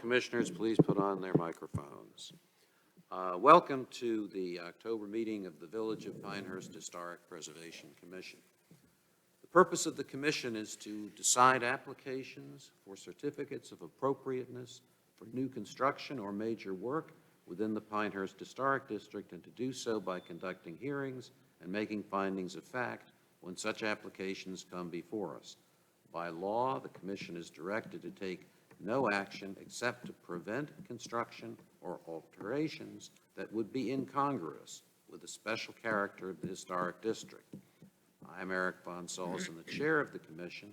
commissioners please put on their microphones? Welcome to the October meeting of the Village of Pinehurst Historic Preservation Commission. The purpose of the commission is to decide applications for certificates of appropriateness for new construction or major work within the Pinehurst Historic District, and to do so by conducting hearings and making findings of fact when such applications come before us. By law, the commission is directed to take no action except to prevent construction or alterations that would be incongruous with the special character of the historic district. I'm Eric Von Solson, the chair of the commission,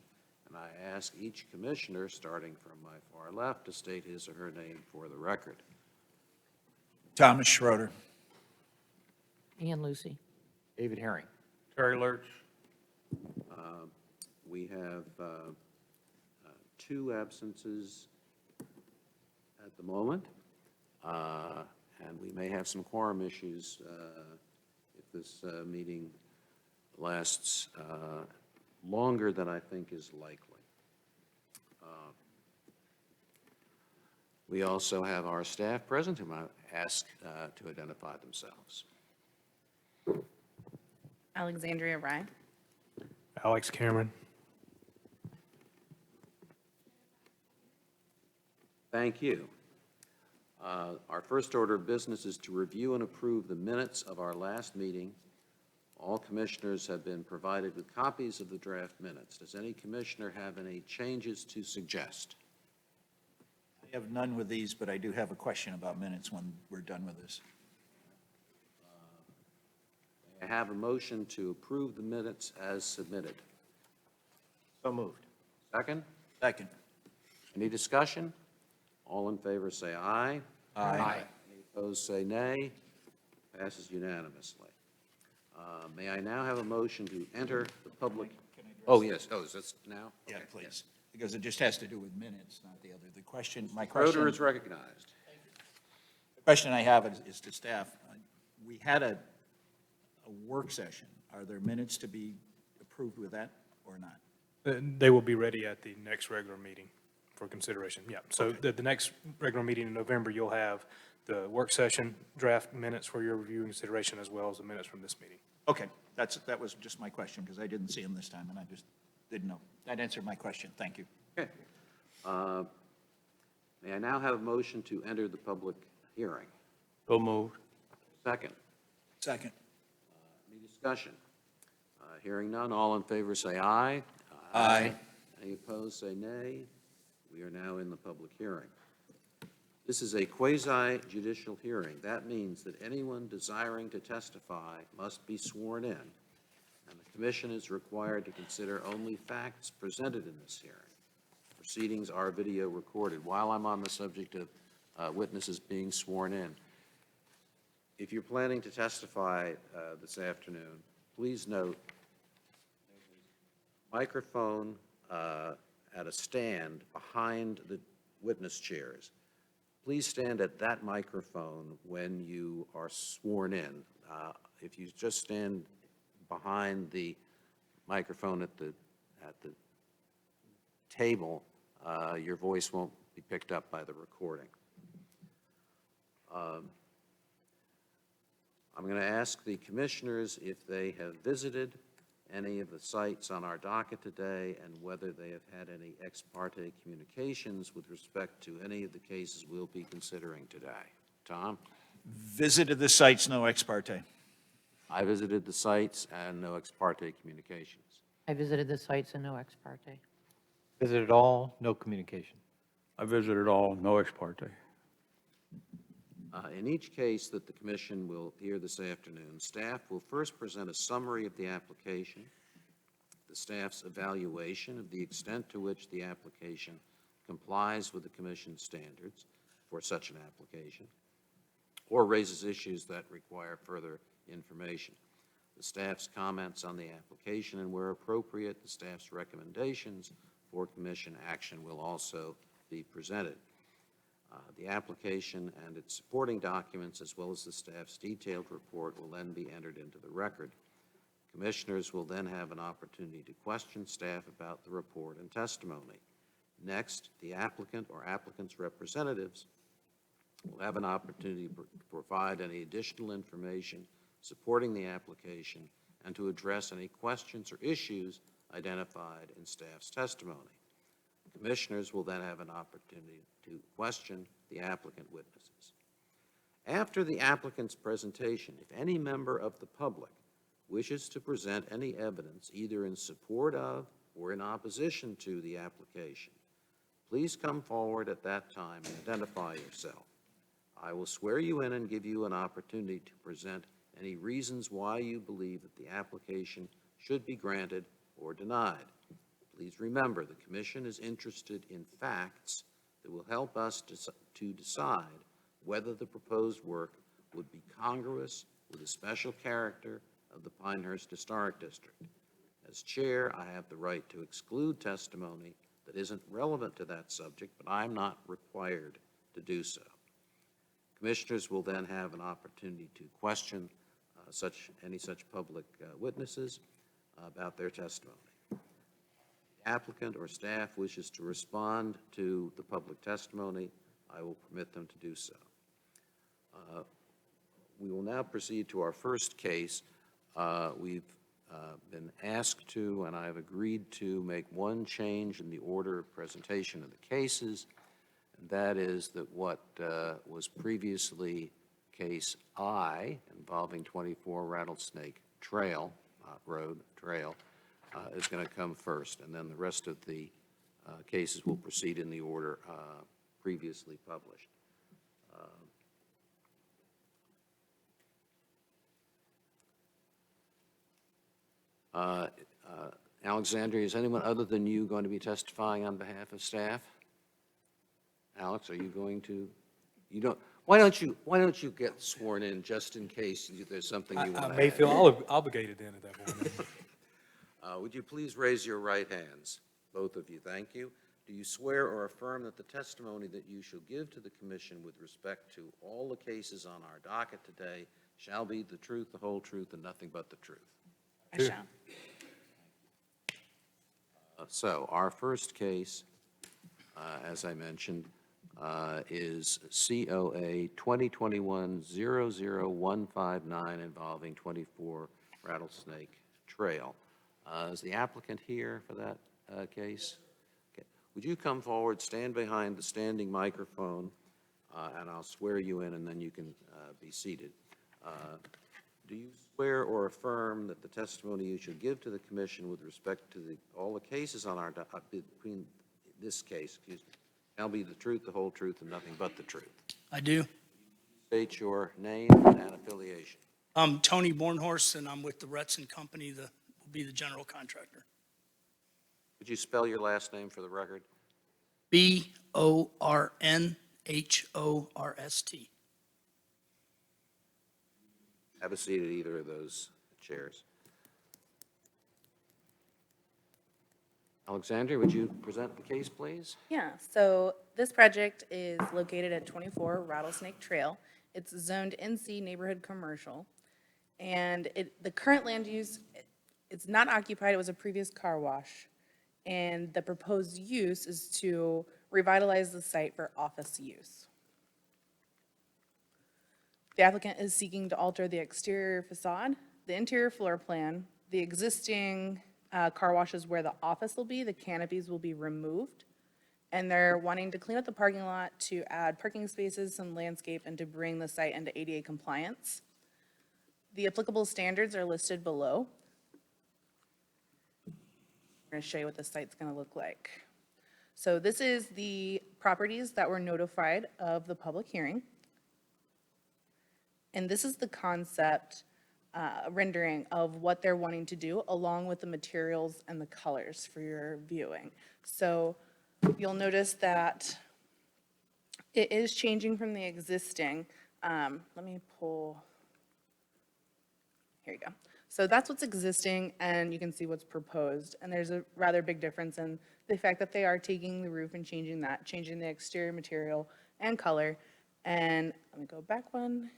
and I ask each commissioner, starting from my far left, to state his or her name for the record. Thomas Schroeder. Ann Lucy. David Herring. Terry Lurch. We have two absences at the moment, and we may have some quorum issues if this meeting lasts longer than I think is likely. We also have our staff present, whom I ask to identify themselves. Alexandria Rye. Alex Cameron. Thank you. Our first order of business is to review and approve the minutes of our last meeting. All commissioners have been provided with copies of the draft minutes. Does any commissioner have any changes to suggest? I have none with these, but I do have a question about minutes when we're done with this. I have a motion to approve the minutes as submitted. So moved. Second? Second. Any discussion? All in favor say aye. Aye. Any opposed say nay. Passes unanimously. May I now have a motion to enter the public? Oh, yes. Oh, is this now? Yeah, Okay, please, yes. because it just has to do with minutes, not the other. The question, my Schroeder question, is recognized. the question I have is to staff. We had a work session. Are there minutes to be approved with that or not? They will be ready at the next regular meeting for consideration. Yeah, so the next regular meeting in November, you'll have the work session draft minutes for your review and consideration, as well as the minutes from this meeting. Okay, that was just my question, because I didn't see them this time, and I just didn't know. That answered my question. Thank you. Okay. May I now have a motion to enter the public hearing? So moved. Second. Second. Any discussion? Hearing none, all in favor say aye. Aye. Any opposed say nay. We are now in the public hearing. This is a quasi-judicial hearing. That means that anyone desiring to testify must be sworn in, and the commission is required to consider only facts presented in this hearing. Proceedings are video recorded. While I'm on the subject of witnesses being sworn in, if you're planning to testify this afternoon, please note microphone at a stand behind the witness chairs. Please stand at that microphone when you are sworn in. If you just stand behind the microphone at the table, your voice won't be picked up by the recording. I'm going to ask the commissioners if they have visited any of the sites on our docket today, and whether they have had any ex parte communications with respect to any of the cases we'll be considering today. Tom? Visited the sites, no ex parte. I visited the sites and no ex parte communications. I visited the sites and no ex parte. Visited all, no communication. I visited all, no ex parte. In each case that the commission will hear this afternoon, staff will first present a summary of the application, the staff's evaluation of the extent to which the application complies with the commission's standards for such an application, or raises issues that require further information, the staff's comments on the application, and where appropriate, the staff's recommendations for commission action will also be presented. The application and its supporting documents, as well as the staff's detailed report, will then be entered into the record. Commissioners will then have an opportunity to question staff about the report and testimony. Next, the applicant or applicant's representatives will have an opportunity to provide any additional information supporting the application and to address any questions or issues identified in staff's testimony. Commissioners will then have an opportunity to question the applicant witnesses. After the applicant's presentation, if any member of the public wishes to present any evidence either in support of or in opposition to the application, please come forward at that time and identify yourself. I will swear you in and give you an opportunity to present any reasons why you believe that the application should be granted or denied. Please remember, the Commission is interested in facts that will help us to decide whether the proposed work would be congruous with the special character of the Pinehurst Historic District. As chair, I have the right to exclude testimony that isn't relevant to that subject, but I'm not required to do so. Commissioners will then have an opportunity to question any such public witnesses about their testimony. The applicant or staff wishes to respond to the public testimony, I will permit them to do so. We will now proceed to our first case. We've been asked to, and I've agreed to, make one change in the order of presentation of the cases, and that is that what was previously Case I, involving 24 Rattlesnake Road Trail, is going to come first, and then the rest of the cases will proceed in the order previously published. Alexandria, is anyone other than you going to be testifying on behalf of staff? Alex, are you going to? You don't. Why don't you get sworn in just in case there's something you want to add? I may feel obligated then at that point. Would you please raise your right hands, both of you? Thank you. Do you swear or affirm that the testimony that you shall give to the Commission with respect to all the cases on our docket today shall be the truth, the whole truth, and nothing but the truth? I shall. So our first case, as I mentioned, is COA 2021-00159 involving 24 Rattlesnake Trail. Is the applicant here for that case? Okay. Would you come forward, stand behind the standing microphone, and I'll swear you in, and then you can be seated. Do you swear or affirm that the testimony you should give to the Commission with respect to all the cases on our between this case, shall be the truth, the whole truth, and nothing but the truth? I do. State your name and affiliation. I'm Tony Bornhorst, and I'm with the Retson Company, will be the general contractor. Would you spell your last name for the record? Bornhorst. Have a seat at either of those chairs. Alexandria, would you present the case, please? Yeah, so this project is located at 24 Rattlesnake Trail. It's zoned NC Neighborhood Commercial. And the current land use, it's not occupied, it was a previous car wash. And the proposed use is to revitalize the site for office use. The applicant is seeking to alter the exterior facade, the interior floor plan, the existing car wash is where the office will be, the canopies will be removed, and they're wanting to clean up the parking lot to add parking spaces, some landscape, and to bring the site into ADA compliance. The applicable standards are listed below. I'm going to show you what the site's going to look like. So this is the properties that were notified of the public hearing. And this is the concept rendering of what they're wanting to do, along with the materials and the colors for your viewing. So you'll notice that it is changing from the existing. Let me pull, here you go. So that's what's existing, and you can see what's proposed. And there's a rather big difference in the fact that they are taking the roof and changing that, changing the exterior material and color. And let me go back one.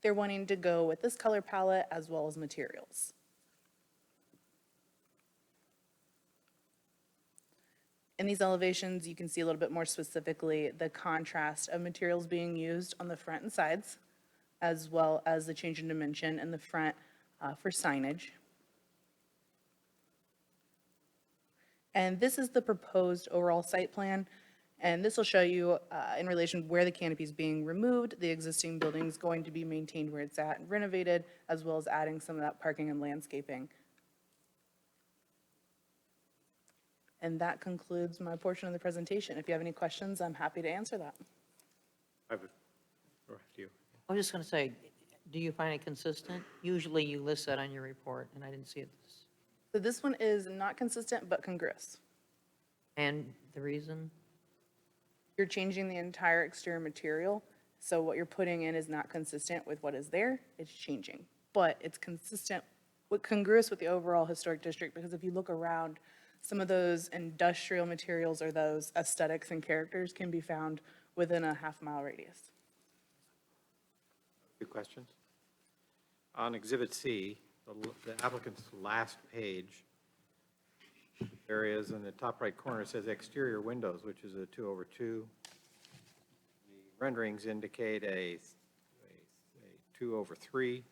They're wanting to go with this color palette as well as materials. In these elevations, you can see a little bit more specifically the contrast of materials being used on the front and sides, as well as the change in dimension in the front for signage. And this is the proposed overall site plan, and this will show you in relation where the canopy is being removed, the existing building is going to be maintained where it's at and renovated, as well as adding some of that parking and landscaping. And that concludes my portion of the presentation. If you have any questions, I'm happy to answer that. Go ahead, you. I was just going to say, do you find it consistent? Usually you list that on your report, and I didn't see it. So this one is not consistent, but congruous. And the reason? You're changing the entire exterior material, so what you're putting in is not consistent with what is there, it's changing. But it's consistent, congruous with the overall historic district, because if you look around, some of those industrial materials or those aesthetics and characters can be found within a half-mile radius. Two questions. On Exhibit C, the applicant's last page, there is in the top right corner, it says exterior windows, which is a 2/2. The renderings indicate a 2/3,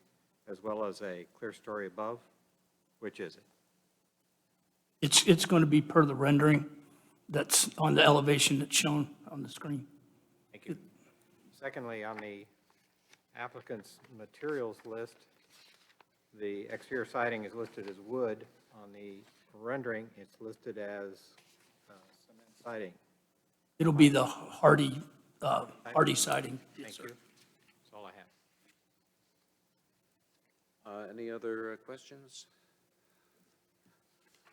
as well as a clear story above. Which is it? It's going to be per the rendering that's on the elevation that's shown on the screen. Thank you. Secondly, on the applicant's materials list, the exterior siding is listed as wood. On the rendering, it's listed as cement siding. It'll be the hardy siding. Thank you. That's all I have. Any other questions?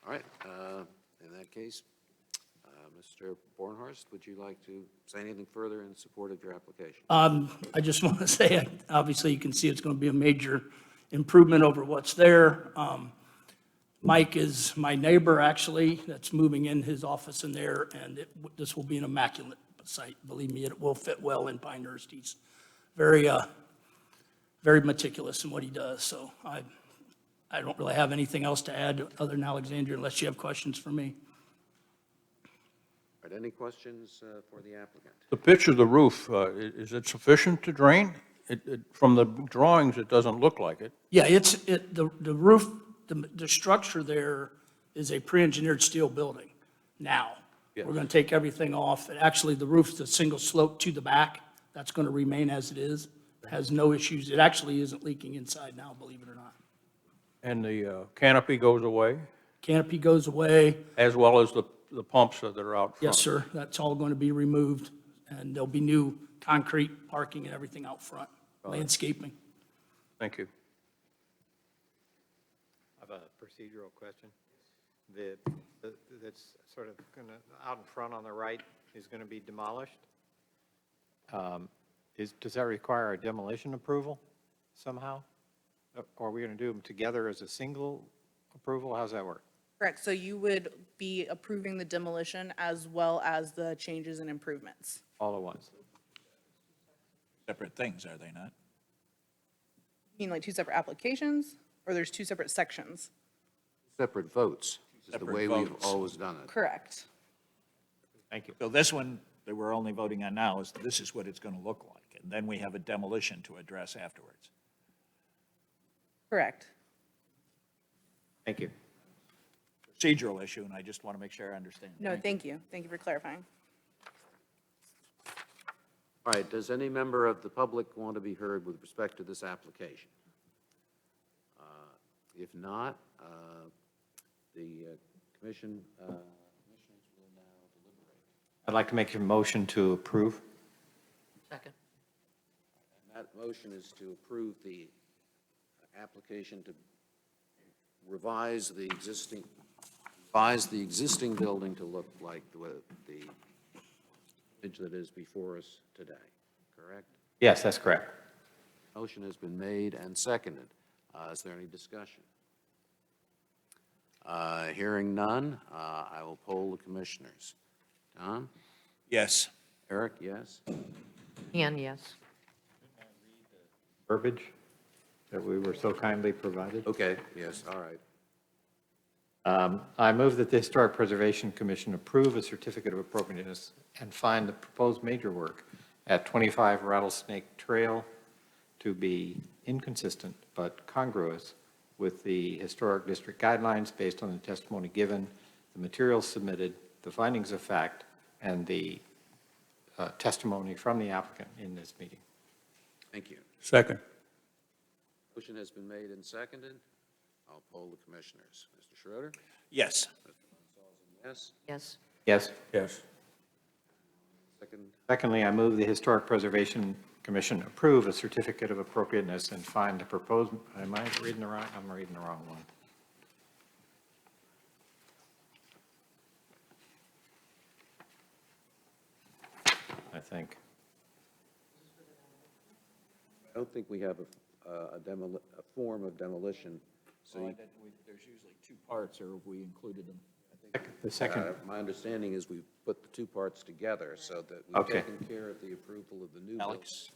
All right, in that case, Mr. Bornhorst, would you like to say anything further in support of your application? I just want to say, obviously, you can see it's going to be a major improvement over what's there. Mike is my neighbor, actually, that's moving in his office in there, and this will be an immaculate site. Believe me, it will fit well in Pinehurst. He's very meticulous in what he does, so I don't really have anything else to add other than Alexandria, unless you have questions for me. All right, any questions for the applicant? The pitch of the roof, is it sufficient to drain? From the drawings, it doesn't look like it. Yeah, the roof, the structure there is a pre-engineered steel building now. Yes. We're going to take everything off. And actually, the roof's a single slope to the back. That's going to remain as it is. It has no issues. It actually isn't leaking inside now, believe it or not. And the canopy goes away, Canopy goes away. as well as the pumps that are out front? Yes, sir. That's all going to be removed, and there'll be new concrete parking and everything out front, landscaping. Thank you. I have a procedural question. That's sort of going to, out in front on the right, is going to be demolished. Does that require a demolition approval somehow? Or are we going to do them together as a single approval? How's that work? Correct, so you would be approving the demolition as well as the changes and improvements. All at once? Separate things, are they not? You mean like two separate applications, or there's two separate sections? Separate votes is the Separate way we've votes. always done it. Correct. Thank you. So this one that we're only voting on now is, this is what it's going to look like. And then we have a demolition to address afterwards. Correct. Thank you. Procedural issue, and I just want to make sure I understand. No, thank you. Thank you for clarifying. All right, does any member of the public want to be heard with respect to this application? If not, the commissioners will now deliberate. I'd like to make a motion to approve. Second. And that motion is to approve the application to revise the existing building to look like the image that is before us today, correct? Yes, that's correct. Motion has been made and seconded. Is there any discussion? Hearing none, I will poll the commissioners. Tom? Yes. Eric, yes? And yes. Verbiage that we were so kindly provided. Okay, yes, all right. I move that the Historic Preservation Commission approve a certificate of appropriateness and find the proposed major work at 25 Rattlesnake Trail to be inconsistent but congruous with the Historic District guidelines based on the testimony given, the materials submitted, the findings of fact, and the testimony from the applicant in this meeting. Thank you. Second. Motion has been made and seconded. I'll poll the commissioners. Mr. Schroeder? Yes. Yes. Yes, Yes. Yes. Second, Secondly, I move the Historic Preservation Commission approve a certificate of appropriateness and find the proposed, am I reading the wrong, I'm reading the wrong one. I think. I don't think we have a form of demolition. So you- There's usually two parts, or we included them. The second, my understanding is we put the two parts together so that we've Okay. taken care of the approval of the new building. Alex,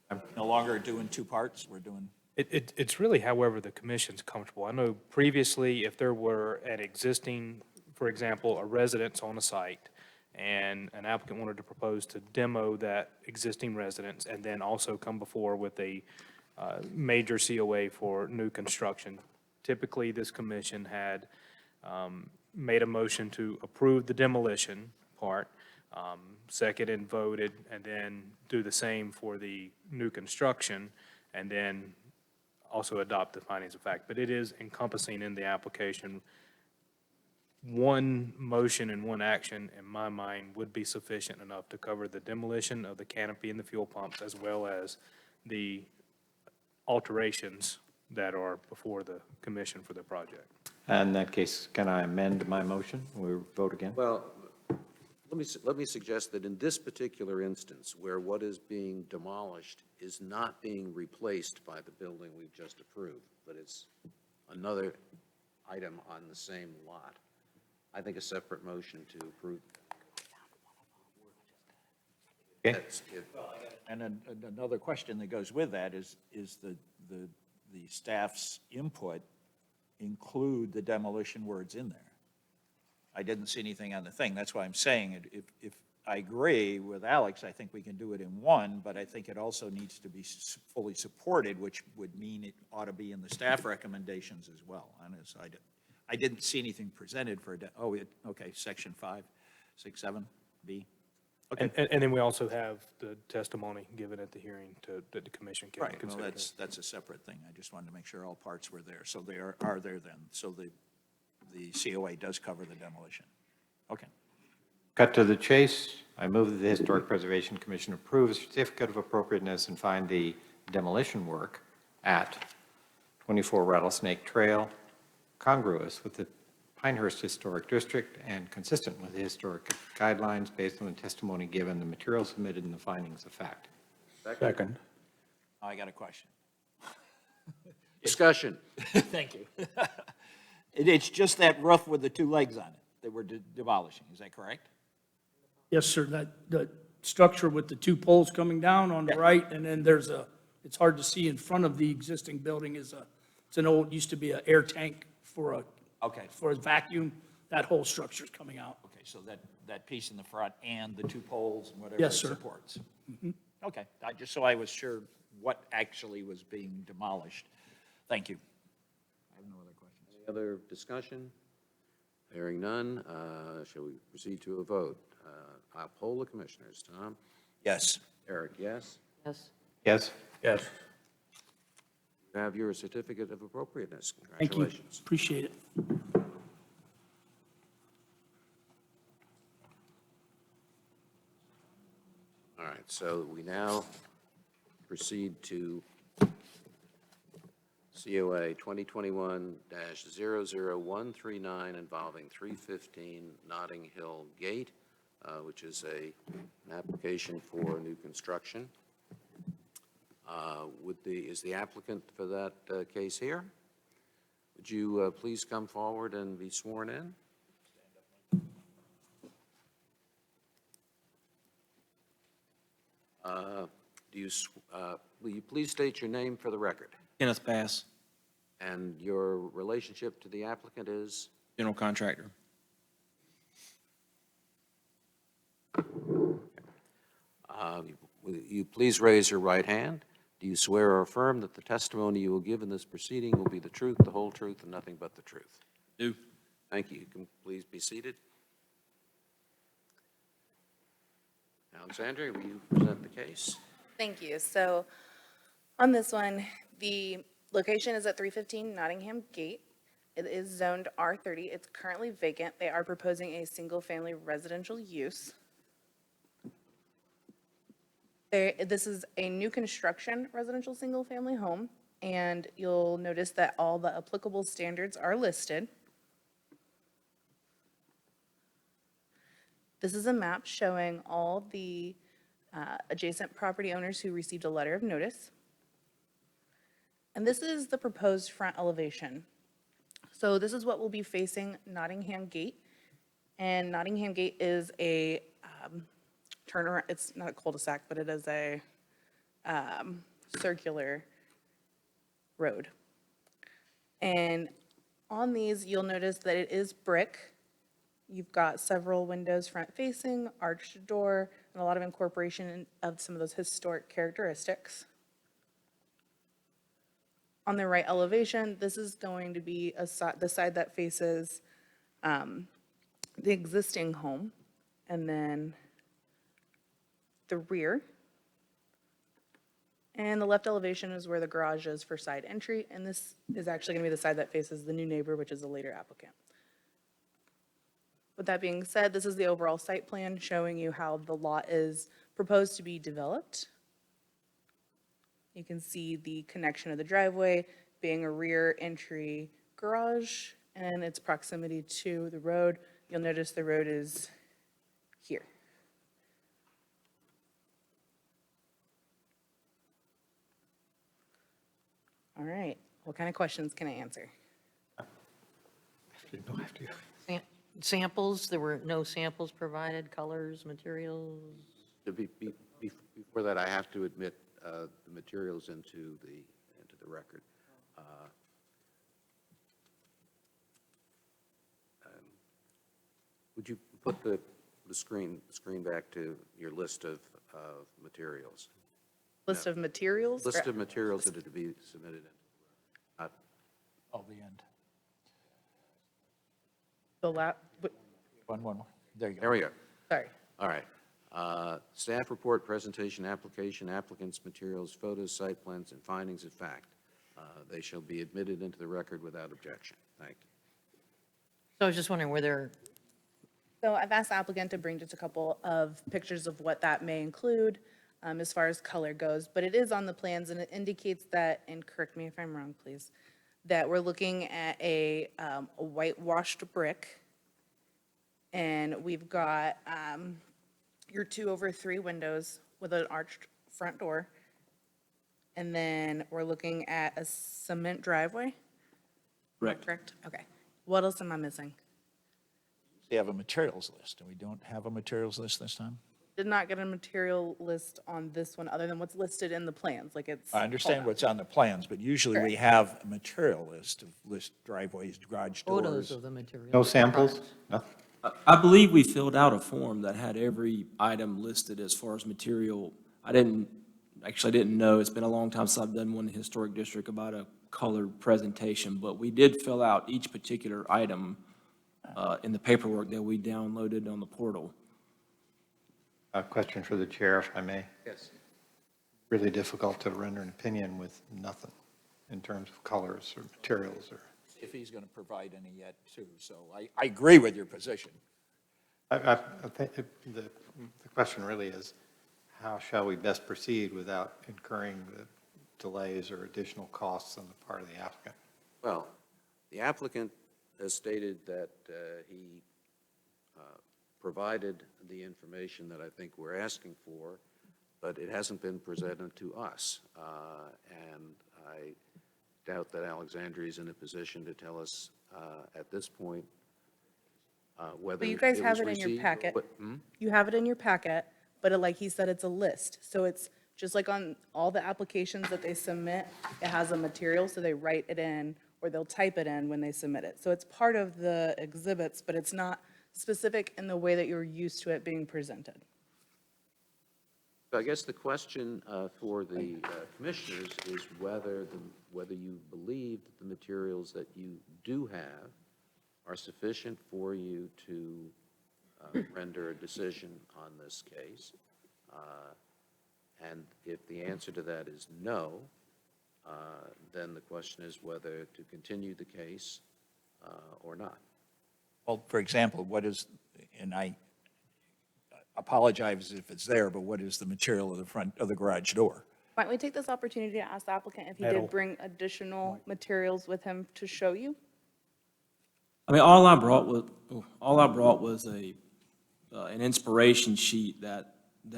and no longer doing two parts, we're doing, It's really however the commission's comfortable. I know previously, if there were an existing, for example, a residence on a site, and an applicant wanted to propose to demo that existing residence, and then also come before with a major COA for new construction, typically, this commission had made a motion to approve the demolition part, second and voted, and then do the same for the new construction, and then also adopt the findings of fact. But it is encompassing in the application. One motion and one action, in my mind, would be sufficient enough to cover the demolition of the canopy and the fuel pumps, as well as the alterations that are before the commission for the project. in that case, can I amend my motion? We vote again? Well, let me suggest that in this particular instance, where what is being demolished is not being replaced by the building we've just approved, but it's another item on the same lot, I think a separate motion to approve. Okay. That's if- and then another question that goes with that is the staff's input include the demolition words in there? I didn't see anything on the thing, that's why I'm saying it. If I agree with Alex, I think we can do it in one, but I think it also needs to be fully supported, which would mean it ought to be in the staff recommendations as well. And as I didn't see anything presented for, okay, section 5, 6, 7, B. Okay. And then we also have the testimony given at the hearing that the commission can Right, well, consider. that's a separate thing. I just wanted to make sure all parts were there. So they are there then. So the COA does cover the demolition. Okay. Cut to the chase. I move that the Historic Preservation Commission approve a certificate of appropriateness and find the demolition work at 24 Rattlesnake Trail congruous with the Pinehurst Historic District and consistent with the historic guidelines based on the testimony given, the materials submitted, and the findings of fact. Second. I got a question. Discussion. Thank you. It's just that roof with the two legs on it that we're demolishing, is that correct? Yes, sir, the structure with the two poles coming down on the Yeah. right, and then there's it's hard to see in front of the existing building it's an old, used to be an air tank for a vacuum. That whole structure's coming out. Okay, so that piece in the front and the two poles and whatever it Yes, sir. supports? Okay, just so I was sure what actually was being demolished. Thank you. I have no other questions. Any other discussion? Hearing none, shall we proceed to a vote? I'll poll the commissioners. Tom? Yes. Eric, yes? yes. Yes? Yes. You have your certificate of appropriateness. Thank you, Congratulations. appreciate it. All right, so we now proceed to COA 2021-00139 involving 315 Notting Hill Gate, which is an application for new construction. Is the applicant for that case here? Would you please come forward and be sworn in? Will you please state your name for the record? Kenneth Bass. And your relationship to the applicant is? General contractor. Will you please raise your right hand? Do you swear or affirm that the testimony you will give in this proceeding will be the truth, the whole truth, and nothing but the truth? Do. Thank you. You can please be seated. Alexandria, will you present the case? Thank you. So on this one, the location is at 315 Nottingham Gate. It is zoned R30. It's currently vacant. They are proposing a single-family residential use. This is a new construction residential single-family home, and you'll notice that all the applicable standards are listed. This is a map showing all the adjacent property owners who received a letter of notice. And this is the proposed front elevation. So this is what will be facing Nottingham Gate. And Nottingham Gate is a turnaround, it's not a cul-de-sac, but it is a circular road. And on these, you'll notice that it is brick. You've got several windows front facing, arched door, and a lot of incorporation of some of those historic characteristics. On the right elevation, this is going to be the side that faces the existing home, and then the rear. And the left elevation is where the garage is for side entry, and this is actually going to be the side that faces the new neighbor, which is a later applicant. With that being said, this is the overall site plan showing you how the lot is proposed to be developed. You can see the connection of the driveway being a rear entry garage and its proximity to the road. You'll notice the road is here. All right, what kind of questions can I answer? Samples, there were no samples provided, colors, materials? Before that, I have to admit the materials into the record. Would you put the screen back to your list of materials? List of materials? List of materials that are to be submitted. Oh, the end. The One more. There you go. There we go. sorry. All right. Staff report, presentation, application, applicants, materials, photos, site plans, and findings of fact. They shall be admitted into the record without objection. Thank you. So I was just wondering, were there, So I've asked the applicant to bring just a couple of pictures of what that may include as far as color goes, but it is on the plans and it indicates that, and correct me if I'm wrong, please, that we're looking at a whitewashed brick. And we've got your 2/3 windows with an arched front door. And then we're looking at a cement driveway, Correct. correct? Okay. What else am I missing? We have a materials list, and we don't have a materials list this time? Did not get a material list on this one, other than what's listed in the plans, like it's. I understand called out. what's on the plans, but usually we have a material list of driveways, garage photos doors. of the materials? No samples? No? I believe we filled out a form that had every item listed as far as material. I didn't know, it's been a long time since I've done one in the historic district about a colored presentation, but we did fill out each particular item in the paperwork that we downloaded on the portal. A question for the chair, if I may. Yes. Really difficult to render an opinion with nothing in terms of colors or materials or. If he's going to provide any yet, too. So I agree with your position. I think the question really is, how shall we best proceed without incurring the delays or additional costs on the part of the applicant? Well, the applicant has stated that he provided the information that I think we're asking for, but it hasn't been presented to us. And I doubt that Alexandria is in a position to tell us at this point whether But you guys it have was it in your received or packet. what- You have it in your packet, but like he said, it's a list. So it's just like on all the applications that they submit, it has a material, so they write it in or they'll type it in when they submit it. So it's part of the exhibits, but it's not specific in the way that you're used to it being presented. So I guess the question for the commissioners is whether you believe that the materials that you do have are sufficient for you to render a decision on this case. And if the answer to that is no, then the question is whether to continue the case or not. Well, for example, what is, and I apologize if it's there, but what is the material of the front of the garage door? Why don't we take this opportunity to ask the applicant if he Metal. did bring additional materials with him to show you? I mean, all I brought was an inspiration sheet that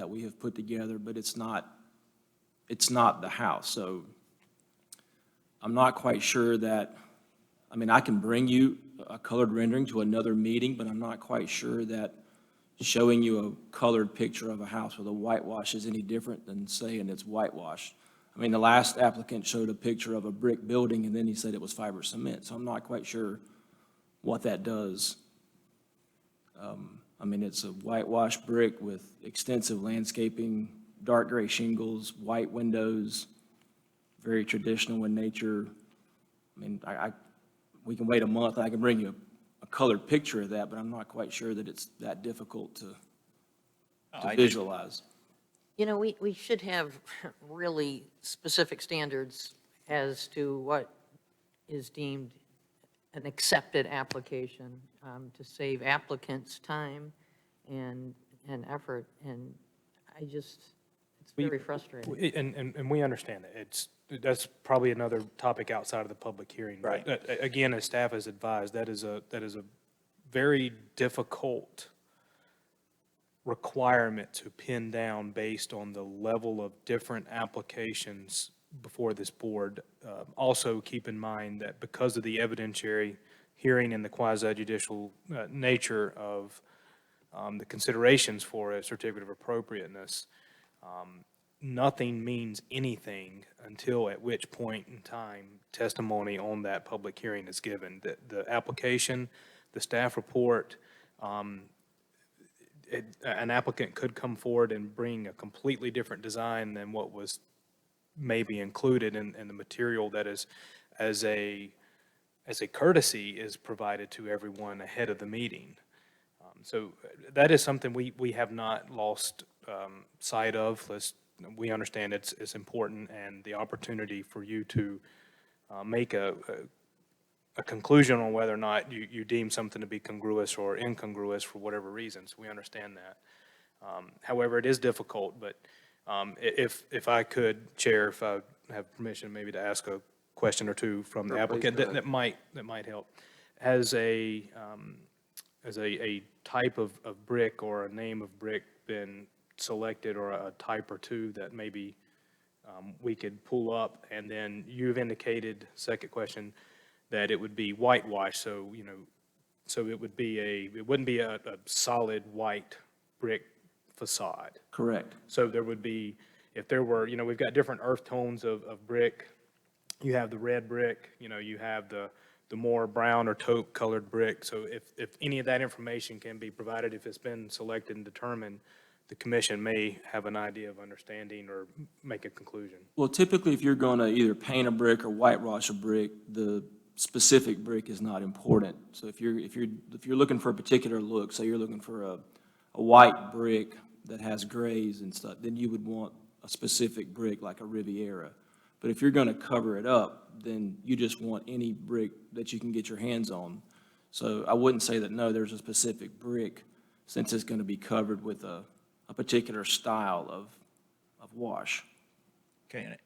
we have put together, but it's not the house. So I'm not quite sure that, I mean, I can bring you a colored rendering to another meeting, but I'm not quite sure that showing you a colored picture of a house with a whitewash is any different than saying it's whitewashed. I mean, the last applicant showed a picture of a brick building, and then he said it was fiber cement, so I'm not quite sure what that does. I mean, it's a whitewashed brick with extensive landscaping, dark gray shingles, white windows, very traditional in nature. I mean, we can wait a month, I can bring you a colored picture of that, but I'm not quite sure that it's that difficult to visualize. You know, we should have really specific standards as to what is deemed an accepted application, to save applicants time and effort, and it's very frustrating. And we understand it. That's probably another topic outside of the public hearing. Right. But, again, as staff has advised, that is a very difficult requirement to pin down based on the level of different applications before this board. Also, keep in mind that because of the evidentiary hearing and the quasi-judicial nature of the considerations for a certificate of appropriateness, nothing means anything until at which point in time testimony on that public hearing is given. The application, the staff report, an applicant could come forward and bring a completely different design than what was maybe included in the material that is, as a courtesy, is provided to everyone ahead of the meeting. So that is something we have not lost sight of. We understand it's important, and the opportunity for you to make a conclusion on whether or not you deem something to be congruous or incongruous for whatever reasons. We understand that. However, it is difficult, but if I could, Chair, if I have permission maybe to ask a question or two from the Sure, please, applicant, go ahead. that might help. Has a type of brick or a name of brick been selected, or a type or two that maybe we could pull up? And then you've indicated, second question, that it would be whitewash, so, so it wouldn't be a solid white brick facade. Correct. So there would be, if there were, we've got different earth tones of brick. You have the red brick, you have the more brown or taupe colored brick. So if any of that information can be provided, if it's been selected and determined, the commission may have an idea of understanding or make a conclusion. Well, typically, if you're going to either paint a brick or whitewash a brick, the specific brick is not important. So if you're looking for a particular look, say you're looking for a white brick that has grays and stuff, then you would want a specific brick like a Riviera. But if you're going to cover it up, then you just want any brick that you can get your hands on. So I wouldn't say that, no, there's a specific brick, since it's going to be covered with a particular style of wash. Okay, and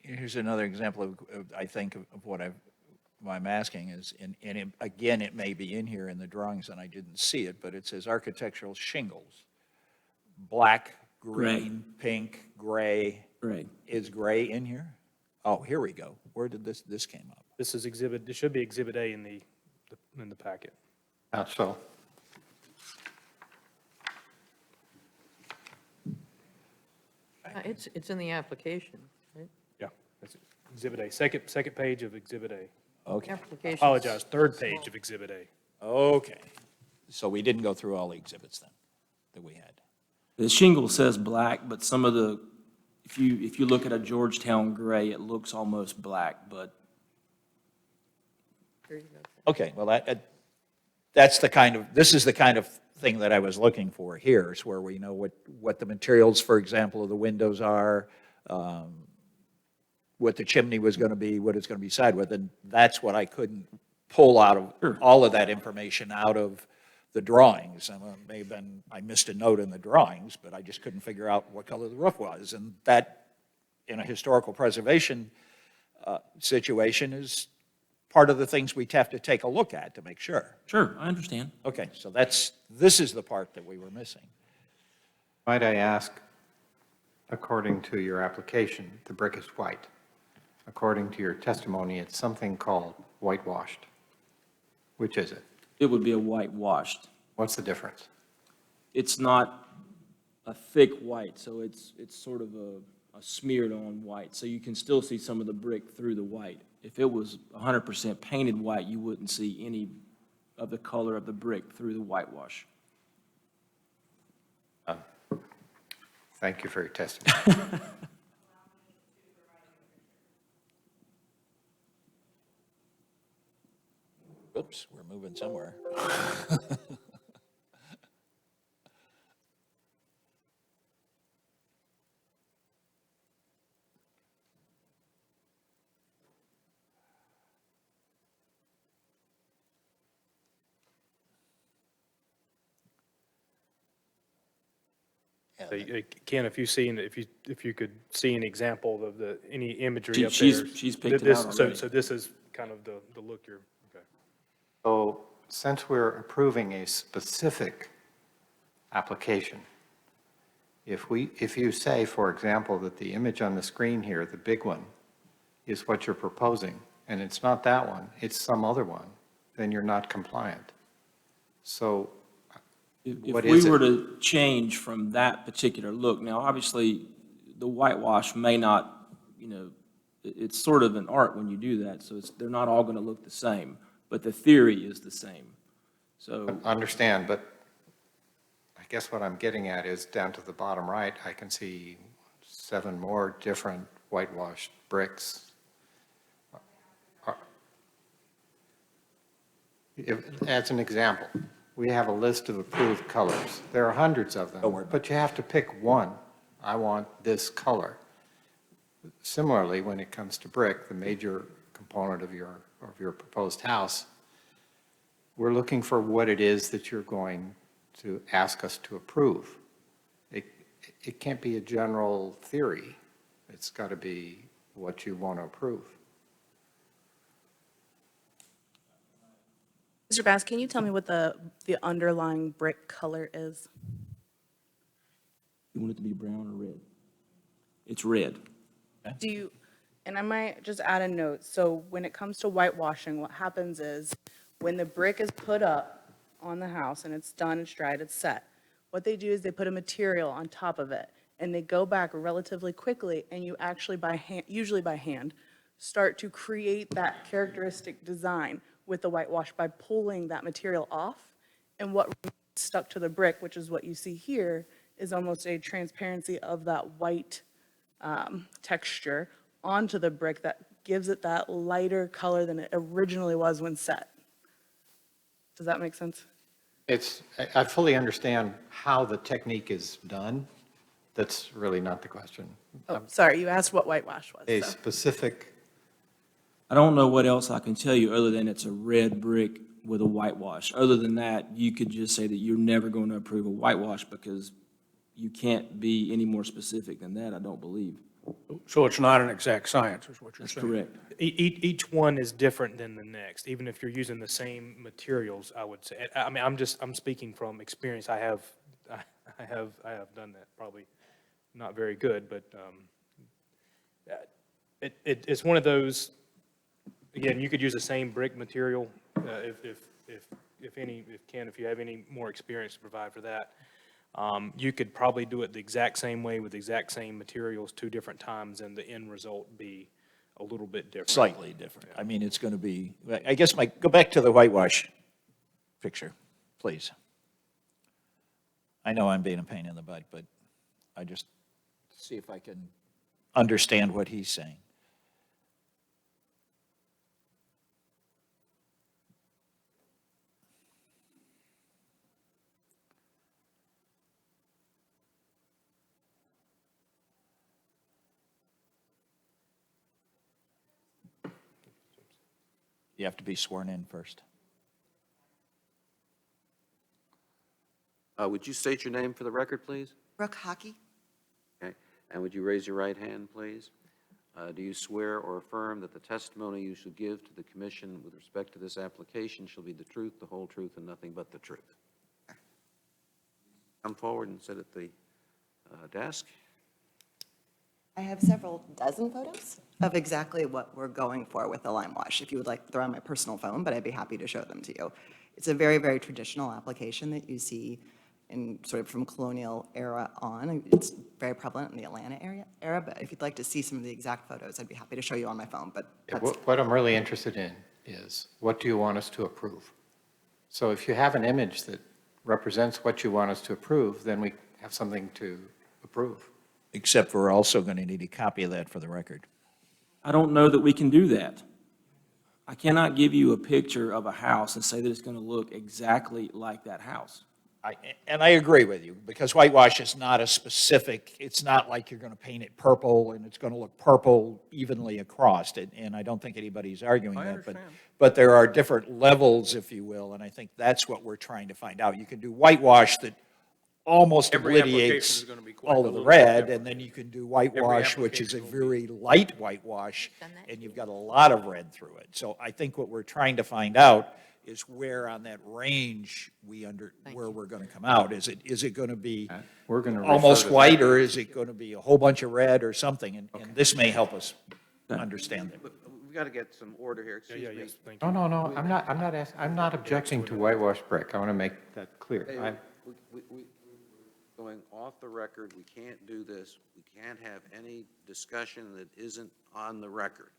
here's another example of I think, of what I'm asking is, and again, it may be in here in the drawings and I didn't see it, but it says architectural shingles. Black, green, pink, gray. Right. Is gray in here? Oh, here we go. Where did this came up? This should be Exhibit A in the packet. So. It's in the application, right? Yeah, that's it. Exhibit A, second page of Exhibit A. Okay, Applications. Apologize, third page of Exhibit A. okay. So we didn't go through all the exhibits then that we had. The shingle says black, but some of the, if you look at a Georgetown gray, it looks almost black, but Okay, well, that's the kind of, this is the kind of thing that I was looking for here, is where we know what the materials, for example, of the windows are, what the chimney was going to be, what it's going to be side with, and that's what I couldn't pull out of, all of that information out of the drawings. And it may have been, I missed a note in the drawings, but I just couldn't figure out what color the roof was. And that, in a historical preservation situation, is part of the things we have to take a look at to make sure. sure, I understand. Okay, so this is the part that we were missing. Might I ask, according to your application, the brick is white. According to your testimony, it's something called whitewashed. Which is it? It would be a whitewashed. What's the difference? It's not a thick white, so it's sort of a smeared on white, so you can still see some of the brick through the white. If it was 100% painted white, you wouldn't see any of the color of the brick through the whitewash. Thank you for your testimony. Oops, we're moving somewhere. So, Ken, if you could see an example of any imagery up there. She's picked it out already. So this is kind of the look you're, okay. So since we're approving a specific application, if you say, for example, that the image on the screen here, the big one, is what you're proposing, and it's not that one, it's some other one, then you're not compliant. So what If is we it? were to change from that particular look, now, obviously, the whitewash may not, it's sort of an art when you do that, so they're not all going to look the same, but the theory is the same. So, Understand, but I guess what I'm getting at is down to the bottom right, I can see 7 more different whitewashed bricks. As an example, we have a list of approved colors. There are hundreds of them, but you have to pick one. I want this color. Similarly, when it comes to brick, the major component of your proposed house, we're looking for what it is that you're going to ask us to approve. It can't be a general theory. It's got to be what you want to approve. Mr. Bass, can you tell me what the underlying brick color is? you want it to be brown or red? It's red. Do you, and I might just add a note, so when it comes to whitewashing, what happens is, when the brick is put up on the house and it's done, it's dried, it's set, what they do is they put a material on top of it, and they go back relatively quickly, and you actually by hand, usually by hand, start to create that characteristic design with the whitewash by pulling that material off, and what stuck to the brick, which is what you see here, is almost a transparency of that white texture onto the brick that gives it that lighter color than it originally was when set. Does that make sense? I fully understand how the technique is done. That's really not the question. Oh, sorry, you asked what whitewash was. A so. specific, I don't know what else I can tell you other than it's a red brick with a whitewash. Other than that, you could just say that you're never going to approve a whitewash because you can't be any more specific than that, I don't believe. So it's not an exact science, is what you're That's saying? correct. Each one is different than the next, even if you're using the same materials, I would say. I mean, I'm speaking from experience. I have done that, probably not very good, but it's one of those, again, you could use the same brick material, if you have any more experience to provide for that. You could probably do it the exact same way with the exact same materials 2 different times and the end result be a little bit different. Slightly different. I mean, it's going to be, I guess go back to the whitewash picture, please. I know I'm being a pain in the butt, but I just see if I can understand what he's saying. You have to be sworn in first. Would you state your name for the record, please? Brooke Hockey? Okay, and would you raise your right hand, please? Do you swear or affirm that the testimony you shall give to the commission with respect to this application shall be the truth, the whole truth, and nothing but the truth? Come forward and sit at the desk. I have several dozen photos of exactly what we're going for with the lime wash. If you would like, they're on my personal phone, but I'd be happy to show them to you. It's a very, very traditional application that you see in sort of from colonial era on. It's very prevalent in the Atlanta era, but if you'd like to see some of the exact photos, I'd be happy to show you on my phone, but Yeah, that's, what I'm really interested in is, what do you want us to approve? So if you have an image that represents what you want us to approve, then we have something to approve. Except we're also going to need a copy of that for the record. I don't know that we can do that. I cannot give you a picture of a house and say that it's going to look exactly like that house. And I agree with you, because whitewash is not a specific, it's not like you're going to paint it purple and it's going to look purple evenly across it, and I don't think anybody's arguing that. But there are different levels, if you will, and I think that's what we're trying to find out. You can do whitewash that almost Every application obliterates is gonna be quite all a of the little red, bit and then you can do whitewash, which is a application will very light whitewash, Done that and you've got a lot of red through it. So I think what we're trying to find out is where on that range where we're going to come out. Is it going to be We're going to almost white, or is it going to be a whole bunch of red or something? And this may help us understand that. But we've got to get some order here, excuse me. Yes, thank you. No, I'm not objecting to whitewash brick. I want to make that clear. Hey, we going off the record, we can't do this. We can't have any discussion that isn't on the record.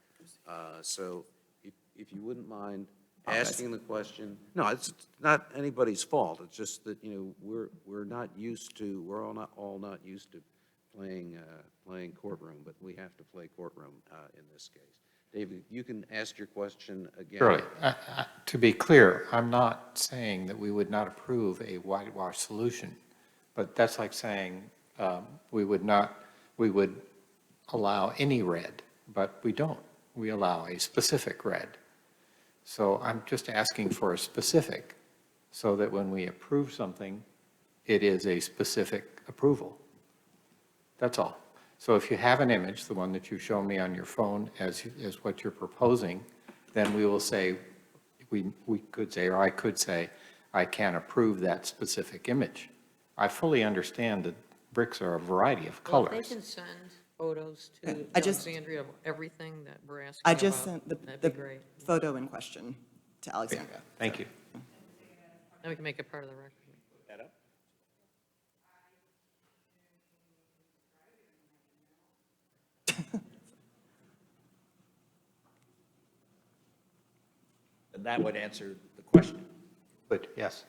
So if you wouldn't mind asking the question. No, it's not anybody's fault. It's just that, we're not used to, we're all not used to playing courtroom, but we have to play courtroom in this case. David, you can ask your question again. Surely. To be clear, I'm not saying that we would not approve a whitewash solution, but that's like saying we would allow any red, but we don't. We allow a specific red. So I'm just asking for a specific, so that when we approve something, it is a specific approval. That's all. So if you have an image, the one that you show me on your phone as what you're proposing, then we will say, we could say, or I could say, I can approve that specific image. I fully understand that bricks are a variety of Well, colors. they can send photos to I just- Alexandria of everything that we're asking I about. just sent That'd the be great. photo in question to Alexandria. Thank you. Then we can make it part of the record. And that would answer the question. Good, yes.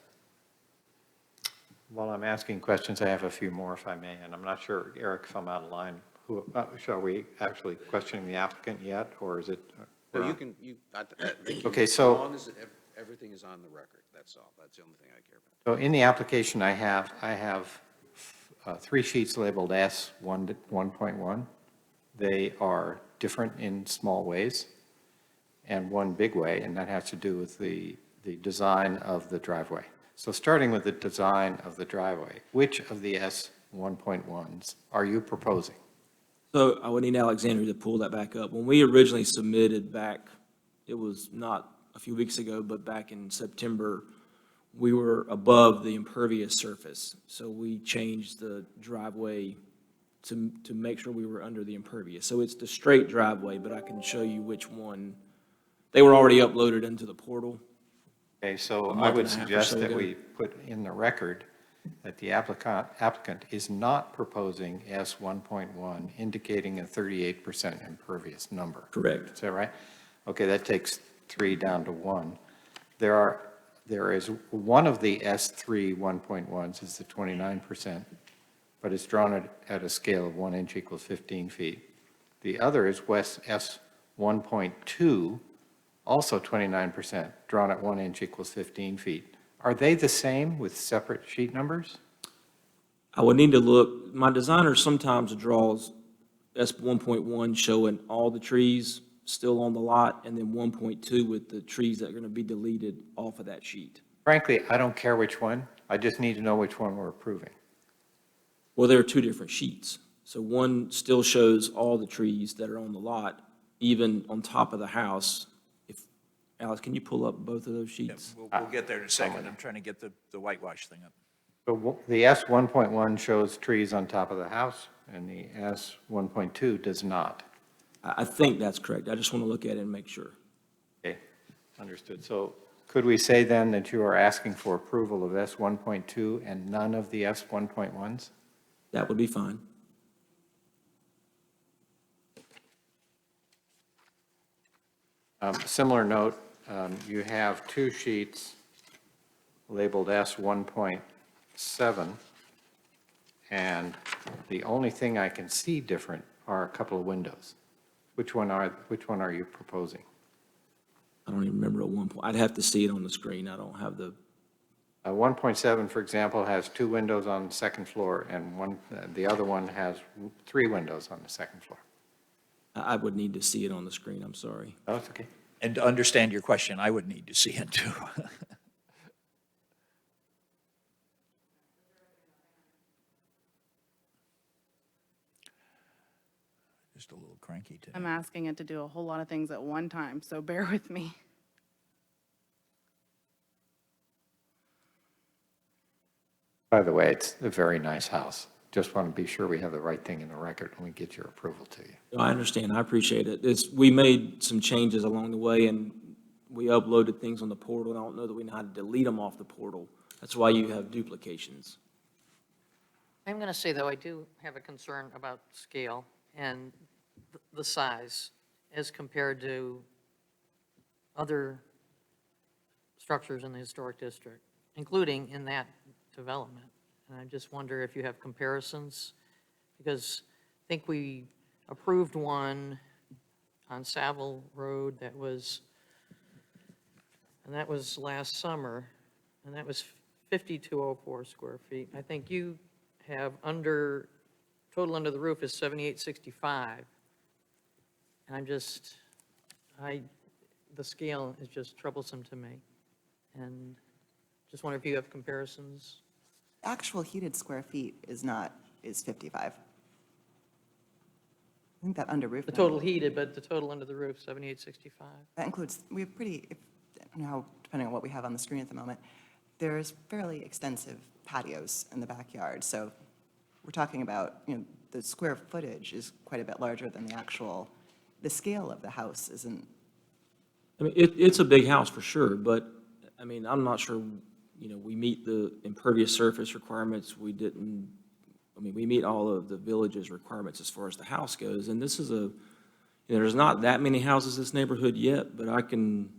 While I'm asking questions, I have a few more if I may, and I'm not sure, Eric, if I'm out of line. Shall we actually questioning the applicant yet, or is it? No, you can, I think Okay, so- as long as everything is on the record, that's all. That's the only thing I care about. So in the application I have 3 sheets labeled S 1.1. They are different in small ways, and one big way, and that has to do with the design of the driveway. So starting with the design of the driveway, which of the S 1.1s are you proposing? So I would need Alexandria to pull that back up. When we originally submitted back, it was not a few weeks ago, but back in September, we were above the impervious surface. So we changed the driveway to make sure we were under the impervious. So it's the straight driveway, but I can show you which one. They were already uploaded into the portal. Okay, so A I month would and a half or suggest so that ago. we put in the record that the applicant is not proposing S 1.1, indicating a 38% impervious number. Correct. Is that right? Okay, that takes 3 down to 1. There is one of the S3 1.1s is the 29%, but it's drawn at a scale of 1 inch equals 15 feet. The other is S 1.2, also 29%, drawn at 1 inch equals 15 feet. Are they the same with separate sheet numbers? I would need to look, my designer sometimes draws S 1.1 showing all the trees still on the lot, and then 1.2 with the trees that are going to be deleted off of that sheet. Frankly, I don't care which one. I just need to know which one we're approving. Well, there are two different sheets. So one still shows all the trees that are on the lot, even on top of the house. If, Alex, can you pull up both of those sheets? We'll get there in a second. I'm trying to get the whitewash thing up. So the S 1.1 shows trees on top of the house, and the S 1.2 does not. I think that's correct. I just want to look at it and make sure. Okay, understood. So could we say then that you are asking for approval of S 1.2 and none of the S 1.1s? That would be fine. Similar note, you have 2 sheets labeled S 1.7, and the only thing I can see different are a couple of windows. Which one are you proposing? I don't even remember at one point. I'd have to see it on the screen. I don't have the, 1.7, for example, has 2 windows on the second floor, and the other one has 3 windows on the second floor. I would need to see it on the screen. I'm sorry. Oh, it's okay. And to understand your question, I would need to see it too. Just a little cranky today. I'm asking it to do a whole lot of things at one time, so bear with me. By the way, it's a very nice house. Just want to be sure we have the right thing in the record when we get your approval to you. I understand. I appreciate it. We made some changes along the way, and we uploaded things on the portal. I don't know that we know how to delete them off the portal. That's why you have duplications. I'm going to say, though, I do have a concern about scale and the size as compared to other structures in the historic district, including in that development. And I just wonder if you have comparisons, because I think we approved one on Savile Road that was last summer, and that was 5,204 square feet. I think you have total under the roof is 7,865. And the scale is just troublesome to me. And just wonder if you have comparisons. Actual heated square feet is 55. I think that under roof. The total heated, but the total under the roof, 7,865. That includes, we have I don't know how, depending on what we have on the screen at the moment, there's fairly extensive patios in the backyard. So we're talking about, the square footage is quite a bit larger than the scale of the house isn't. I mean, it's a big house for sure, but, I mean, I'm not sure, we meet the impervious surface requirements. We meet all of the village's requirements as far as the house goes. And this is there's not that many houses in this neighborhood yet, but I can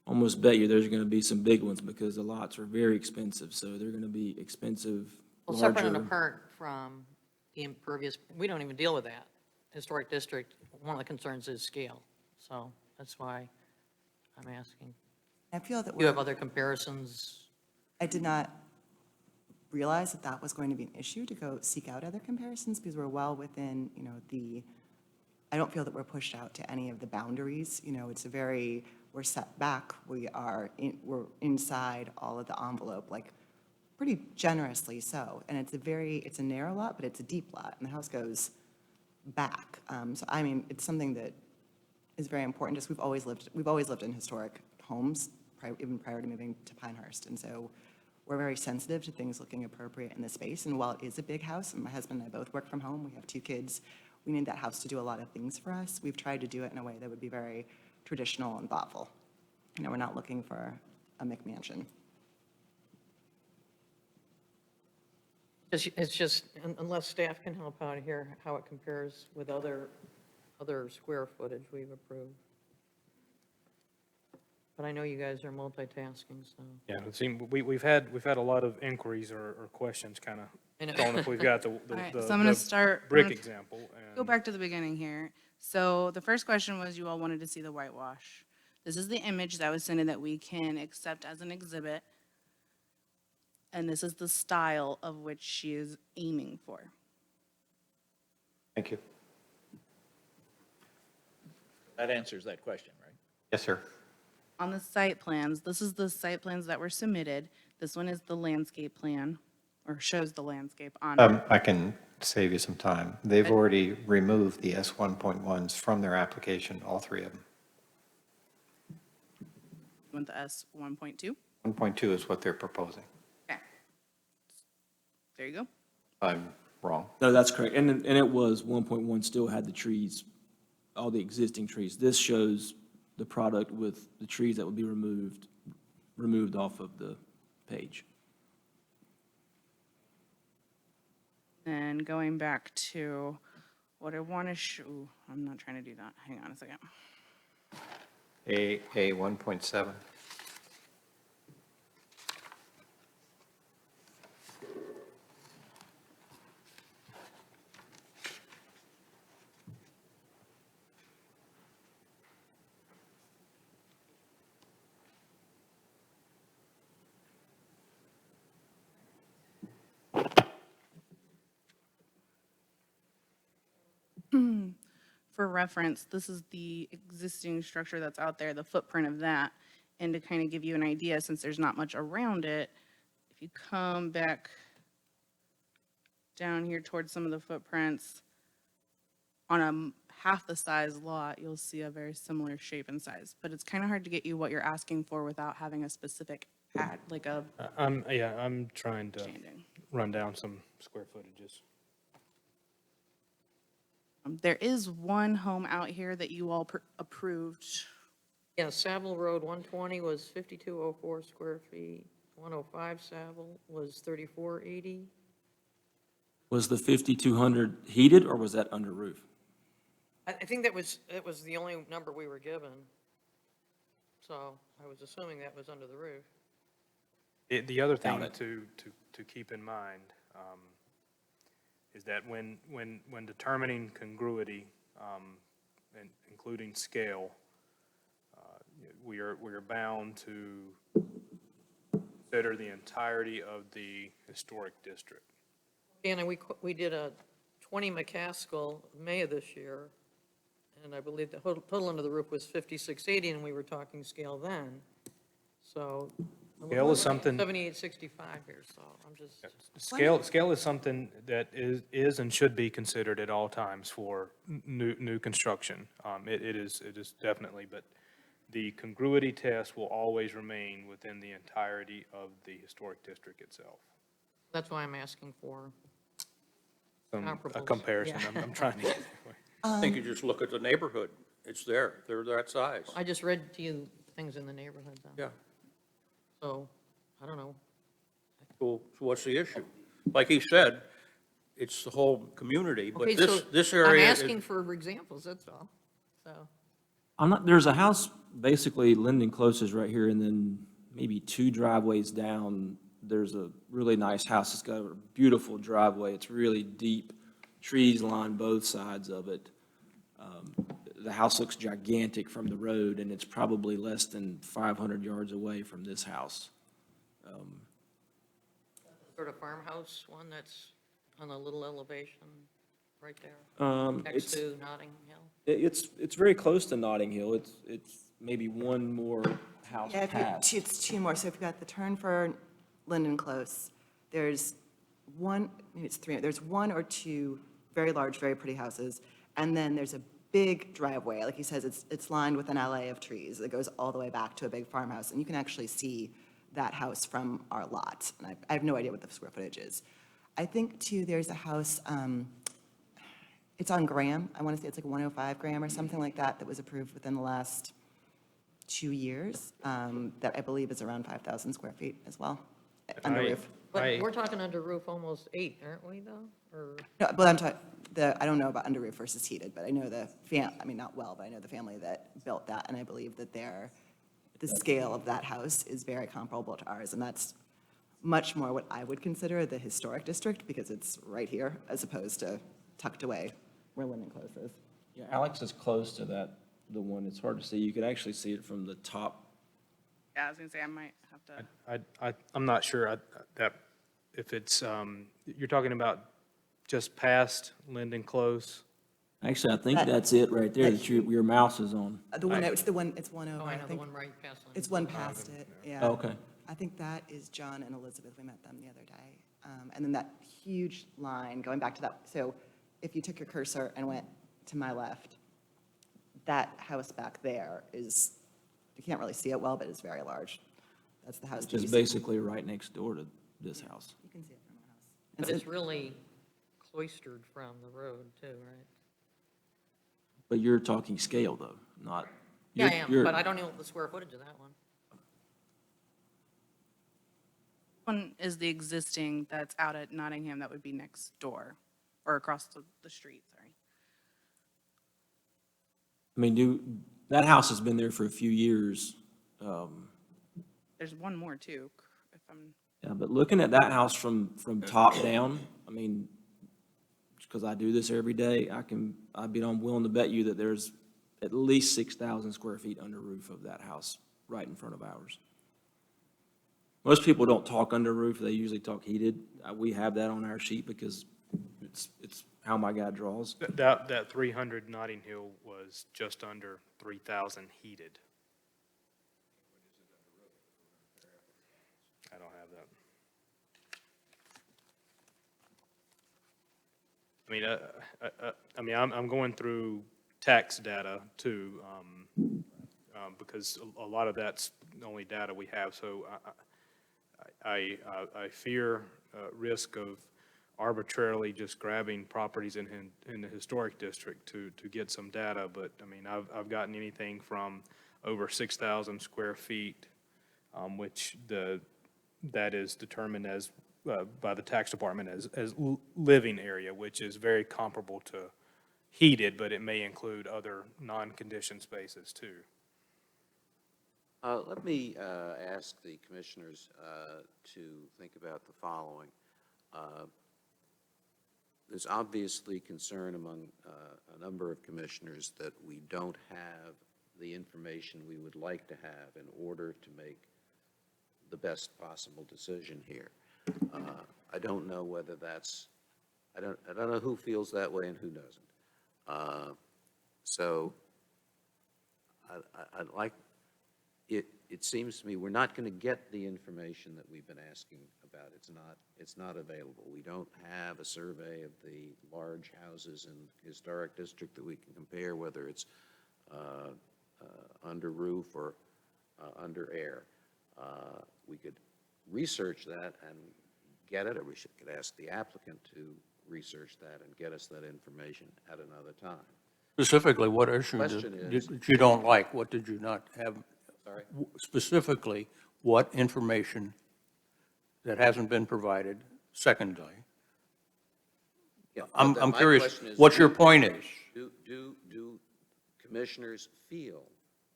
almost bet you there's going to be some big ones because the lots are very expensive. So they're going to be expensive, Well, larger. separate and apart from the impervious, we don't even deal with that. Historic district, one of the concerns is scale. So that's why I'm asking. I feel that You have other comparisons? I did not realize that was going to be an issue to go seek out other comparisons because we're well within, I don't feel that we're pushed out to any of the boundaries. We're set back. We're inside all of the envelope, like pretty generously so. And it's a narrow lot, but it's a deep lot, and the house goes back. So I mean, it's something that is very important. Just we've always lived in historic homes, even prior to moving to Pinehurst, and so we're very sensitive to things looking appropriate in the space. And while it is a big house, and my husband and I both work from home, we have 2 kids, we need that house to do a lot of things for us. We've tried to do it in a way that would be very traditional and thoughtful. We're not looking for a McMansion. It's just, unless staff can help out here, how it compares with other square footage we've approved. But I know you guys are multitasking, so. Yeah, it seemed, we've had a lot of inquiries or questions kind I know. of thrown if we've got the right, the so I'm gonna the start- I'm brick gonna example. Go and- back to the beginning here. So the first question was you all wanted to see the whitewash. This is the image that was sent in that we can accept as an exhibit. And this is the style of which she is aiming for. Thank you. That answers that question, right? Yes, sir. On the site plans, this is the site plans that were submitted. This one is the landscape plan, or shows the landscape on it. I can save you some time. They've already removed the S1.1s from their application, all three of them. You want the S 1.2? 1.2 is what they're proposing. Okay. There you go. I'm wrong. No, that's correct. And it was 1.1 still had the trees, all the existing trees. This shows the product with the trees that would be removed off of the page. And going back to what I want to show, I'm not trying to do that. Hang on a second. A 1.7. For reference, this is the existing structure that's out there, the footprint of that. And to kind of give you an idea, since there's not much around it, if you come back down here towards some of the footprints, on a half the size lot, you'll see a very similar shape and size. But it's kind of hard to get you what you're asking for without having a specific ad, like a I'm trying to standing. run down some square footages. There is one home out here that you all approved. Yeah, Savile Road, 120 was 5204 square feet. 105 Savile was 3480. Was the 5,200 heated, or was that under roof? I think it was the only number we were given. So I was assuming that was under the roof. The other thing Doubt it. to keep in mind is that when determining congruity, and including scale, we are bound to consider the entirety of the historic district. And we did a 20 Mccaskill May of this year, and I believe the total under the roof was 5680, and we were talking scale then. So. Scale is something- 7865 here, so I'm just. Scale is something that is and should be considered at all times for new construction. It is definitely, but the congruity test will always remain within the entirety of the historic district itself. That's why I'm asking for. A Comparables. comparison, Yeah. I'm trying to get there. I think you just look at the neighborhood. It's there. They're that size. I just read to you things in the neighborhood, though. Yeah. So, I don't know. So what's the issue? Like he said, it's the whole community, but Okay, so this area. I'm is- asking for examples, that's all. So, There's a house, basically Linden closes right here, and then maybe 2 driveways down, there's a really nice house. It's got a beautiful driveway. It's really deep. Trees line both sides of it. The house looks gigantic from the road, and it's probably less than 500 yards away from this house. sort of farmhouse one that's on a little elevation right there, next to Notting Hill. It's very close to Notting Hill. It's maybe one more house Yeah, past. it's two more. So if you've got the turn for Linden Close, there's one, maybe it's three, there's one or two very large, very pretty houses, and then there's a big driveway. Like he says, it's lined with an alley of trees that goes all the way back to a big farmhouse, and you can actually see that house from our lot. And I have no idea what the square footage is. I think, too, there's a house, it's on Graham. I want to say it's like 105 Graham or something like that, that was approved within the last 2 years, that I believe is around 5,000 square feet as well. under roof. But we're talking under roof almost 8, aren't we, though? Or, No, but I'm talking, I don't know about under roof versus heated, but I know I mean, not well, but I know the family that built that, and I believe that the scale of that house is very comparable to ours, and that's much more what I would consider the historic district, because it's right here, as opposed to tucked away where Linden Close is. Yeah, Alex is close to that, the one, it's hard to see. You could actually see it from the top. Yeah, I was gonna say, I might have to. I'm not sure that if it's, you're talking about just past Linden Close. Actually, I think that's it right there that your mouse is on. The one, it's one over, oh, I I know, the think. one right past Linden. It's one past it, yeah. Oh, okay. I think that is John and Elizabeth, we met them the other day. And then that huge line, going back to that, so if you took your cursor and went to my left, that house back there is, you can't really see it well, but it's very large. That's the house. It's that you just see. basically right next door to this house. You can see it from our house. But And it's so- really cloistered from the road, too, right? But you're talking scale, though, not. Yeah, I you're- am, you're- but I don't know the square footage of that one. One is the existing that's out at Nottingham that would be next door, or across the street, sorry. I mean, that house has been there for a few years. There's one more too, if I'm, Yeah, but looking at that house from top down, I mean, because I do this every day, I'm willing to bet you that there's at least 6,000 square feet under roof of that house right in front of ours. Most people don't talk under roof, they usually talk heated. We have that on our sheet because it's how my guy draws. That 300 Notting Hill was just under 3,000 heated. I don't have that. I mean, I'm going through tax data too, because a lot of that's the only data we have. So I fear risk of arbitrarily just grabbing properties in the historic district to get some data. But I mean, I've gotten anything from over 6,000 square feet, which that is determined as by the tax department as living area, which is very comparable to heated, but it may include other non-conditioned spaces too. Let me ask the commissioners to think about the following. There's obviously concern among a number of commissioners that we don't have the information we would like to have in order to make the best possible decision here. I don't know whether that's, I don't know who feels that way and who doesn't. So I'd like, it seems to me we're not going to get the information that we've been asking about. It's not available. We don't have a survey of the large houses in the historic district that we can compare, whether it's under roof or under air. We could research that and get it, or we could ask the applicant to research that and get us that information at another time. Specifically, what issue Question is- that you don't like? What did you not have? Sorry? Specifically, what information that hasn't been provided, secondly? Yeah, I'm but my curious, question is, what your point is? Do commissioners feel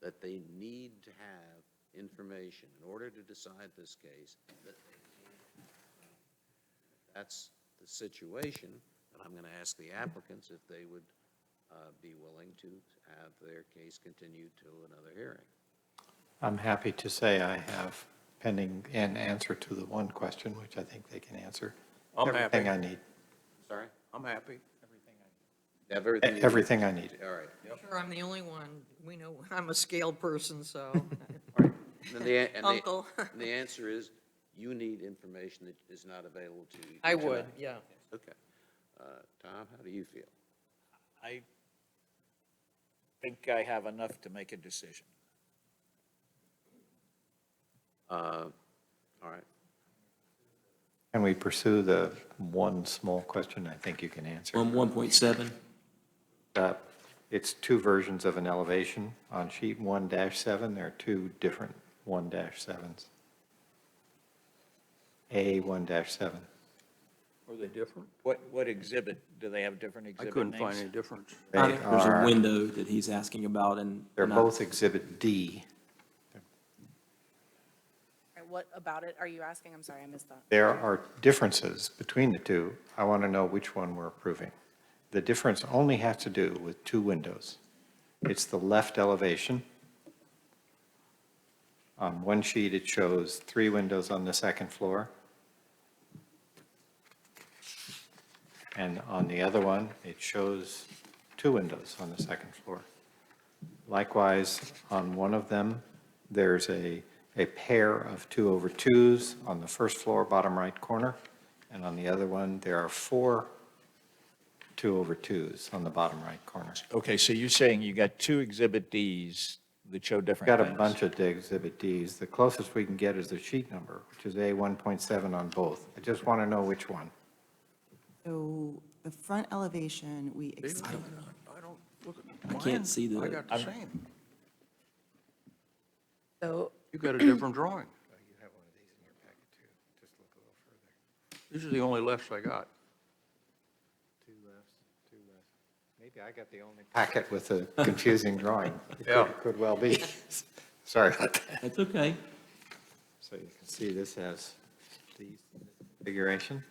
that they need to have information in order to decide this case? That's the situation, and I'm going to ask the applicants if they would be willing to have their case continued to another hearing. I'm happy to say I have pending an answer to the one question, which I think they can answer. I'm Everything happy. I need. Sorry? I'm happy. Everything. Everything I need. All right. Yep. Sure, I'm the only one. We know I'm a scaled person, so. And the Uncle. and the answer is, you need information that is not available to you. I would, tonight. yeah. Okay. Tom, how do you feel? I think I have enough to make a decision. All right. Can we pursue the one small question I think you can answer? 1.7. It's two versions of an elevation. On sheet 1-7, there are two different 1-7s. A1-7. Are they different? What exhibit, do they have different I exhibit couldn't names? find any difference. They I think there's a are, window that he's asking about, and. they're and I- both Exhibit D. What about it are you asking? I'm sorry, I missed that. There are differences between the two. I want to know which one we're approving. The difference only has to do with two windows. It's the left elevation. On one sheet, it shows 3 windows on the second floor. And on the other one, it shows 2 windows on the second floor. Likewise, on one of them, there's a pair of 2/2s on the first floor, bottom right corner. And on the other one, there are 4 2/2s on the bottom right corner. Okay, so you're saying you got two Exhibit Ds that show different Got a things? bunch of Exhibit Ds. The closest we can get is the sheet number, which is A1.7 on both. I just want to know which one. So the front elevation, we extend. I don't, look at I mine. can't see the- I got the same. So You got a different drawing. These are the only lefts I got. 2 lefts, 2 lefts. Maybe I got the only packet with a confusing drawing. It Yeah. could well be. Sorry about that. That's okay. So you can see this has the configuration,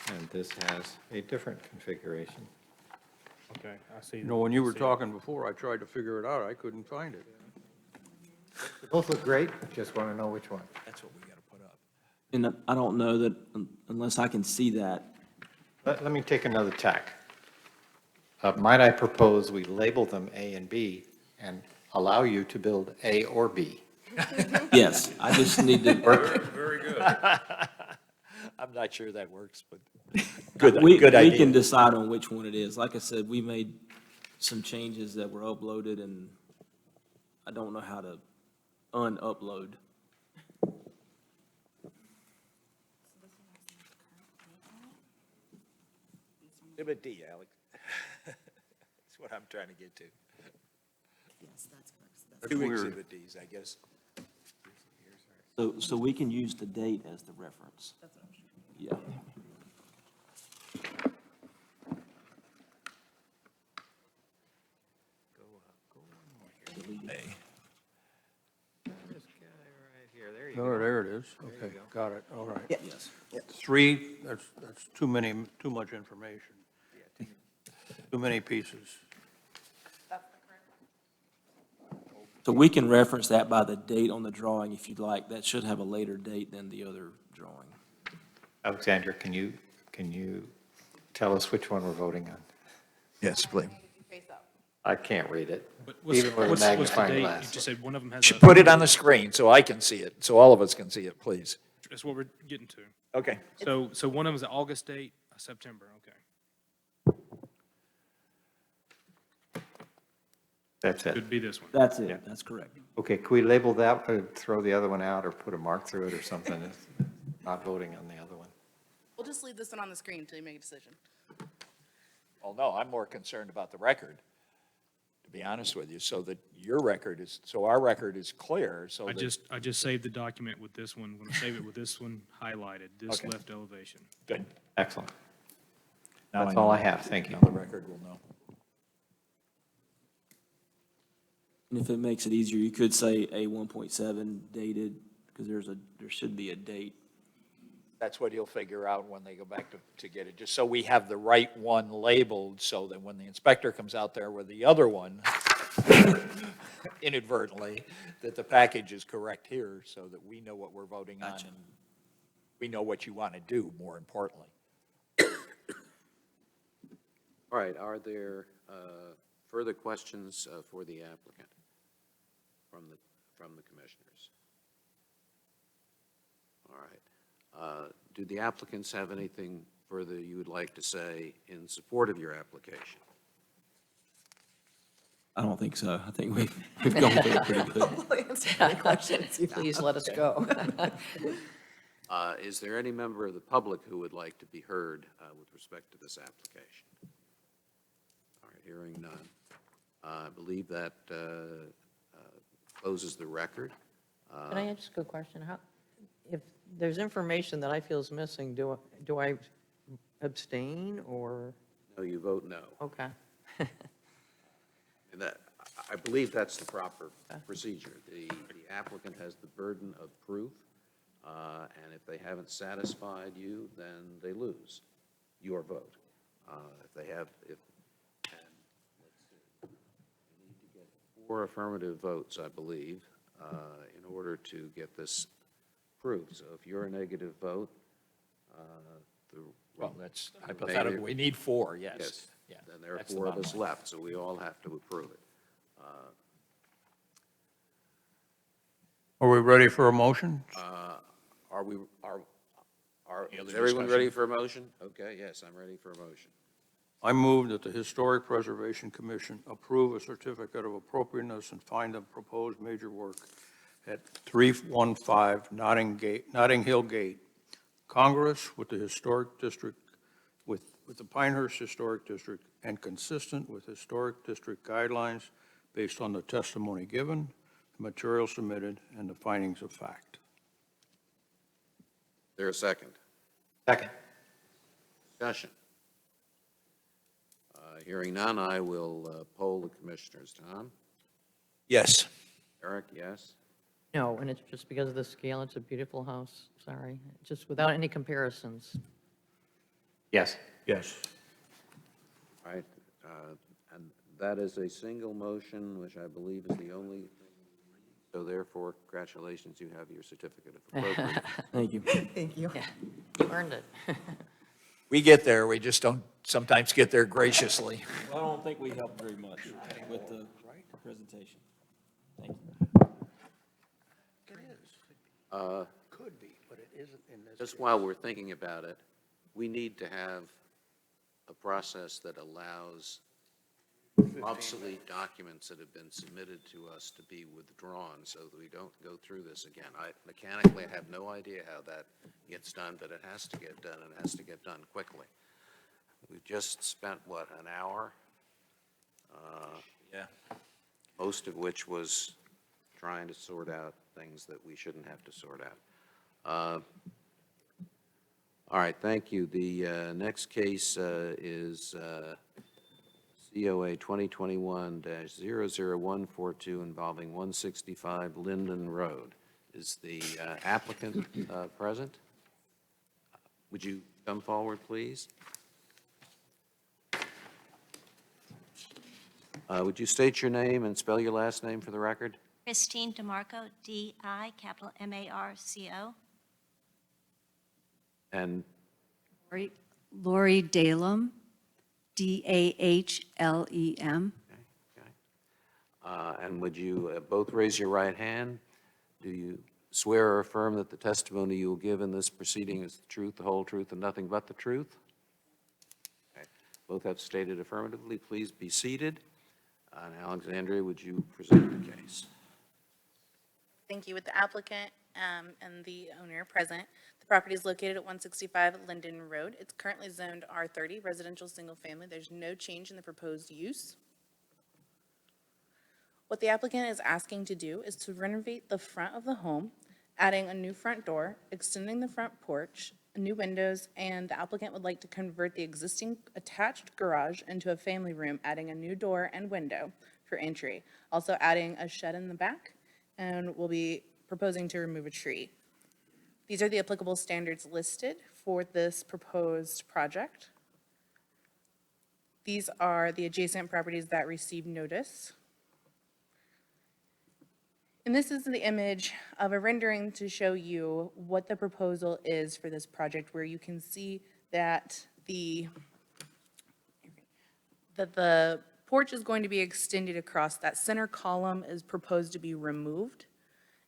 and this has a different configuration. Okay, I see. You know, when you were talking before, I tried to figure it out. I couldn't find it. They both look great, just want to know which one. That's what we got to put up. And I don't know that, unless I can see that, Let me take another tack. Might I propose we label them A and B and allow you to build A or B? yes, I just need to. Very good. I'm not sure that works, but good, We good idea. can decide on which one it is. Like I said, we made some changes that were uploaded, and I don't know how to un-upload. Exhibit D, Alex. That's what I'm trying to get to. Yes, that's correct. That's Two weird. Exhibit Ds, I guess. So we can use the date as the reference. Yeah. A. This guy right here, there you Oh, go. there it is. Okay, got it. All right. Yes. 3, that's too much information. Too many pieces. So we can reference that by the date on the drawing if you'd like. That should have a later date than the other drawing. Alexandra, can you tell us which one we're voting on? Yes, please. face up. I can't read it, But even with a what's the magnifying date? You glass. just said one of them has a. Put it on the screen so I can see it, so all of us can see it, please. That's what we're getting to. Okay. So one of them is an August date, a September, okay. That's it. Could be this one. That's Yeah. it. That's correct. Okay, can we label that, throw the other one out, or put a mark through it or something? It's not voting on the other one. We'll just leave this one on the screen until you make a decision. Well, no, I'm more concerned about the record, to be honest with you, so that your record is, so our record is clear, so I that. just saved the document with this one. When I save it with this one highlighted, this Okay. left elevation. Good. Excellent. Now That's know. all I have, thank you. Now the record will know. And if it makes it easier, you could say A 1.7 dated, because there should be a date. That's what he'll figure out when they go back to get it, just so we have the right one labeled, so that when the inspector comes out there with the other one, inadvertently, that the package is correct here, so that we know what we're voting on, Gotcha. and we know what you want to do, more importantly. All right, are there further questions for the applicant from the commissioners? All right. Do the applicants have anything further you would like to say in support of your application? I don't think so. I think we've gone through it pretty good. Please let us go. Is there any member of the public who would like to be heard with respect to this application? All right, hearing none. I believe that closes the record. Can I ask a question? if there's information that I feel is missing, do I abstain or, No, you vote no. okay. And that, I believe that's the proper procedure. The applicant has the burden of proof, and if they haven't satisfied you, then they lose your vote. If they have, and let's see, you need to get 4 affirmative votes, I believe, in order to get this approved. So if you're a negative vote, Well, that's hypothetical. We need 4, yes. Yeah, then there are that's the 4 of bottom us line. left, so we all have to approve it. Are we ready for a motion? Are we, Any other is everyone discussion? ready for a motion? Okay, yes, I'm ready for a motion. I move that the Historic Preservation Commission approve a certificate of appropriateness and find the proposed major work at 315 Notting Hill Gate, congruous with the historic district, with the Pinehurst Historic District, and consistent with historic district guidelines based on the testimony given, the material submitted, and the findings of fact. There a second? Second. Discussion. Hearing none, I will poll the commissioners. Tom? Yes. Eric, yes? No, and it's just because of the scale. It's a beautiful house, sorry. Just without any comparisons. Yes. Yes. All right, and that is a single motion, which I believe is the only thing. So therefore, congratulations, you have your certificate of appropriateness. Thank you. Thank you. Yeah, you earned it. We get there, we just don't sometimes get there graciously. Well, I don't think we helped very much with the presentation. Thank you. Could be, but it isn't in this. Just while we're thinking about it, we need to have a process that allows obsolete documents that have been submitted to us to be withdrawn so that we don't go through this again. Mechanically, I have no idea how that gets done, but it has to get done, and it has to get done quickly. We've just spent, what, an hour? Yeah. Most of which was trying to sort out things that we shouldn't have to sort out. All right, thank you. The next case is COA 2021-00142 involving 165 Linden Road. Is the applicant present? Would you come forward, please? Would you state your name and spell your last name for the record? Christine DeMarco, D-I, capital M-A-R-C-O. And Lori Dalem, D-A-H-L-E-M. and would you both raise your right hand? Do you swear or affirm that the testimony you will give in this proceeding is the truth, the whole truth, and nothing but the truth? Okay. Both have stated affirmatively. Please be seated. And Alexandria, would you present the case? Thank you. With the applicant and the owner present, the property is located at 165 Linden Road. It's currently zoned R30, residential single family. There's no change in the proposed use. What the applicant is asking to do is to renovate the front of the home, adding a new front door, extending the front porch, new windows, and the applicant would like to convert the existing attached garage into a family room, adding a new door and window for entry. Also adding a shed in the back, and we'll be proposing to remove a tree. These are the applicable standards listed for this proposed project. These are the adjacent properties that received notice. And this is the image of a rendering to show you what the proposal is for this project, where you can see that the porch is going to be extended across. That center column is proposed to be removed.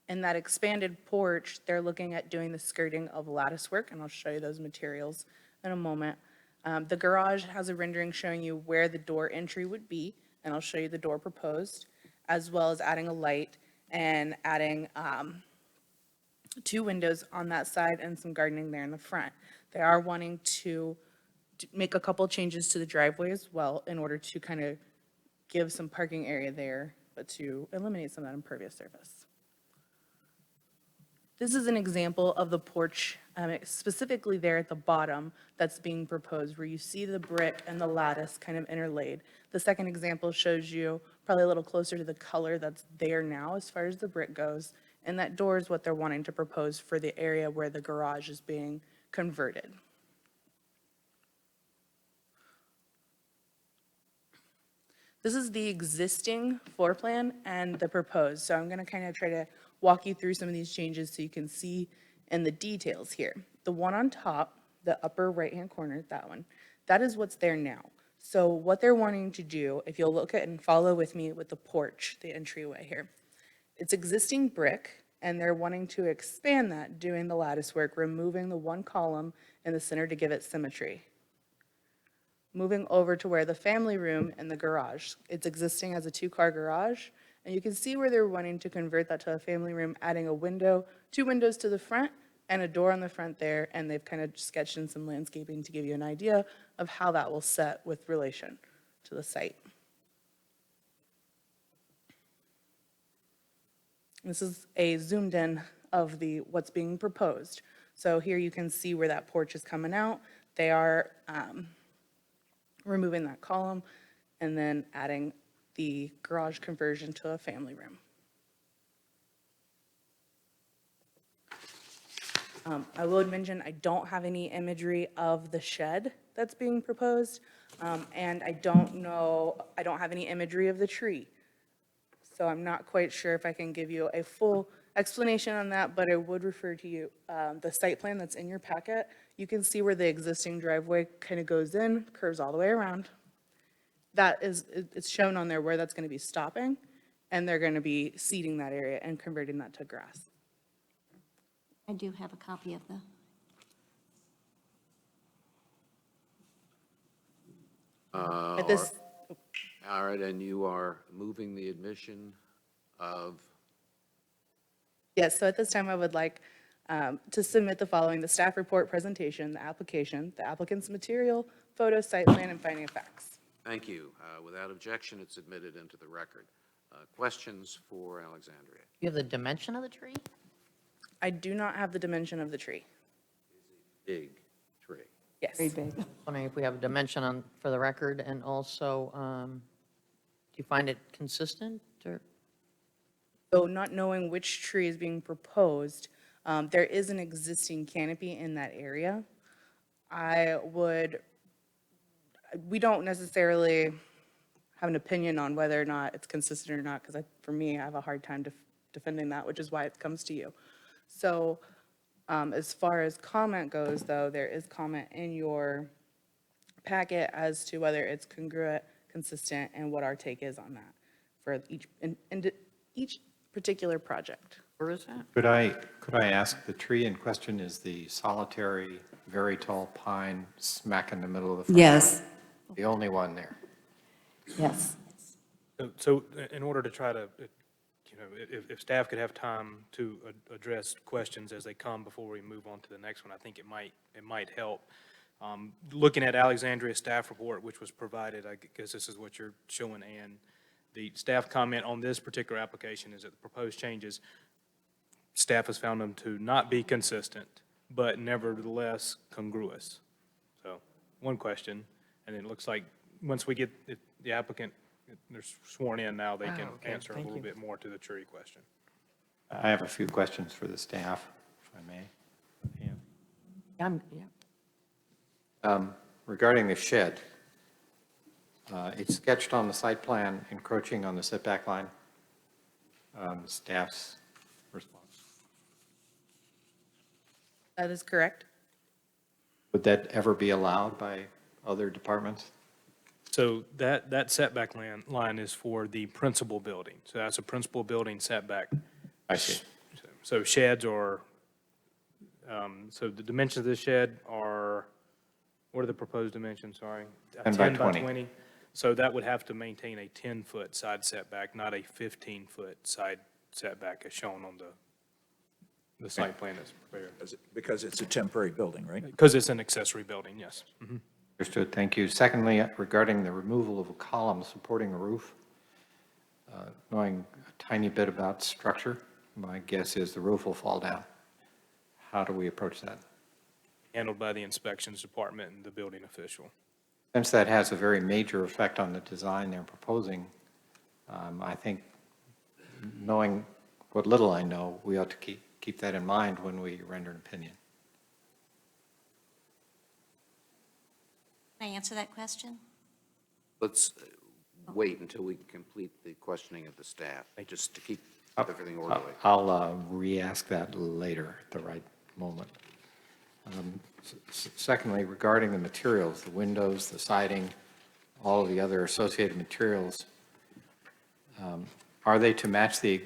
And that expanded porch, they're looking at doing the skirting of lattice work, and I'll show you those materials in a moment. The garage has a rendering showing you where the door entry would be, and I'll show you the door proposed, as well as adding a light and adding 2 windows on that side and some gardening there in the front. They are wanting to make a couple changes to the driveway as well in order to kind of give some parking area there, but to eliminate some of that impervious surface. This is an example of the porch, specifically there at the bottom, that's being proposed, where you see the brick and the lattice kind of interlaid. The second example shows you probably a little closer to the color that's there now as far as the brick goes. And that door is what they're wanting to propose for the area where the garage is being converted. This is the existing floor plan and the proposed. So I'm going to kind of try to walk you through some of these changes so you can see in the details here. The one on top, the upper right-hand corner, that one, that is what's there now. So what they're wanting to do, if you'll look at and follow with me with the porch, the entryway here, it's existing brick, and they're wanting to expand that, doing the lattice work, removing the one column in the center to give it symmetry. Moving over to where the family room and the garage, it's existing as a two-car garage, and you can see where they're wanting to convert that to a family room, adding a window, 2 windows to the front, and a door on the front there, and they've kind of sketched in some landscaping to give you an idea of how that will set with relation to the site. This is a zoomed in of what's being proposed. So here you can see where that porch is coming out. They are removing that column and then adding the garage conversion to a family room. I will mention I don't have any imagery of the shed that's being proposed, and I don't have any imagery of the tree. So I'm not quite sure if I can give you a full explanation on that, but I would refer to you, the site plan that's in your packet. You can see where the existing driveway kind of goes in, curves all the way around. It's shown on there where that's going to be stopping, and they're going to be seeding that area and converting that to grass. I do have a copy of the, At this, All right, and you are moving the admission of, yes, so at this time, I would like to submit the following: the staff report presentation, the application, the applicant's material, photo, site plan, and finding of facts. thank you. Without objection, it's admitted into the record. Questions for Alexandria? You have the dimension of the tree? I do not have the dimension of the tree. Big tree. Yes. Wondering if we have a dimension for the record, and also, do you find it consistent, or? So not knowing which tree is being proposed, there is an existing canopy in that area. We don't necessarily have an opinion on whether or not it's consistent or not, because for me, I have a hard time defending that, which is why it comes to you. So as far as comment goes, though, there is comment in your packet as to whether it's congruent, consistent, and what our take is on that for each particular project. Where is that? Could I ask, the tree in question is the solitary, very tall pine smack in the middle of the front? yes, The only one there? yes. So in order to try to, if staff could have time to address questions as they come before we move on to the next one, I think it might help. Looking at Alexandria's staff report, which was provided, I guess this is what you're showing, Ann. The staff comment on this particular application is that the proposed changes, staff has found them to not be consistent, but nevertheless congruous. So one question, and it looks like once we get the applicant, they're sworn in now, they can okay. answer a Thank little you. bit more to the tree question. I have a few questions for the staff, if I may. Yeah. Regarding the shed, it's sketched on the site plan encroaching on the setback line. Staff's response. That is correct. Would that ever be allowed by other departments? So that setback line is for the principal building. So that's a principal building setback. I see. So sheds are, so the dimensions of this shed are, what are the proposed dimensions, sorry? 10 by 20. So that would have to maintain a 10-foot side setback, not a 15-foot side setback as shown on the site plan that's prepared. Because it's a temporary building, right? Because it's an accessory building, yes. Mhm. Understood, thank you. Secondly, regarding the removal of a column supporting a roof, knowing a tiny bit about structure, my guess is the roof will fall down. how do we approach that? Handled by the inspections department and the building official. Since that has a very major effect on the design they're proposing, I think, knowing what little I know, we ought to keep that in mind when we render an opinion. Can I answer that question? Let's wait until we complete the questioning of the staff, just to keep everything orderly. I'll re-ask that later at the right moment. Secondly, regarding the materials, the windows, the siding, all of the other associated materials, are they to match the,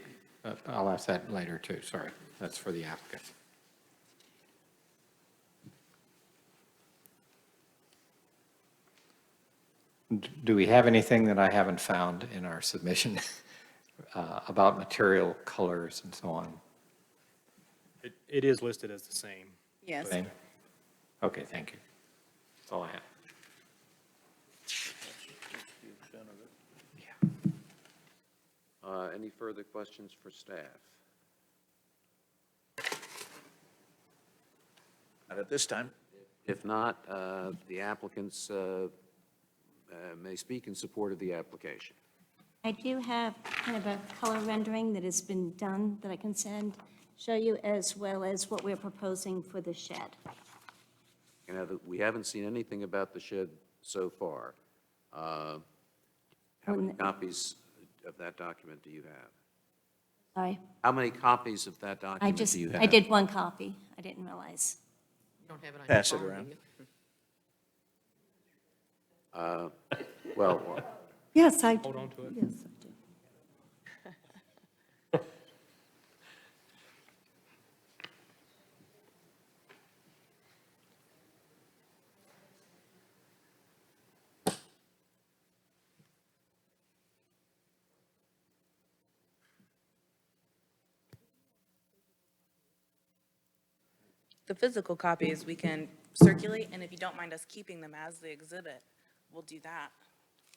I'll ask that later too, sorry, that's for the applicant. Do we have anything that I haven't found in our submission about material, colors, and so on? It is listed as the same. Yes. Same? Okay, thank you. That's all I have. Any further questions for staff? Not at this time. If not, the applicants may speak in support of the application. I do have kind of a color rendering that has been done that I can show you, as well as what we're proposing for the shed. You know, we haven't seen anything about the shed so far. How many copies of that document do you have? Sorry, How many copies of that document do you have? I did one copy. I didn't realize. You don't have it on your Pass it phone, do around. you? Well, Yes, I Hold on to it. Yes, I do. The physical copies we can circulate, and if you don't mind us keeping them as the exhibit, we'll do that.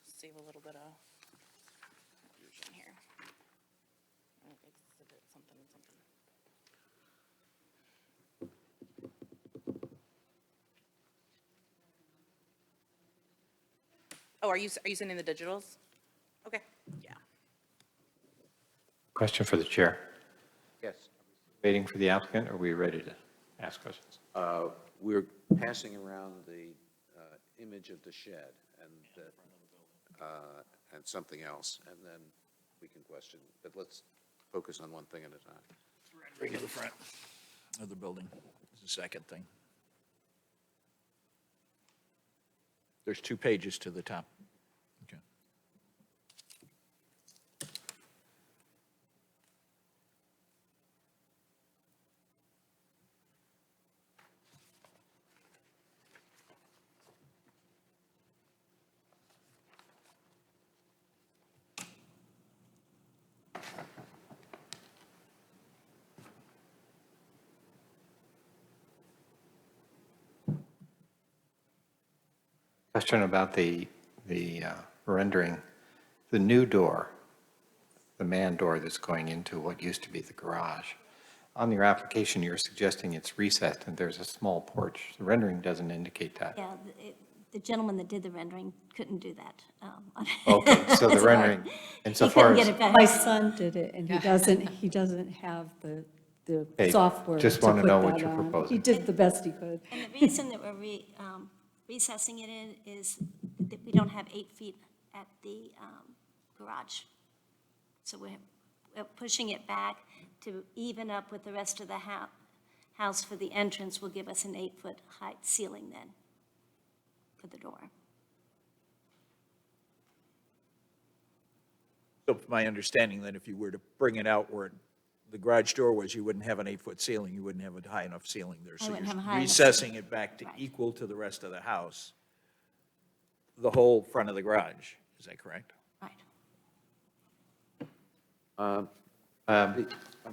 Save a little bit of confusion here. Exhibit something, something. Oh, are you sending the digitals? Okay, yeah. Question for the chair. yes. Waiting for the applicant, or are we ready to ask questions? We're passing around the image of the shed and something else, and then we can question. But let's focus on one thing at a time. Bring to the front of the building is the second thing. There's 2 pages to the top. Okay. Question about the rendering. The new door, the man door that's going into what used to be the garage. On your application, you're suggesting it's recessed and there's a small porch. The rendering doesn't indicate that. Yeah, the gentleman that did the rendering couldn't do that. Okay, so the That's rendering, hard. insofar He couldn't as. get it back. My son did it, and he doesn't have the Hey, software to just put want to know what that you're on. proposing. He did the best he could. And the reason that we're recessing it in is that we don't have 8 feet at the garage. So we're pushing it back to even up with the rest of the house for the entrance will give us an 8-foot height ceiling then for the door. So it's my understanding that if you were to bring it out where the garage door was, you wouldn't have an 8-foot ceiling, you wouldn't have a high enough ceiling there. I So wouldn't you're have a high enough recessing it back to Right. equal to the rest of the house, the whole front of the garage. Is that correct? Right. I'm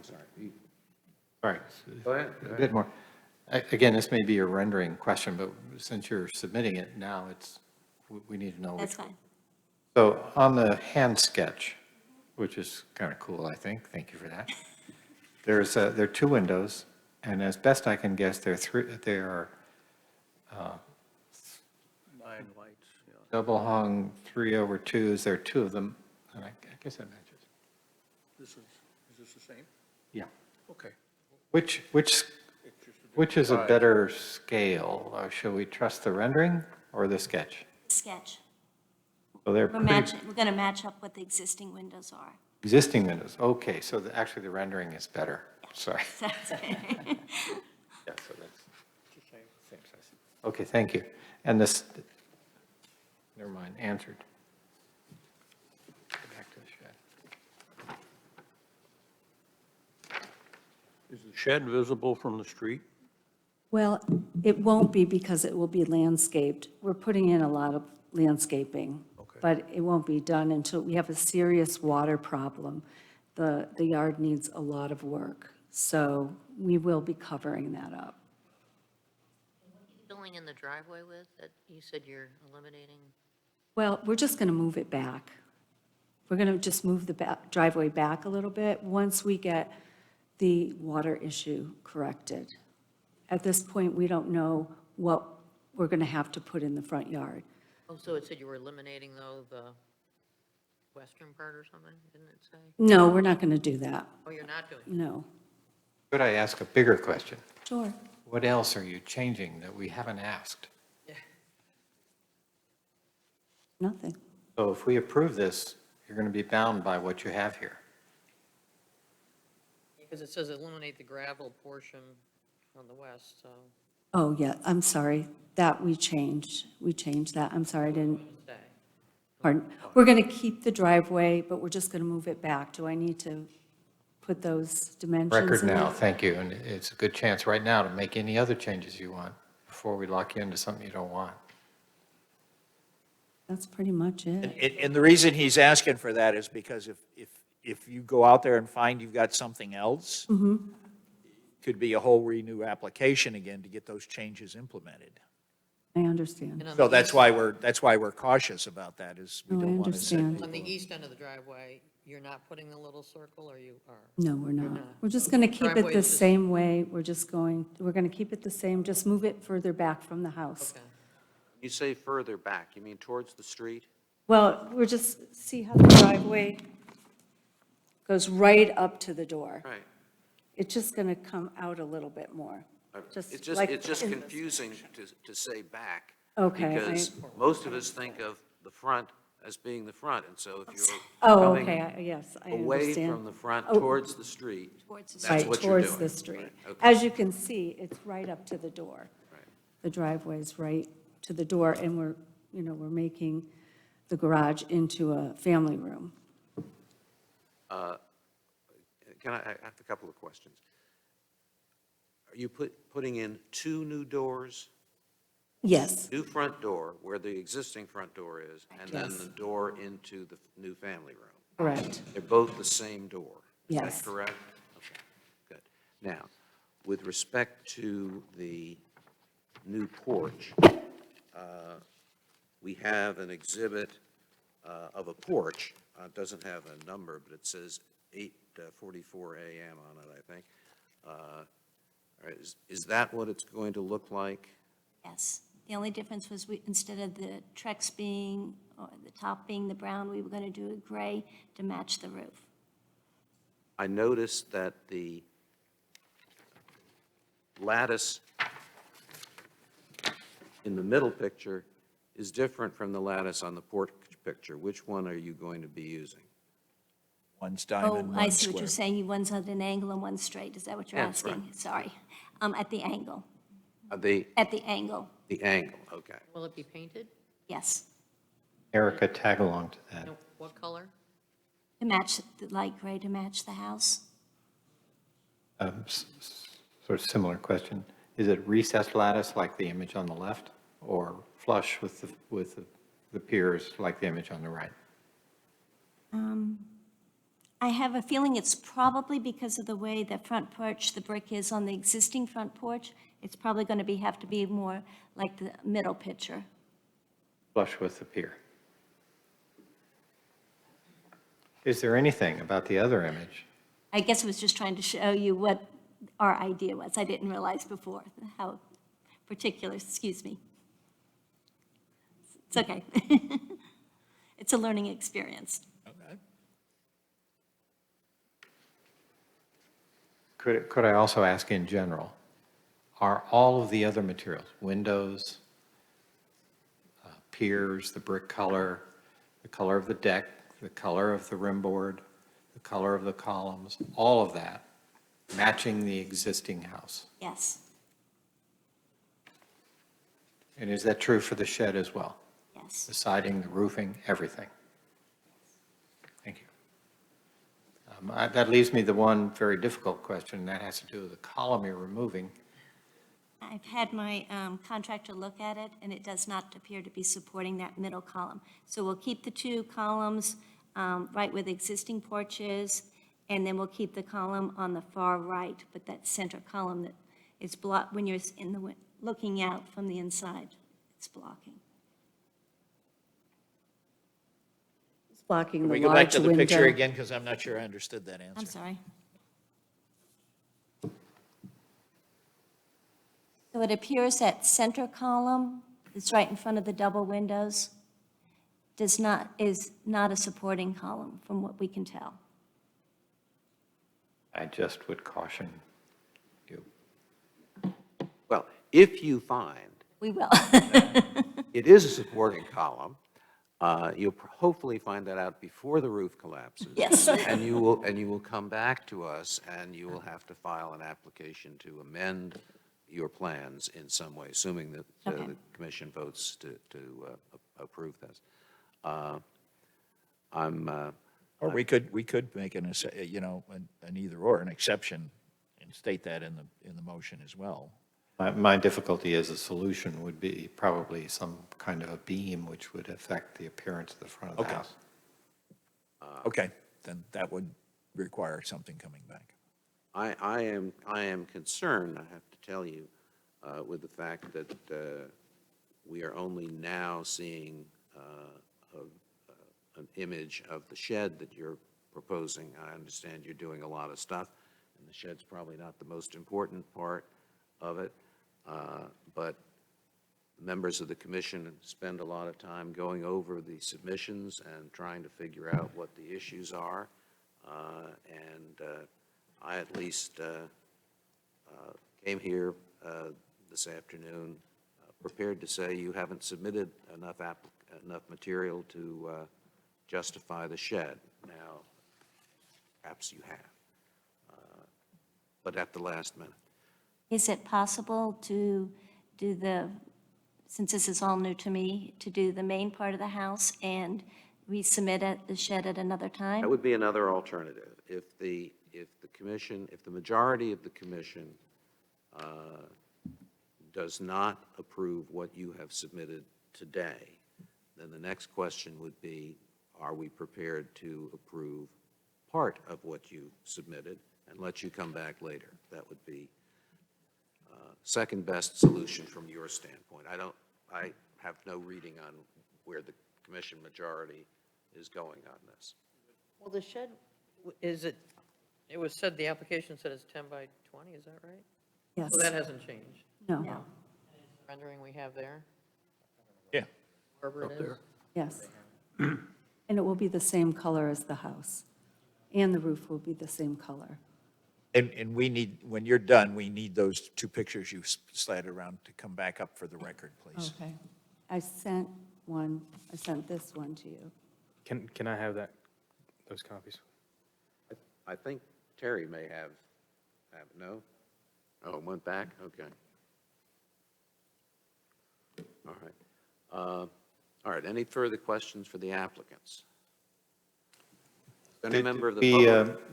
sorry. Sorry. Go ahead. A bit more. Again, this may be a rendering question, but since you're submitting it now, we need to know which. That's fine. So on the hand sketch, which is kind of cool, I think, thank you for that. There are 2 windows, And as best I can guess, there are 9 lights, yeah. double hung 3/2s. There are 2 of them, and I guess that matches. Is this the same? Yeah. Okay. Which is a better scale? Shall we trust the rendering or the sketch? Sketch. So they're We're pretty going to match up what the existing windows are. existing windows. Okay, so actually the rendering is better. Sorry. That's okay. Yeah, so that's same size. Okay, thank you. And this, never mind, answered. Back to the shed. Is the shed visible from the street? Well, it won't be because it will be landscaped. We're putting in a lot of landscaping. Okay. But it won't be done until we have a serious water problem. The yard needs a lot of work, so we will be covering that up. Filling in the driveway with, that you said you're eliminating? Well, we're just going to move it back. We're going to just move the driveway back a little bit once we get the water issue corrected. At this point, we don't know what we're going to have to put in the front yard. Oh, so it said you were eliminating, though, the western part or something, didn't it say? No, we're not going to do that. Oh, you're not doing it? No. Could I ask a bigger question? Sure. What else are you changing that we haven't asked? Nothing. So if we approve this, you're going to be bound by what you have here. Because it says eliminate the gravel portion on the west, so. Oh, yeah, I'm sorry. That we changed. We changed that. I'm sorry, I didn't, Stay. pardon. We're going to keep the driveway, but we're just going to move it back. Do I need to put those dimensions Record in now, there? thank you. And it's a good chance right now to make any other changes you want before we lock you into something you don't want. That's pretty much it. And the reason he's asking for that is because if you go out there and find you've got something else, could be a whole renew application again to get those changes implemented. I understand. And on So the that's east- why we're cautious about that, is we Oh, I don't want to send understand. On the people. east end of the driveway, you're not putting the little circle, or you are? No, we're not. not. We're just going to keep it Driveway the is just- same way. We're going to keep it the same, just move it further back from the house. Okay. You say further back, you mean towards the street? Well, we're just, see how the driveway goes right up to the door? Right. It's just going to come out a little bit more. Just It's just, like it's just in- confusing to say back. Okay, Because most of us think of the front as being the front, and so if you're Oh, coming okay, yes, I away understand. from the front Oh. towards the street, Towards the that's Right, what you're doing. towards the street. Right, okay. As you can see, it's right up to the door. Right. The driveway's right to the door, and we're making the garage into a family room. I have a couple of questions. Are you putting in 2 new doors? Yes, New front door, where the existing front door is, and then Yes. the door into the new family room? correct. They're both the same door? Yes. Is that correct? Okay, good. Now, with respect to the new porch, we have an exhibit of a porch. It doesn't have a number, but it says 8:44 a.m. on it, I think. All right, is that what it's going to look like? Yes. The only difference was instead of the Trex being, or the top being the brown, we were going to do a gray to match the roof. I noticed that the lattice in the middle picture is different from the lattice on the porch picture. Which one are you going to be using? One's Oh, diamond, I one's see what square. you're saying. One's at an angle and one's straight. Is that what you're That's right. asking? Sorry. At the angle. The At the angle, angle, okay. Will it be painted? yes. Erica, tag along to that. No, what color? To match, the light gray to match the house. Sort of similar question. Is it recessed lattice like the image on the left, or flush with the piers like the image on the right? I have a feeling it's probably because of the way the front porch, the brick is on the existing front porch. It's probably going to have to be more like the middle picture. Flush with the pier. Is there anything about the other image? I guess I was just trying to show you what our idea was. I didn't realize before how particular, excuse me. It's okay. It's a learning experience. Could I also ask in general, are all of the other materials, windows, piers, the brick color, the color of the deck, the color of the rimboard, the color of the columns, all of that matching the existing house? Yes, And is that true for the shed as well? yes. The siding, the roofing, everything? Thank you. That leaves me the one very difficult question, and that has to do with the column you're removing. I've had my contractor look at it, and it does not appear to be supporting that middle column. So we'll keep the two columns right where the existing porch is, and then we'll keep the column on the far right, but that center column that is blocked, when you're in the, looking out from the inside, it's blocking. It's blocking Can the we go back large to the window. picture again, because I'm not sure I understood that answer. I'm sorry. So it appears that center column that's right in front of the double windows is not a supporting column, from what we can tell. I just would caution you. Well, if you find We will. it is a supporting column, you'll hopefully find that out before the roof collapses. Yes. And you will come back to us, and you will have to file an application to amend your plans in some way, assuming that Okay. the commission votes to approve this. Or we could make an either or, an exception, and state that in the motion as well. My difficulty as a solution would be probably some kind of a beam which would affect the appearance of the front of the Okay. house. Okay, then that would require something coming back. I am concerned, I have to tell you, with the fact that we are only now seeing an image of the shed that you're proposing. I understand you're doing a lot of stuff, and the shed's probably not the most important part of it, but members of the commission spend a lot of time going over the submissions and trying to figure out what the issues are, and I at least came here this afternoon prepared to say you haven't submitted enough material to justify the shed. Now, perhaps you have, but at the last minute. Is it possible to do since this is all new to me, to do the main part of the house and resubmit the shed at another time? That would be another alternative. If the majority of the commission does not approve what you have submitted today, then the next question would be, are we prepared to approve part of what you submitted and let you come back later? That would be second best solution from your standpoint. I have no reading on where the commission majority is going on this. Well, the shed, it was said, the application said it's 10 by 20, is that right? Yes. So that hasn't changed. No, No. Rendering we have there, Yeah. wherever it is. yes. And it will be the same color as the house, and the roof will be the same color. And we need, when you're done, we need those two pictures you slatted around to come back up for the record, please. Okay. I sent this one to you. Can I have those copies? I think Terry may have, no? Oh, it went back? Okay. All right. All right, any further questions for the applicants? Any member of the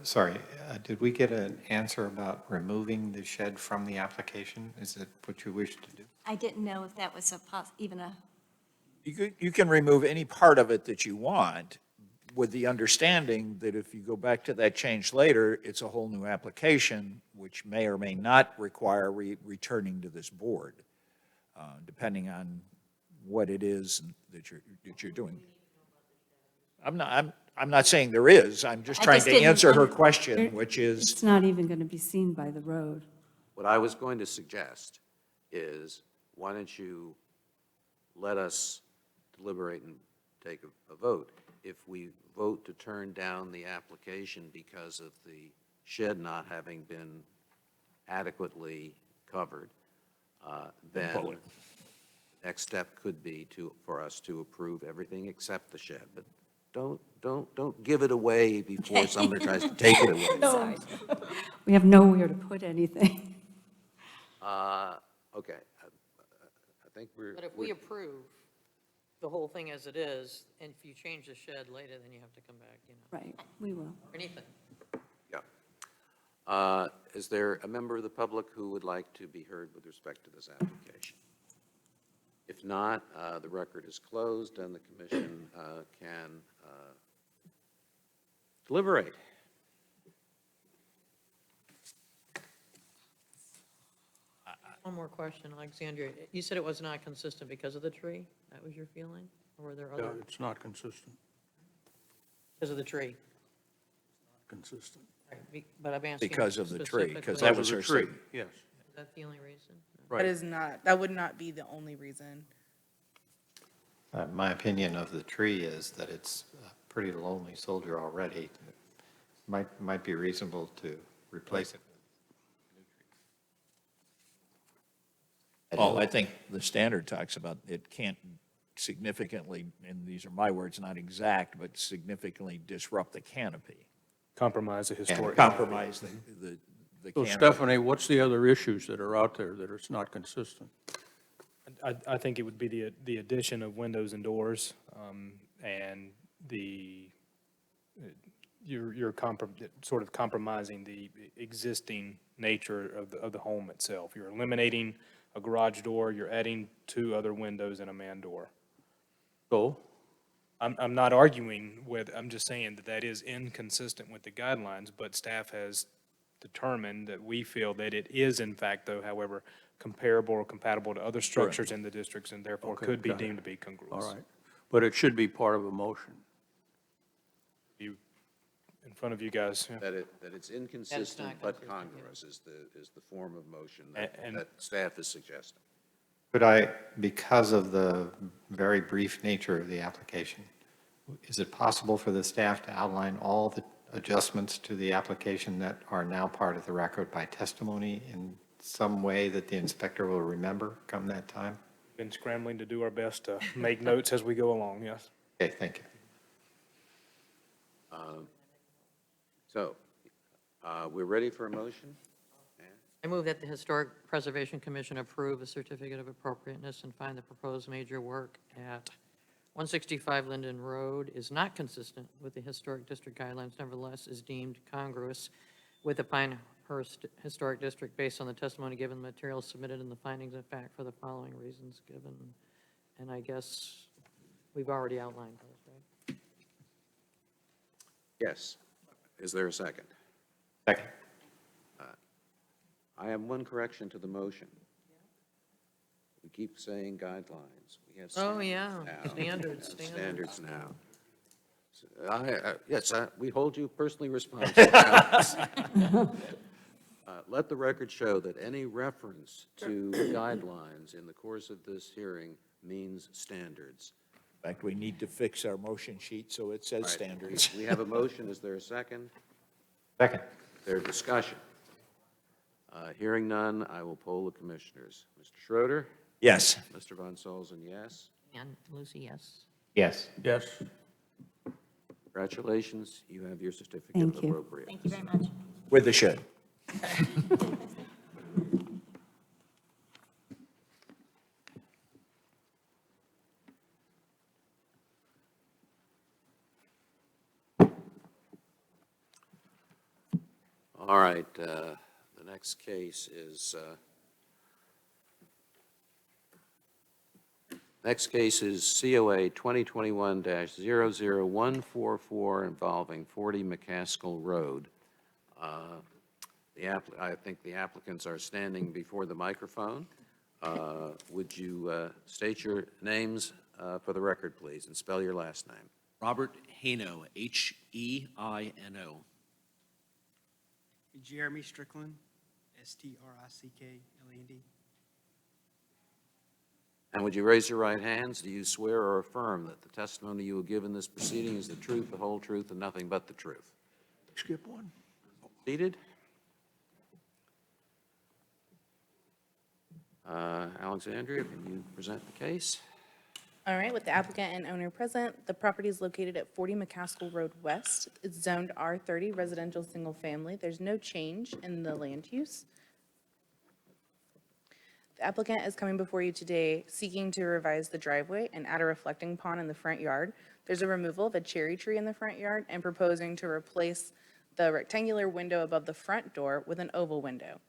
public? Did we get an answer about removing the shed from the application? Is it what you wish to do? I didn't know if that was even a, You can remove any part of it that you want, with the understanding that if you go back to that change later, it's a whole new application, which may or may not require returning to this board, depending on what it is that you're doing. I'm not saying there is, I'm just I trying just to didn't- answer her I'm- question, which is, It's not even going to be seen by the road. What I was going to suggest is, why don't you let us deliberate and take a vote? If we vote to turn down the application because of the shed not having been adequately covered, then next step could be for us to approve everything except the shed. But don't give it away before somebody tries to take it away. Sorry. We have nowhere to put anything. Okay. I think But if we approve the whole thing as it is, and if you change the shed later, then you have to come back, Right, we will. or anything. Yeah. Is there a member of the public who would like to be heard with respect to this application? If not, the record is closed and the commission can deliberate. One more question, Alexandria. You said it was not consistent because of the tree? That was your feeling? Or were there Yeah, other, it's not consistent, because of the tree? consistent. But I'm asking because of the tree, because specifically, that was her Because of the statement. tree, yes. Is that the only reason? Right. That would not be the only reason. My opinion of the tree is that it's a pretty lonely soldier already. Might be reasonable to replace it. Well, I think the standard talks about it can't significantly, and these are my words, not exact, but significantly disrupt the canopy, Compromise the historic. compromise the So canopy. Stephanie, what's the other issues that are out there that it's not consistent? I think it would be the addition of windows and doors, and you're sort of compromising the existing nature of the home itself. You're eliminating a garage door, you're adding 2 other windows and a man door. So, I'm not arguing with, I'm just saying that is inconsistent with the guidelines, but staff has determined that we feel that it is in fact, though, however, comparable or compatible to other structures in the districts and therefore Okay, could be got it. deemed to be congruous. all right. But it should be part of a motion. In front of you guys, yeah. That it's inconsistent but consistent, yeah. congruous is the form of motion And- that staff is suggesting. Could I, because of the very brief nature of the application, is it possible for the staff to outline all the adjustments to the application that are now part of the record by testimony in some way that the inspector will remember come that time? Been scrambling to do our best to make notes as we go along, yes. Okay, thank you. So, we're ready for a motion? I move that the Historic Preservation Commission approve a certificate of appropriateness and find the proposed major work at 165 Linden Road is not consistent with the Historic District guidelines, nevertheless is deemed congruous with the Pinehurst Historic District based on the testimony given, the materials submitted, and the findings of fact for the following reasons given. And I guess we've already outlined those, right? Yes. Is there a second? Second. I have one correction to the motion. We keep saying guidelines. We have Oh, yeah, standards now. standards. Standards now. Yes, we hold you personally responsible. Let the record show that any reference to guidelines in the course of this hearing means standards. In fact, we need to fix our motion sheet so it says Right. standards. We have a motion. Is there a second? Second. Is there discussion? Hearing none, I will poll the commissioners. Mr. Schroeder? Yes. Mr. Von Solzen, yes. And Lucy, yes. Yes. Yes. Congratulations, you have your certificate Thank of you. appropriateness. Thank you very much. With the shed. All right, the next case is, COA 2021-00144 involving 40 Mccaskill Road. I think the applicants are standing before the microphone. Would you state your names for the record, please, and spell your last name? Robert Haino, Heino. Jeremy Strickland, Strickland. And would you raise your right hands? Do you swear or affirm that the testimony you will give in this proceeding is the truth, the whole truth, and nothing but the truth? Skip one. Seated. Alexandria, can you present the case? All right, with the applicant and owner present, the property is located at 40 Mccaskill Road West. It's zoned R30 residential single family. There's no change in the land use. The applicant is coming before you today seeking to revise the driveway and add a reflecting pond in the front yard. There's a removal of a cherry tree in the front yard and proposing to replace the rectangular window above the front door with an oval window.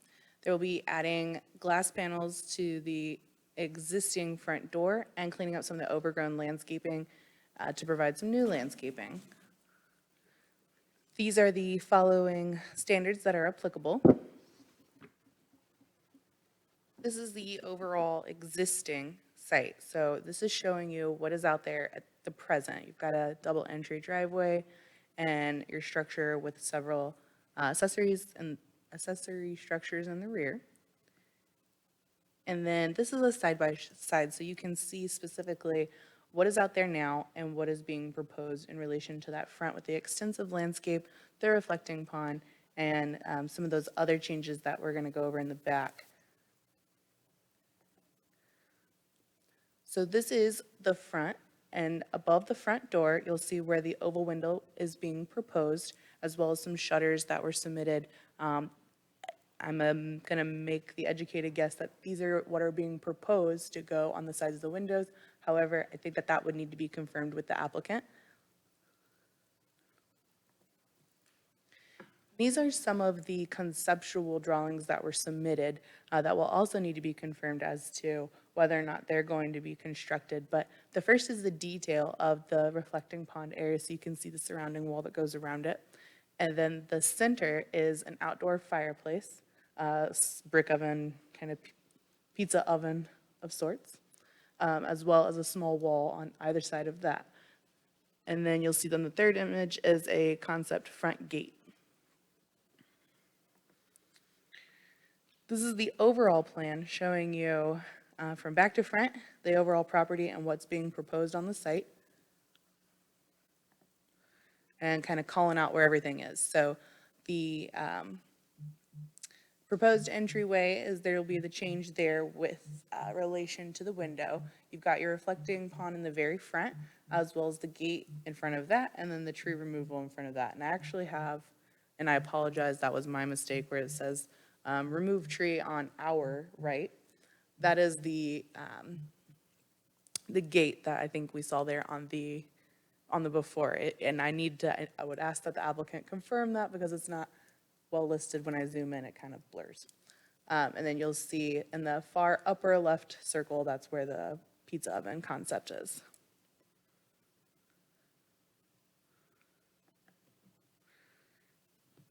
They will be adding glass panels to the existing front door and cleaning up some of the overgrown landscaping to provide some new landscaping. These are the following standards that are applicable. This is the overall existing site. So this is showing you what is out there at the present. You've got a double entry driveway and your structure with several accessory structures in the rear. And then this is a side by side, so you can see specifically what is out there now and what is being proposed in relation to that front with the extensive landscape, the reflecting pond, and some of those other changes that we're going to go over in the back. So this is the front, and above the front door, you'll see where the oval window is being proposed, as well as some shutters that were submitted. I'm going to make the educated guess that these are what are being proposed to go on the sides of the windows. However, I think that that would need to be confirmed with the applicant. These are some of the conceptual drawings that were submitted that will also need to be confirmed as to whether or not they're going to be constructed. But the first is the detail of the reflecting pond area, so you can see the surrounding wall that goes around it. And then the center is an outdoor fireplace, brick oven, kind of pizza oven of sorts, as well as a small wall on either side of that. And then you'll see then the third image is a concept front gate. This is the overall plan showing you from back to front, the overall property and what's being proposed on the site, and kind of calling out where everything is. So the proposed entryway is there will be the change there with relation to the window. You've got your reflecting pond in the very front, as well as the gate in front of that, and then the tree removal in front of that. And I actually have, and I apologize, that was my mistake, where it says remove tree on our right. That is the gate that I think we saw there on the before. And I would ask that the applicant confirm that because it's not well listed. When I zoom in, it kind of blurs. And then you'll see in the far upper left circle, that's where the pizza oven concept is.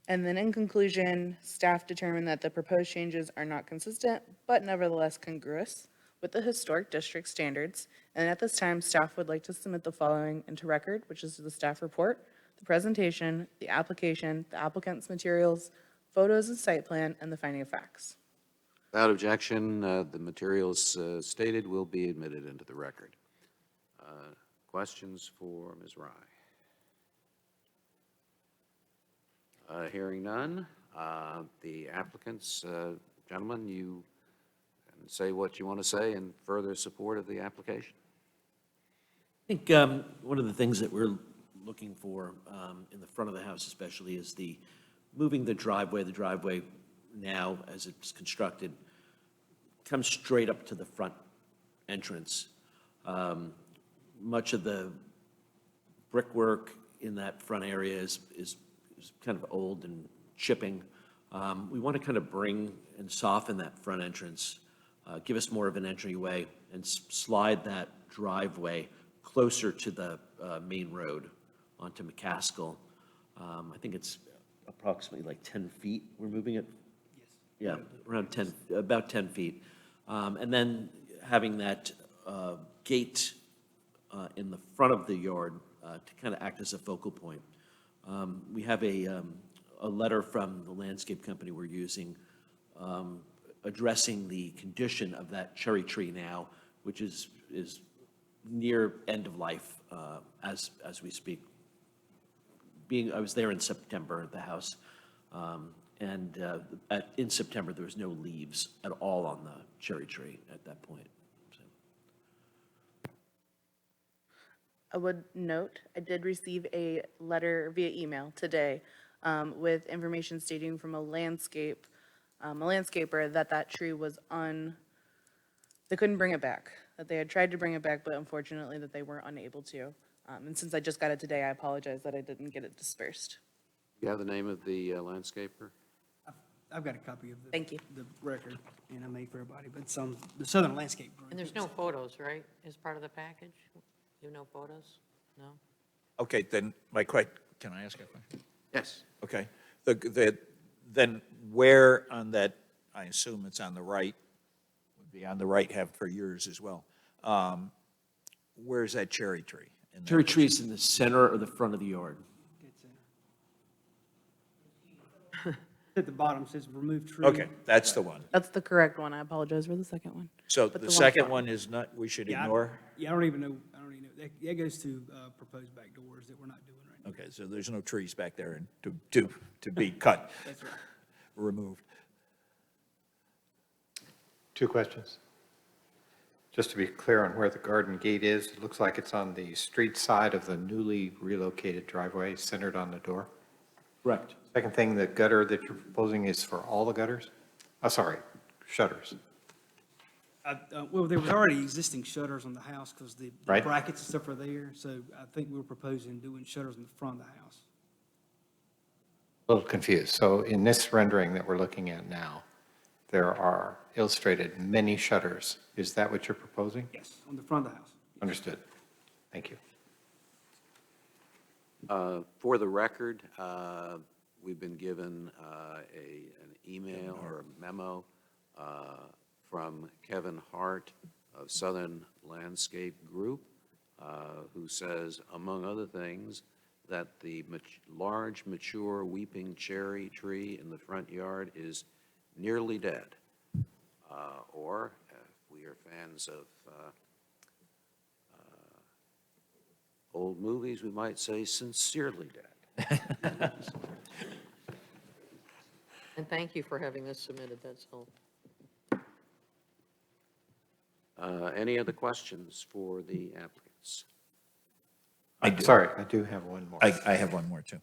And then in conclusion, staff determined that the proposed changes are not consistent, but nevertheless congruous with the historic district standards. And at this time, staff would like to submit the following into record, which is the staff report, the presentation, the application, the applicant's materials, photos of site plan, and the finding of facts. Without objection, the materials stated will be admitted into the record. Questions for Ms. Rye? Hearing none, the applicants, gentlemen, you can say what you want to say in further support of the application. I think one of the things that we're looking for in the front of the house especially is moving the driveway. The driveway now, as it's constructed, comes straight up to the front entrance. Much of the brickwork in that front area is kind of old and chipping. We want to kind of bring and soften that front entrance, give us more of an entryway, and slide that driveway closer to the main road onto Mccaskill. I think it's approximately like 10 feet we're moving it. Yes. Yeah, around 10, about 10 feet. And then having that gate in the front of the yard to kind of act as a focal point. We have a letter from the landscape company we're using addressing the condition of that cherry tree now, which is near end of life as we speak. I was there in September at the house, and in September, there was no leaves at all on the cherry tree at that point. So. I would note, I did receive a letter via email today with information stating from a landscaper that tree was they couldn't bring it back, that they had tried to bring it back, but unfortunately that they were unable to. And since I just got it today, I apologize that I didn't get it dispersed. You have the name of the landscaper? I've got a copy of Thank you. the record, and I made for everybody, but it's on the Southern Landscape Group. And there's no photos, right, as part of the package? You have no photos? No? Okay, then can I ask a question? Yes. Okay. Then where on that, I assume it's on the right, would be on the right half for yours as well. Where's that cherry tree? Cherry tree is in the center or the front of the yard. At the bottom says remove tree. Okay, that's the one. That's the correct one. I apologize for the second one. So But the the second one- one is not, we should Yeah, ignore? Yeah, I don't even know. That goes to proposed back doors that we're not doing right now. Okay, so there's no trees back there and to be cut, That's right. removed. Two questions. Just to be clear on where the garden gate is, it looks like it's on the street side of the newly relocated driveway, centered on the door. Correct. Second thing, the gutter that you're proposing is for all the gutters? Oh, sorry, shutters. Well, there was already existing shutters on the house because the Right. brackets and stuff are there. So I think we were proposing doing shutters in the front of the house. A little confused. So in this rendering that we're looking at now, there are illustrated many shutters. Is that what you're proposing? Yes, on the front of the house. Understood. Thank you. For the record, we've been given an email or a memo from Kevin Hart of Southern Landscape Group, who says, among other things, that the large, mature weeping cherry tree in the front yard is nearly dead. Or, if we are fans of old movies, we might say sincerely dead. And thank you for having this submitted, that's all. Any other questions for the applicants? Sorry, I do have one more. I have one more too.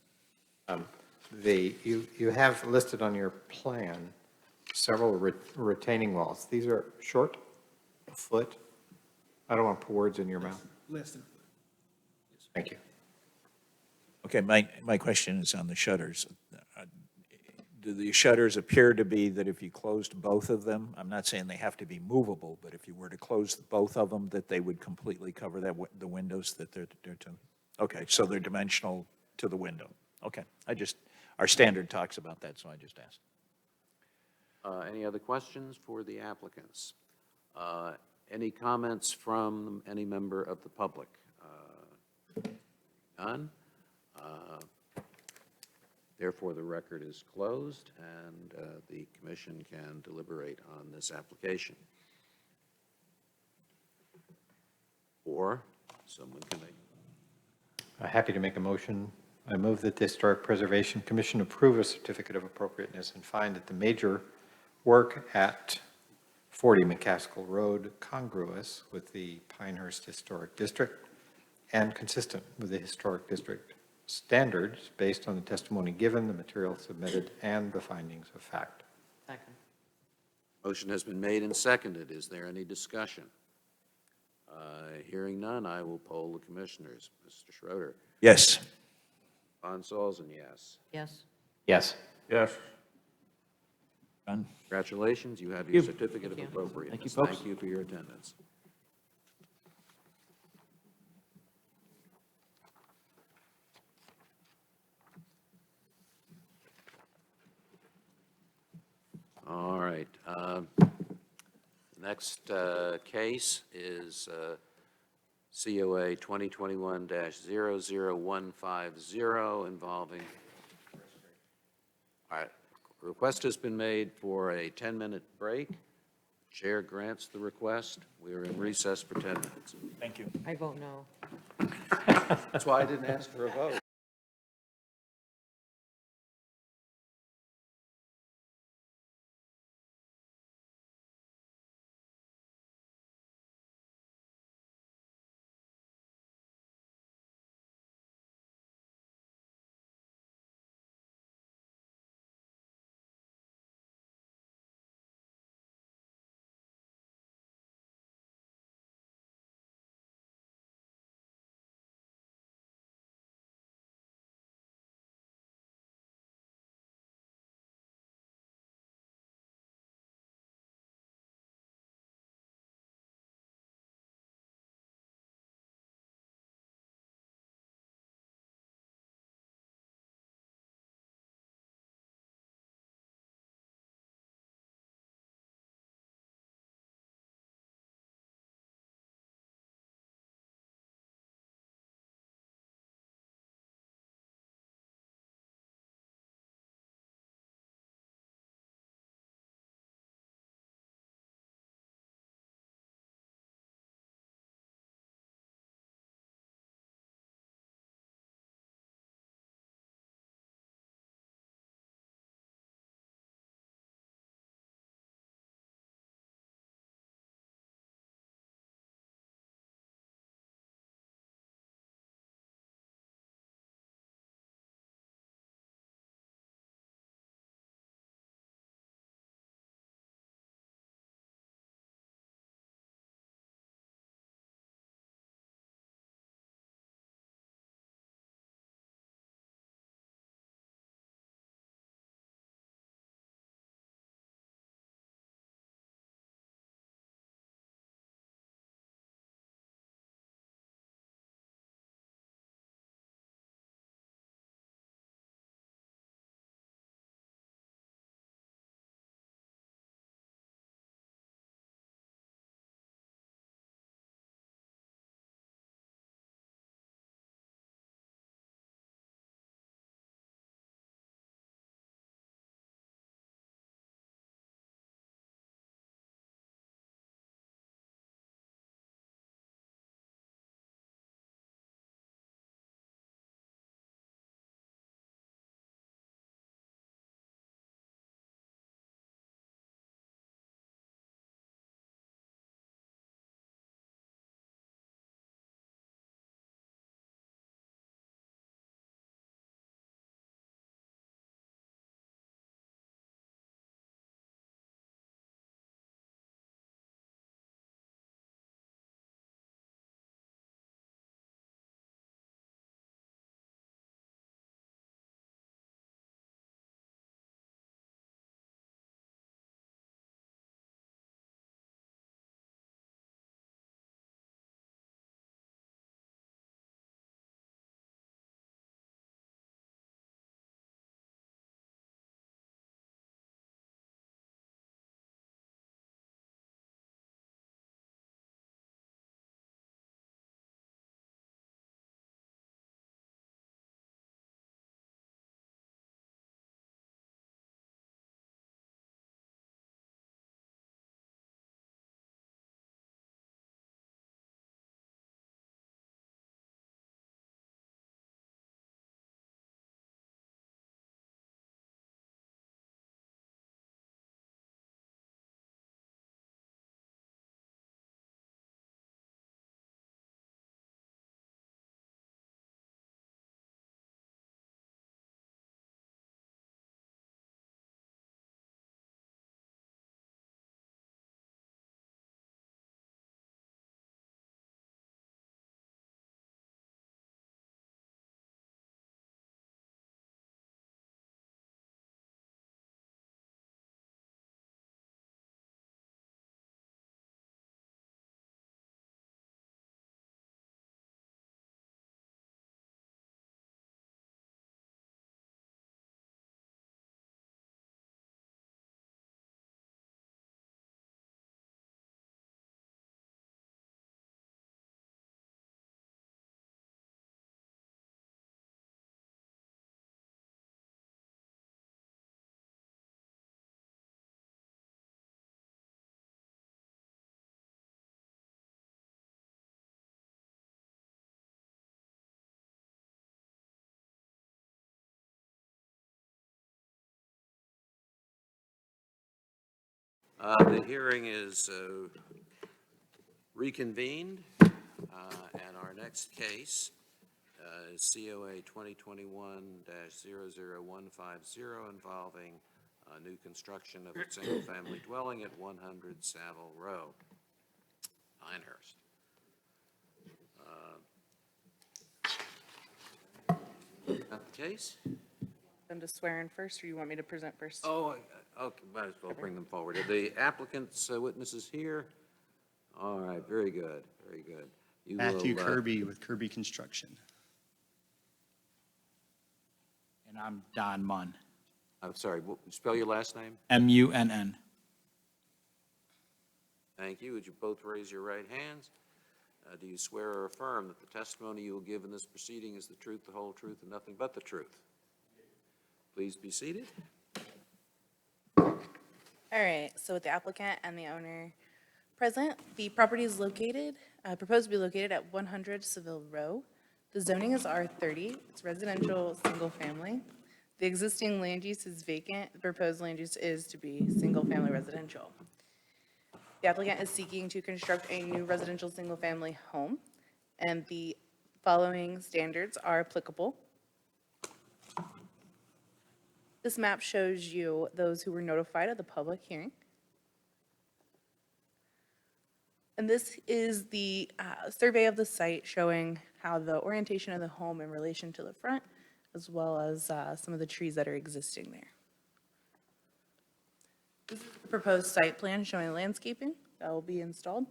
You have listed on your plan several retaining walls. These are short, a foot? I don't want to put words in your mouth. Less than a foot. Thank you. Okay, my question is on the shutters. Do the shutters appear to be that if you closed both of them, I'm not saying they have to be movable, but if you were to close both of them, that they would completely cover the windows that they're to? Okay, so they're dimensional to the window. Okay, our standard talks about that, so I just asked. Any other questions for the applicants? Any comments from any member of the public? None? Therefore, the record is closed, and the commission can deliberate on this application. Or someone can make. Happy to make a motion. I move that the Historic Preservation Commission approve a certificate of appropriateness and find that the major work at 40 Mccaskill Road congruous with the Pinehurst Historic District and consistent with the Historic District standards based on the testimony given, the material submitted, and the findings of fact. Second. Motion has been made and seconded. Is there any discussion? Hearing none, I will poll the commissioners. Mr. Schroeder. Yes. Von Salzen, yes. Yes? Yes. Yes. Done. Congratulations, you have your certificate of Thank you. appropriateness. Thank you, folks. Thank you for your attendance. All right. Next case is COA 2021-00150 involving, all right, request has been made for a 10-minute break. Chair grants the request. We are in recess for 10 minutes. Thank you. I vote no. That's why I didn't ask for a vote. The hearing is reconvened, and our next case is COA 2021-00150 involving new construction of a single-family dwelling at 100 Savile Row, Pinehurst. Got the case? Them to swear in first, or you want me to present first? Oh, okay, might as well bring them forward. Are the applicant's witnesses here? All right, very good, very good. You Matthew will, Kirby with Kirby Construction. And I'm Don Munn, I'm sorry, spell your last name? M-U-N-N. Thank you. Would you both raise your right hands? Do you swear or affirm that the testimony you will give in this proceeding is the truth, the whole truth, and nothing but the truth? Please be seated. All right, so with the applicant and the owner present, the property is located, proposed to be located at 100 Seville Row. The zoning is R30, it's residential, single family. The existing land use is vacant, the proposed land use is to be single-family residential. The applicant is seeking to construct a new residential single-family home, and the following standards are applicable. This map shows you those who were notified of the public hearing. And this is the survey of the site showing how the orientation of the home in relation to the front, as well as some of the trees that are existing there. This is the proposed site plan showing landscaping that will be installed.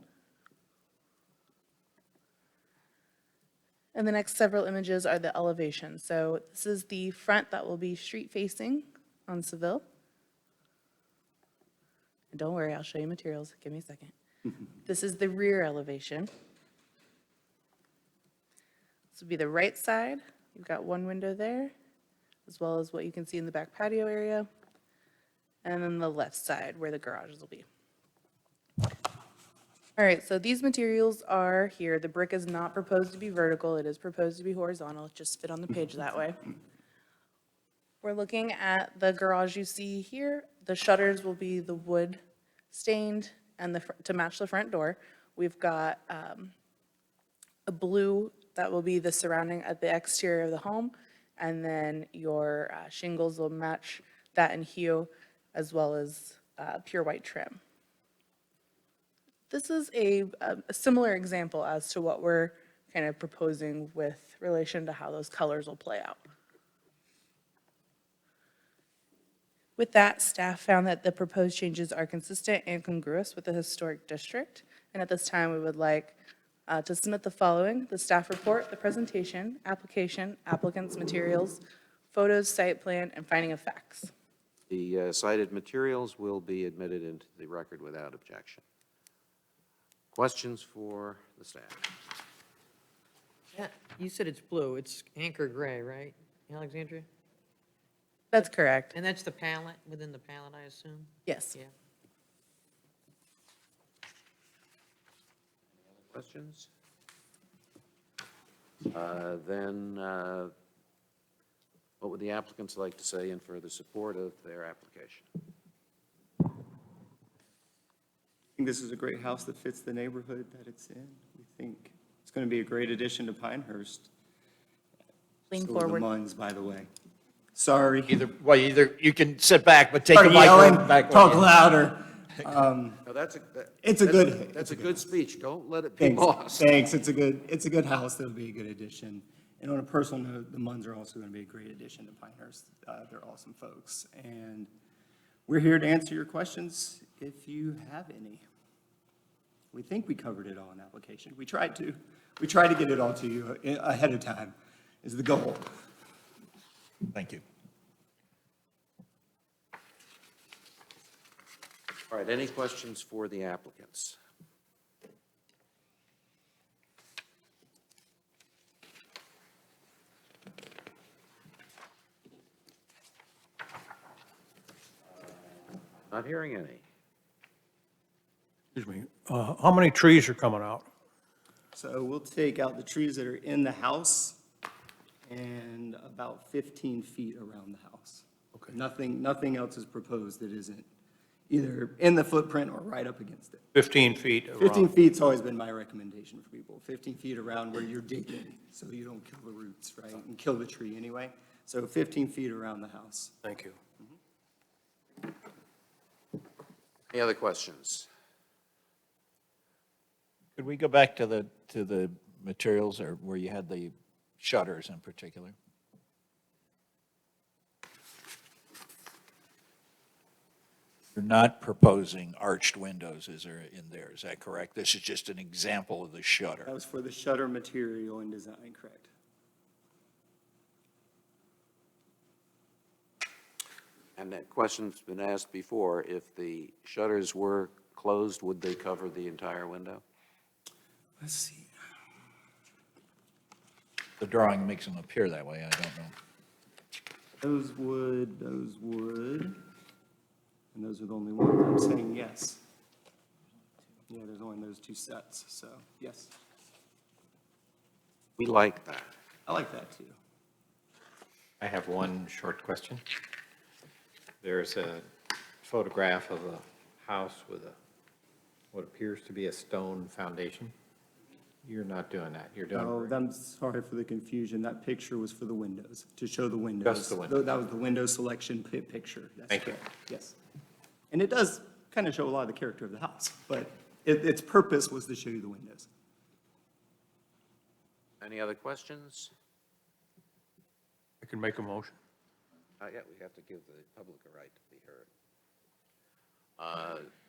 And the next several images are the elevations. So this is the front that will be street facing on Seville. And don't worry, I'll show you materials. Give me a second. This is the rear elevation. This would be the right side. You've got one window there, as well as what you can see in the back patio area. And then the left side where the garages will be. All right, so these materials are here. The brick is not proposed to be vertical. It is proposed to be horizontal. It just fit on the page that way. We're looking at the garage you see here. The shutters will be the wood stained and to match the front door. We've got a blue that will be the surrounding at the exterior of the home. And then your shingles will match that in hue, as well as pure white trim. This is a similar example as to what we're kind of proposing with relation to how those colors will play out. With that, staff found that the proposed changes are consistent and congruous with the historic district. And at this time, we would like to submit the following: the staff report, the presentation, application, applicant's materials, photos, site plan, and finding of facts. The cited materials will be admitted into the record without objection. Questions for the staff? Yeah, you said it's blue, it's anchor gray, right, Alexandria? That's correct. And that's the palette, within the palette, I assume? Yes. Yeah. Questions? Then, what would the applicants like to say in further support of their application? I think this is a great house that fits the neighborhood that it's in. We think it's going to be a great addition to Pinehurst. Lean So are forward. the Munns, by the way. Sorry. Either you can sit back, but take Start the microphone yelling, back. talk louder. No, It's a good. That's a good speech. Don't let it be Thanks. lost. Thanks. It's a good house. That'll be a good addition. And on a personal note, the Munns are also going to be a great addition to Pinehurst. They're awesome folks. And we're here to answer your questions if you have any. We think we covered it all in application. We tried to. We tried to get it all to you ahead of time is the goal. Thank you. All right, any questions for the applicants? Not hearing any. Excuse me, how many trees are coming out? So we'll take out the trees that are in the house and about 15 feet around the house. Okay. Nothing else is proposed that isn't either in the footprint or right up against it. 15 feet around. 15 feet's always been my recommendation for people, 15 feet around where you're digging, so you don't kill the roots, right, and kill the tree anyway. So 15 feet around the house. Thank you. Any other questions? Could we go back to the materials or where you had the shutters in particular? You're not proposing arched windows, is there, in there, is that correct? This is just an example of the shutter. That was for the shutter material and design, correct? And that question's been asked before, if the shutters were closed, would they cover the entire window? Let's see. The drawing makes them appear that way, I don't know. Those would, and those are the only ones. I'm saying yes. Yeah, there's only those two sets, so yes. We like that. I like that too. I have one short question. There's a photograph of a house with what appears to be a stone foundation. You're not doing that. You're doing. Oh, I'm sorry for the confusion. That picture was for the windows, to show the windows. Just the windows. That was the window selection picture. That's Thank you. correct. Yes. And it does kind of show a lot of the character of the house, but its purpose was to show you the windows. Any other questions? I can make a motion. Yeah, we have to give the public a right to be heard.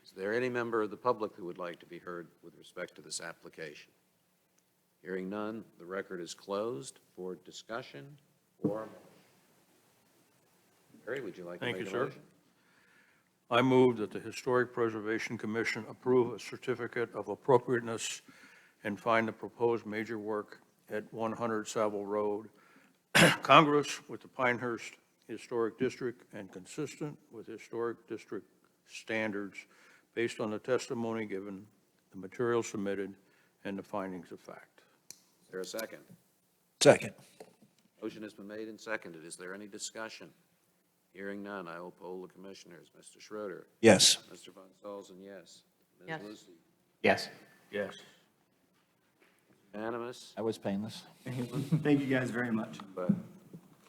Is there any member of the public who would like to be heard with respect to this application? Hearing none, the record is closed for discussion or. Barry, would you like to Thank make you, a sir. motion? I move that the Historic Preservation Commission approve a certificate of appropriateness and find the proposed major work at 100 Savile Road congruous with the Pinehurst Historic District and consistent with historic district standards based on the testimony given, the material submitted, and the findings of fact. Is there a second? Second. Motion has been made and seconded. Is there any discussion? Hearing none, I will poll the commissioners. Mr. Schroeder. Yes. Mr. Von Salzen, yes. Ms. Yes. Lucy. Yes. Yes. Unanimous, That was painless. Thank you guys very much. but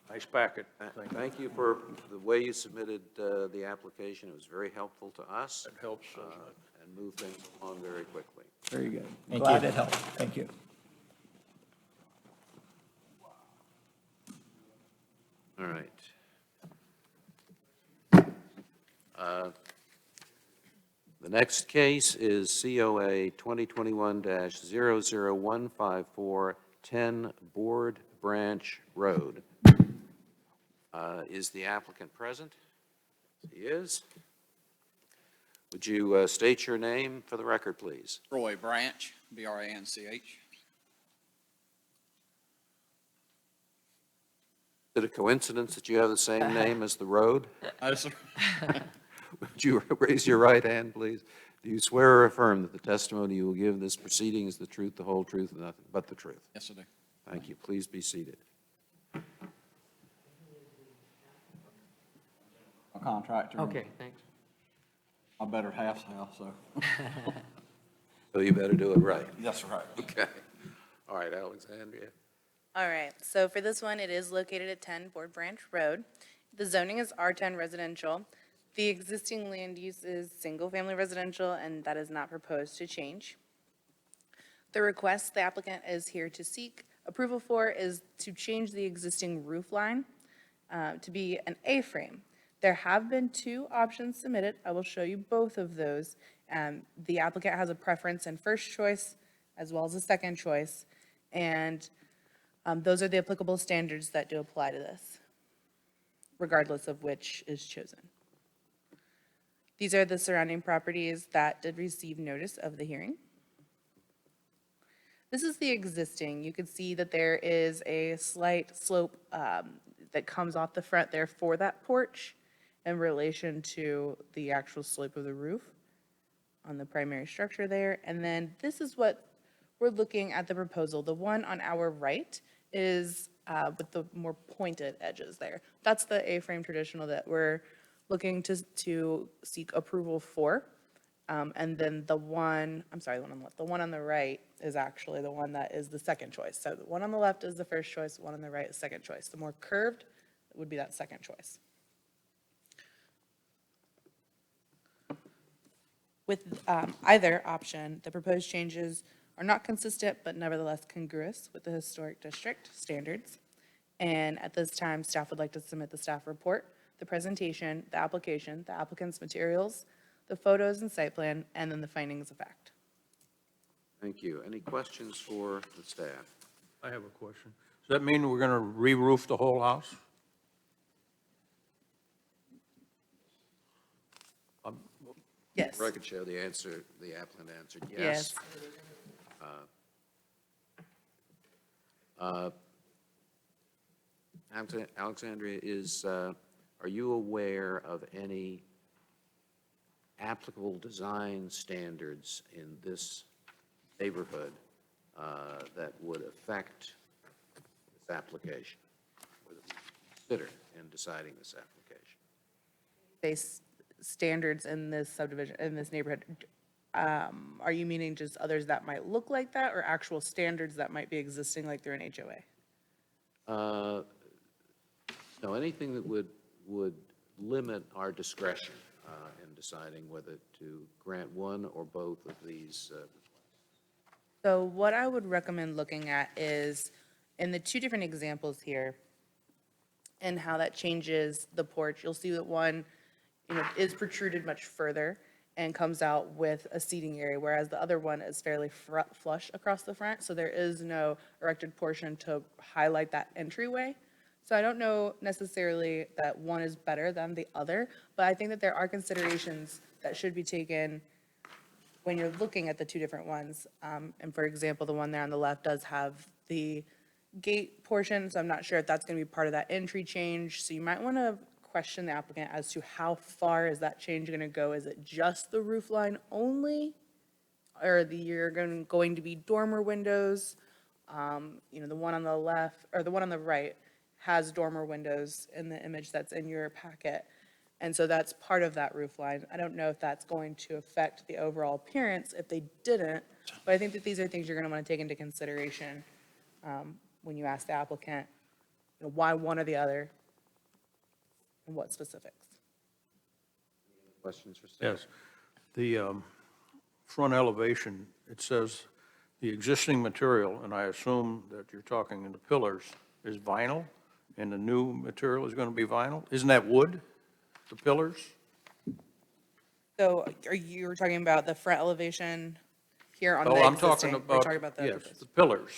Nice packet. thank you for the way you submitted the application. It was very helpful to us. That helps, doesn't And moved things along very quickly. Very good. Thank Glad you. it helped. Thank you. All right. The next case is COA 2021-00154, 10 Board Branch Road. Is the applicant present? He is. Would you state your name for the record, please? Roy Branch, B-R-A-N-C-H. Is it a coincidence that you have the same name as the road? Would you raise your right hand, please? Do you swear or affirm that the testimony you will give in this proceeding is the truth, the whole truth, and nothing but the truth? Yes, I do. Thank you. Please be seated. A contractor. Okay, thanks. My better half's house, so. So you better do it right. That's right. Okay. All right, Alexandria. All right, so for this one, it is located at 10 Board Branch Road. The zoning is R10 residential. The existing land use is single-family residential, and that is not proposed to change. The request the applicant is here to seek approval for is to change the existing roof line to be an A-frame. There have been two options submitted. I will show you both of those. The applicant has a preference in first choice as well as a second choice, and those are the applicable standards that do apply to this, regardless of which is chosen. These are the surrounding properties that did receive notice of the hearing. This is the existing. You can see that there is a slight slope that comes off the front there for that porch in relation to the actual slope of the roof on the primary structure there. And then this is what we're looking at the proposal. The one on our right is with the more pointed edges there. That's the A-frame traditional that we're looking to seek approval for. And then the one, I'm sorry, the one on the left, the one on the right is actually the one that is the second choice. So the one on the left is the first choice, the one on the right is second choice. The more curved would be that second choice. With either option, the proposed changes are not consistent but nevertheless congruous with the historic district standards. And at this time, staff would like to submit the staff report, the presentation, the application, the applicant's materials, the photos and site plan, and then the findings of fact. Thank you. Any questions for the staff? I have a question. Does that mean we're going to re-roof the whole house? Yes. Record show the answer, the applicant answered Yes. Alexandria, are you aware of any applicable design standards in this neighborhood that would affect this application, or that we consider in deciding this application? Base standards in this subdivision, in this neighborhood, are you meaning just others that might look like that, or actual standards that might be existing like through an HOA? No, anything that would limit our discretion in deciding whether to grant one or both of these. So what I would recommend looking at is, in the two different examples here, and how that changes the porch, you'll see that one, is protruded much further and comes out with a seating area, whereas the other one is fairly flush across the front, so there is no erected portion to highlight that entryway. So I don't know necessarily that one is better than the other, but I think that there are considerations that should be taken when you're looking at the two different ones. And for example, the one there on the left does have the gate portion, so I'm not sure if that's going to be part of that entry change. So you might want to question the applicant as to how far is that change going to go? Is it just the roof line only? Or you're going to be dormer windows? The one on the left, or the one on the right, has dormer windows in the image that's in your packet. And so that's part of that roof line. I don't know if that's going to affect the overall appearance if they didn't, but I think that these are things you're going to want to take into consideration when you ask the applicant, why one or the other, and what specifics. Questions for staff? Yes. The front elevation, it says the existing material, and I assume that you're talking in the pillars, is vinyl, and the new material is going to be vinyl? Isn't that wood, the pillars? So are you talking about the front elevation here on the Oh, existing? I'm talking We're talking about, the yes, the pillars.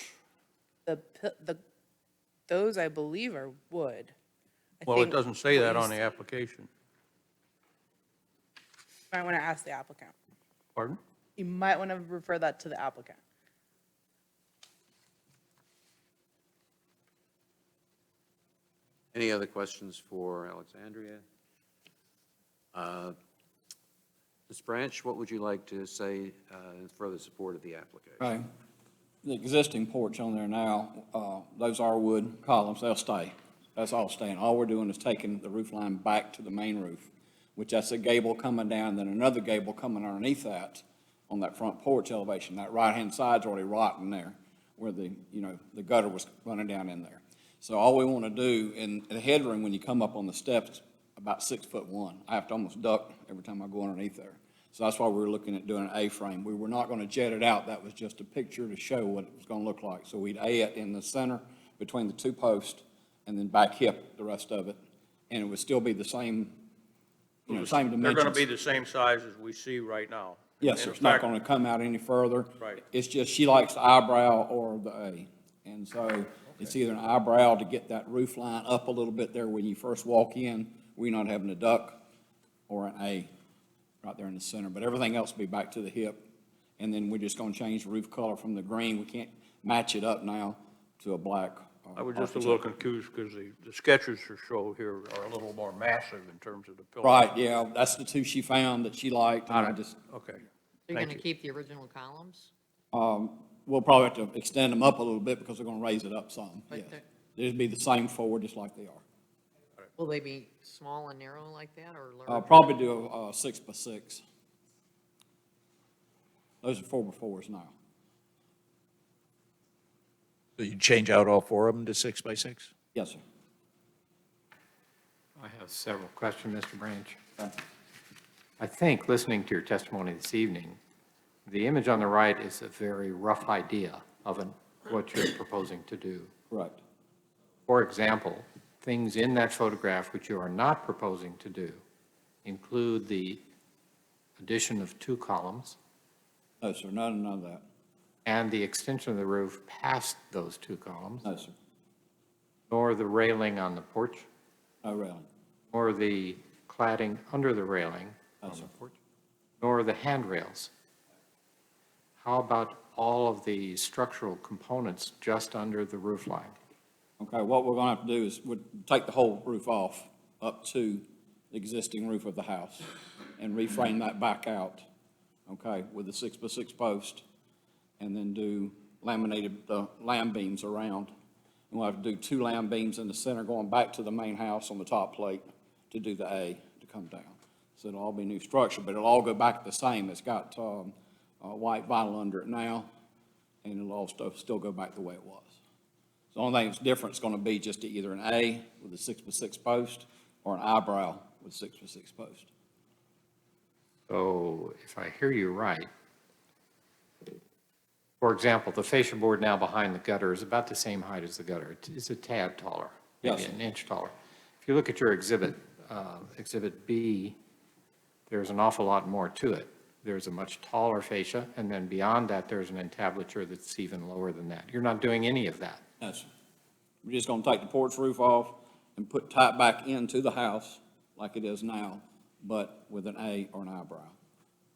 Those, I believe, are wood. Well, it doesn't say that on the application. You might want to ask the applicant. Pardon? You might want to refer that to the applicant. Any other questions for Alexandria? Ms. Branch, what would you like to say in further support of the application? Right. The existing porch on there now, those are wood columns, they'll stay. That's all staying. All we're doing is taking the roof line back to the main roof, which that's a gable coming down, then another gable coming underneath that on that front porch elevation. That right-hand side's already rotten there, where the gutter was running down in there. So all we want to do, in the headroom, when you come up on the steps, about 6'1". I have to almost duck every time I go underneath there. So that's why we were looking at doing an A-frame. We were not going to jet it out. That was just a picture to show what it was going to look like. So we'd A it in the center between the two posts and then back hip the rest of it. And it would still be the same, same dimensions. They're going to be the same size as we see right now. Yes, sir. It's not going to come out any further. Right. It's just she likes the eyebrow or the A. And so it's either an eyebrow to get that roof line up a little bit there when you first walk in, we're not having a duck, or an A right there in the center. But everything else will be back to the hip. And then we're just going to change the roof color from the green. We can't match it up now to a black. I was just a little confused because the sketches you show here are a little more massive in terms of the pillars. Right, yeah, that's the two she found that she liked, and I just, Okay. You're Thank going to keep the original columns? we'll probably have to extend them up a little bit because they're going to raise it up some, But yes. they're- It'll be the same forward, just like they are. Will they be small and narrow like that, or I'll large? probably do a 6x6. Those are 4x4s now. So you change out all four of them to 6x6? Yes, sir. I have several questions, Mr. Branch. I think, listening to your testimony this evening, the image on the right is a very rough idea of what you're proposing to do. Correct. For example, things in that photograph which you are not proposing to do include the addition of 2 columns No, sir, none of that. and the extension of the roof past those 2 columns, No, sir, nor the railing on the porch, no railing. nor the cladding under the railing No, on sir. the porch, nor the handrails. How about all of the structural components just under the roof line? Okay, what we're gonna have to do is we'll take the whole roof off up to the existing roof of the house and reframe that back out, okay, with the 6x6 post, and then do laminated lamb beams around. And we'll have to do 2 lamb beams in the center going back to the main house on the top plate to do the A to come down. So it'll all be new structure, but it'll all go back the same. It's got white vinyl under it now, and it'll all still go back the way it was. The only thing that's different is going to be just either an A with a 6x6 post or an eyebrow with 6x6 post. So if I hear you right, for example, the fascia board now behind the gutter is about the same height as the gutter. It's a tad taller, maybe Yes. an inch taller. If you look at your exhibit, Exhibit B, there's an awful lot more to it. There's a much taller fascia, and then beyond that, there's an entablature that's even lower than that. You're not doing any of that. No, sir. We're just going to take the porch roof off and tie it back into the house like it is now, but with an A or an eyebrow.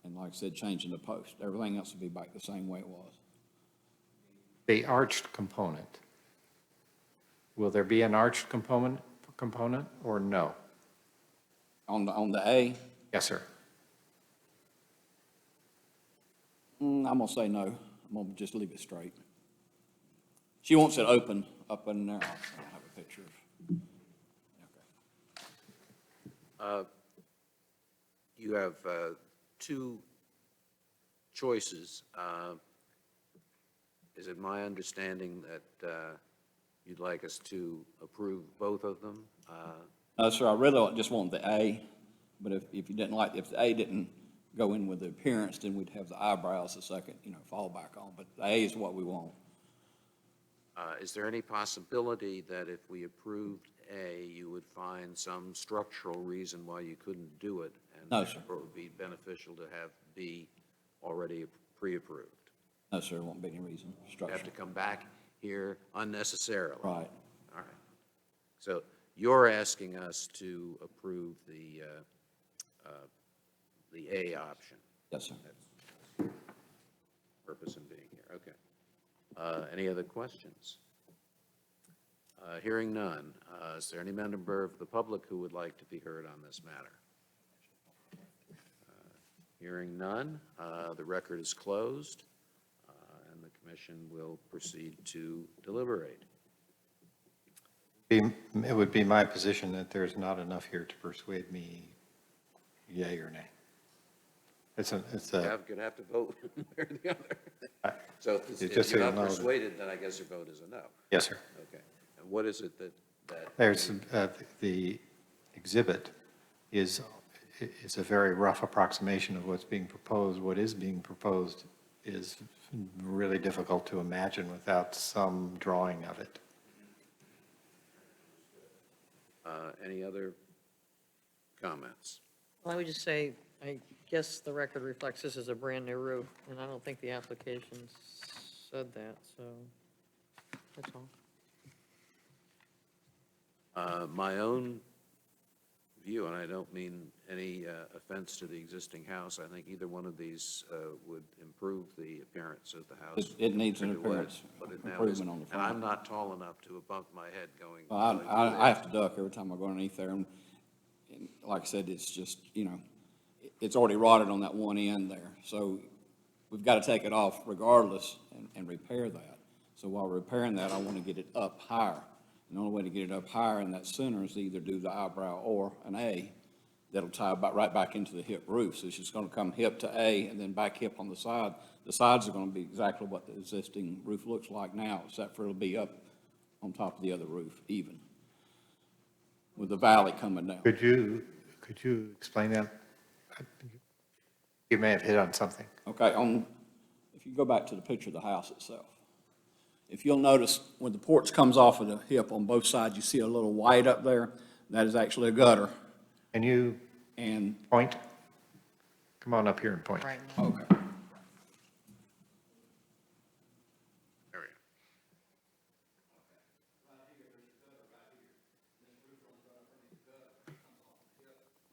And like I said, changing the post. Everything else will be back the same way it was. The arched component, will there be an arched component or no? On the A, Yes, sir. I'm going to say no. I'm going to just leave it straight. She wants it open up in there. I don't have a picture of. You have 2 choices. Is it my understanding that you'd like us to approve both of them? No, sir, I really just want the A, but if you didn't like, if the A didn't go in with the appearance, then we'd have the eyebrows the second, fall back on, but the A is what we want. Is there any possibility that if we approved A, you would find some structural reason why you couldn't do it? No, sir. Or it would be beneficial to have B already pre-approved? No, sir, there won't be any reason, You structure. have to come back here unnecessarily? Right. All right. So you're asking us to approve the A option? Yes, sir. That's purpose in being here, okay. Any other questions? Hearing none, is there any member of the public who would like to be heard on this matter? Hearing none, the record is closed, and the commission will proceed to deliberate. It would be my position that there's not enough here to persuade me yea or nay. You're going to have to vote one way or the other. So if just so you're you not know that- persuaded, then I guess your vote is a no. Yes, sir. Okay. And what is it that? There's, the exhibit is a very rough approximation of what's being proposed. What is being proposed is really difficult to imagine without some drawing of it. Any other comments? Well, I would just say, I guess the record reflects this is a brand-new roof, and I don't think the application said that, so that's all. My own view, and I don't mean any offense to the existing house, I think either one of these would improve the appearance of the house. It needs an pretty well, appearance but it now improvement isn't. on the And I'm front. not tall enough to have bumped my head going. Well, going through I have there. to duck every time I go underneath there, and like I said, it's just, it's already rotted on that one end there, so we've got to take it off regardless and repair that. So while repairing that, I want to get it up higher, And the only way to get it up higher in that center is to either do the eyebrow or an A that'll tie right back into the hip roof. So it's just going to come hip to A and then back hip on the side. The sides are going to be exactly what the existing roof looks like now, except for it'll be up on top of the other roof even, with the valley coming down. Could you explain that? You may have hit on something. Okay, if you go back to the picture of the house itself, if you'll notice when the porch comes off of the hip on both sides, you see a little white up there. That is actually a gutter. Can you point? Come on up here and point. Right. Okay. There we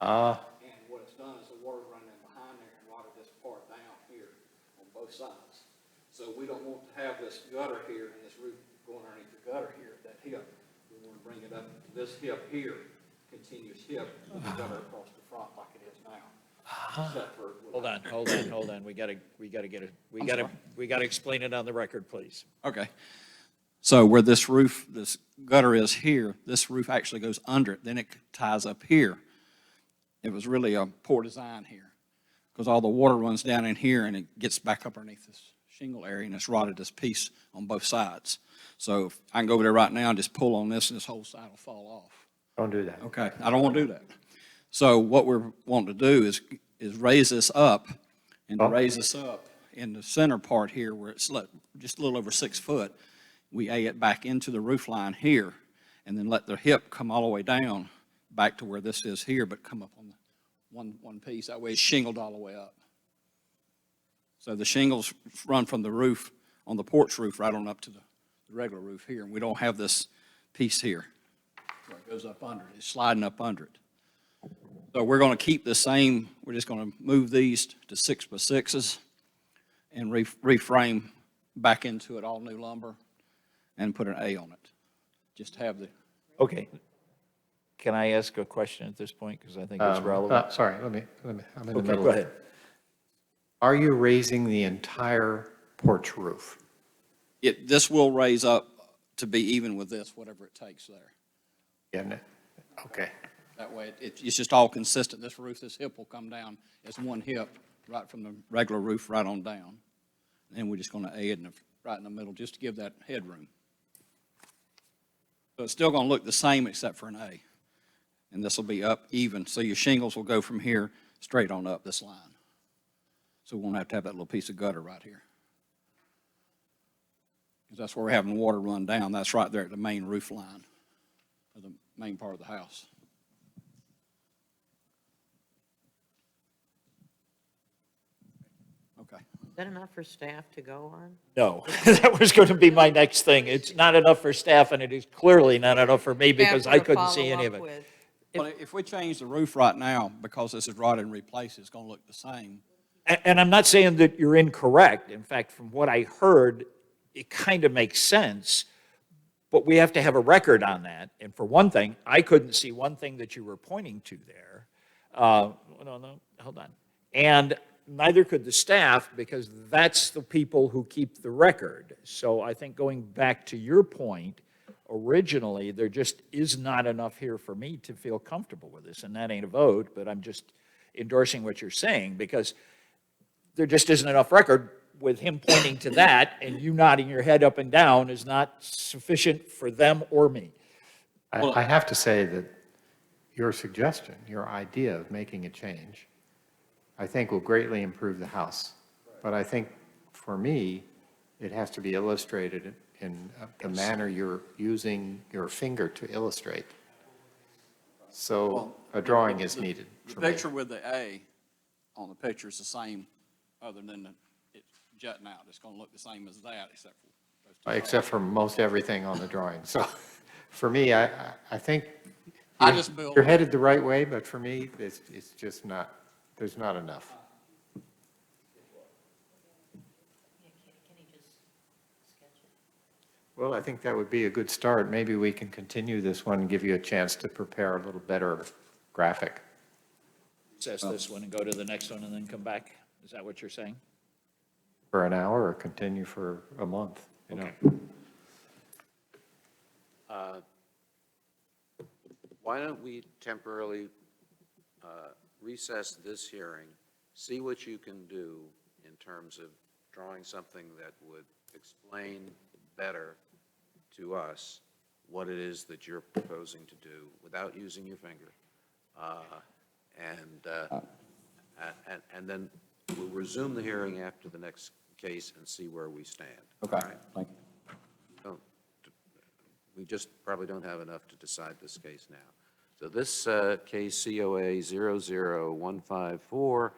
go. And what it's done is the water running behind there and watered this part down here on both sides. So we don't want to have this gutter here and this roof going underneath the gutter here at that hip. We want to bring it up to this hip here, continuous hip, with the gutter across the front like it is now. Except for- Hold on. We gotta explain it on the record, please. Okay. So where this gutter is here, this roof actually goes under it, then it ties up here. It was really a poor design here, because all the water runs down in here and it gets back up underneath this shingle area, and it's rotted this piece on both sides. So if I can go over there right now and just pull on this, and this whole side will fall off. Don't do that. Okay, I don't want to do that. So what we're wanting to do is raise this up, and to raise this up in the center part here where it's just a little over 6 foot, we A it back into the roof line here, and then let the hip come all the way down back to where this is here, but come up on the one piece. That way it's shingled all the way up. So the shingles run from the roof on the porch roof right on up to the regular roof here, and we don't have this piece here where it goes up under it. It's sliding up under it. So we're going to keep the same. We're just going to move these to 6x6s and reframe back into it, all new lumber, and put an A on it. Just have the. Okay. Can I ask a question at this point, because I think it's relevant? Sorry, let me, I'm in the Okay, middle. go ahead. Are you raising the entire porch roof? This will raise up to be even with this, whatever it takes there. Getting it? Okay. That way, it's just all consistent. This roof, this hip will come down as one hip, right from the regular roof right on down. And we're just going to A it right in the middle, just to give that headroom. So it's still going to look the same except for an A. And this will be up even, so your shingles will go from here straight on up this line. So we won't have to have that little piece of gutter right here. Because that's where we're having water run down. That's right there at the main roof line of the main part of the house. Okay. Is that enough for staff to go on? No, that was going to be my next thing. It's not enough for staff, and it is clearly not enough for me, because I couldn't see any of it. Well, if we change the roof right now, because this is rotted and replaced, it's going to look the same. And I'm not saying that you're incorrect. In fact, from what I heard, it kind of makes sense, but we have to have a record on that. And for one thing, I couldn't see one thing that you were pointing to there. No, hold on. And neither could the staff, because that's the people who keep the record. So I think going back to your point, originally, there just is not enough here for me to feel comfortable with this. And that ain't a vote, but I'm just endorsing what you're saying, because there just isn't enough record. With him pointing to that and you nodding your head up and down is not sufficient for them or me. I have to say that your suggestion, your idea of making a change, I think will greatly improve the house. But I think, for me, it has to be illustrated in the manner you're using your finger to illustrate. So a drawing is needed The for me. picture with the A on the picture is the same, other than it's jutting out. It's going to look the same as that, except for those two. Except for most everything on the drawing. So for me, I think you're headed the right way, but for me, it's just not, there's not enough. Well, I think that would be a good start. Maybe we can continue this one and give you a chance to prepare a little better graphic. Recess this one and go to the next one and then come back? Is that what you're saying? For an hour or continue for a month, you know? Why don't we temporarily recess this hearing, see what you can do in terms of drawing something that would explain better to us what it is that you're proposing to do without using your finger. And then we'll resume the hearing after the next case and see where we stand. Okay, All right? thank you. We just probably don't have enough to decide this case now. So this case, COA 00154,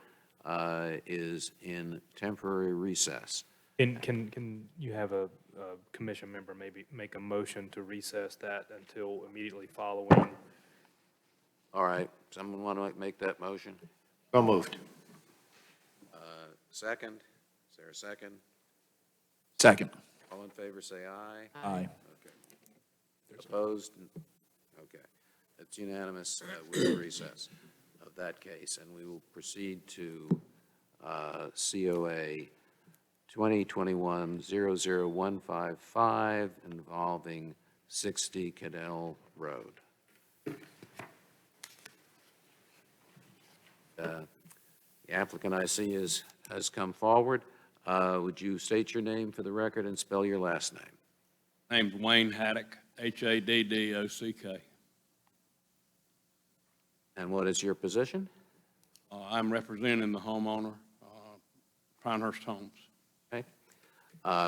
is in temporary recess. Can you have a commission member maybe make a motion to recess that until immediately following? All right, someone want to make that motion? So moved. Second? Is there a second? Second. All in favor, say aye. Aye. Okay. Opposed? Okay. It's unanimous with recess of that case, and we will proceed to COA 2021-00155 involving 60 Cadell Road. The applicant I see has come forward. Would you state your name for the record and spell your last name? Name's Wayne Haddock, Haddock. And what is your position? I'm representing the homeowner, Pinehurst Homes. Okay.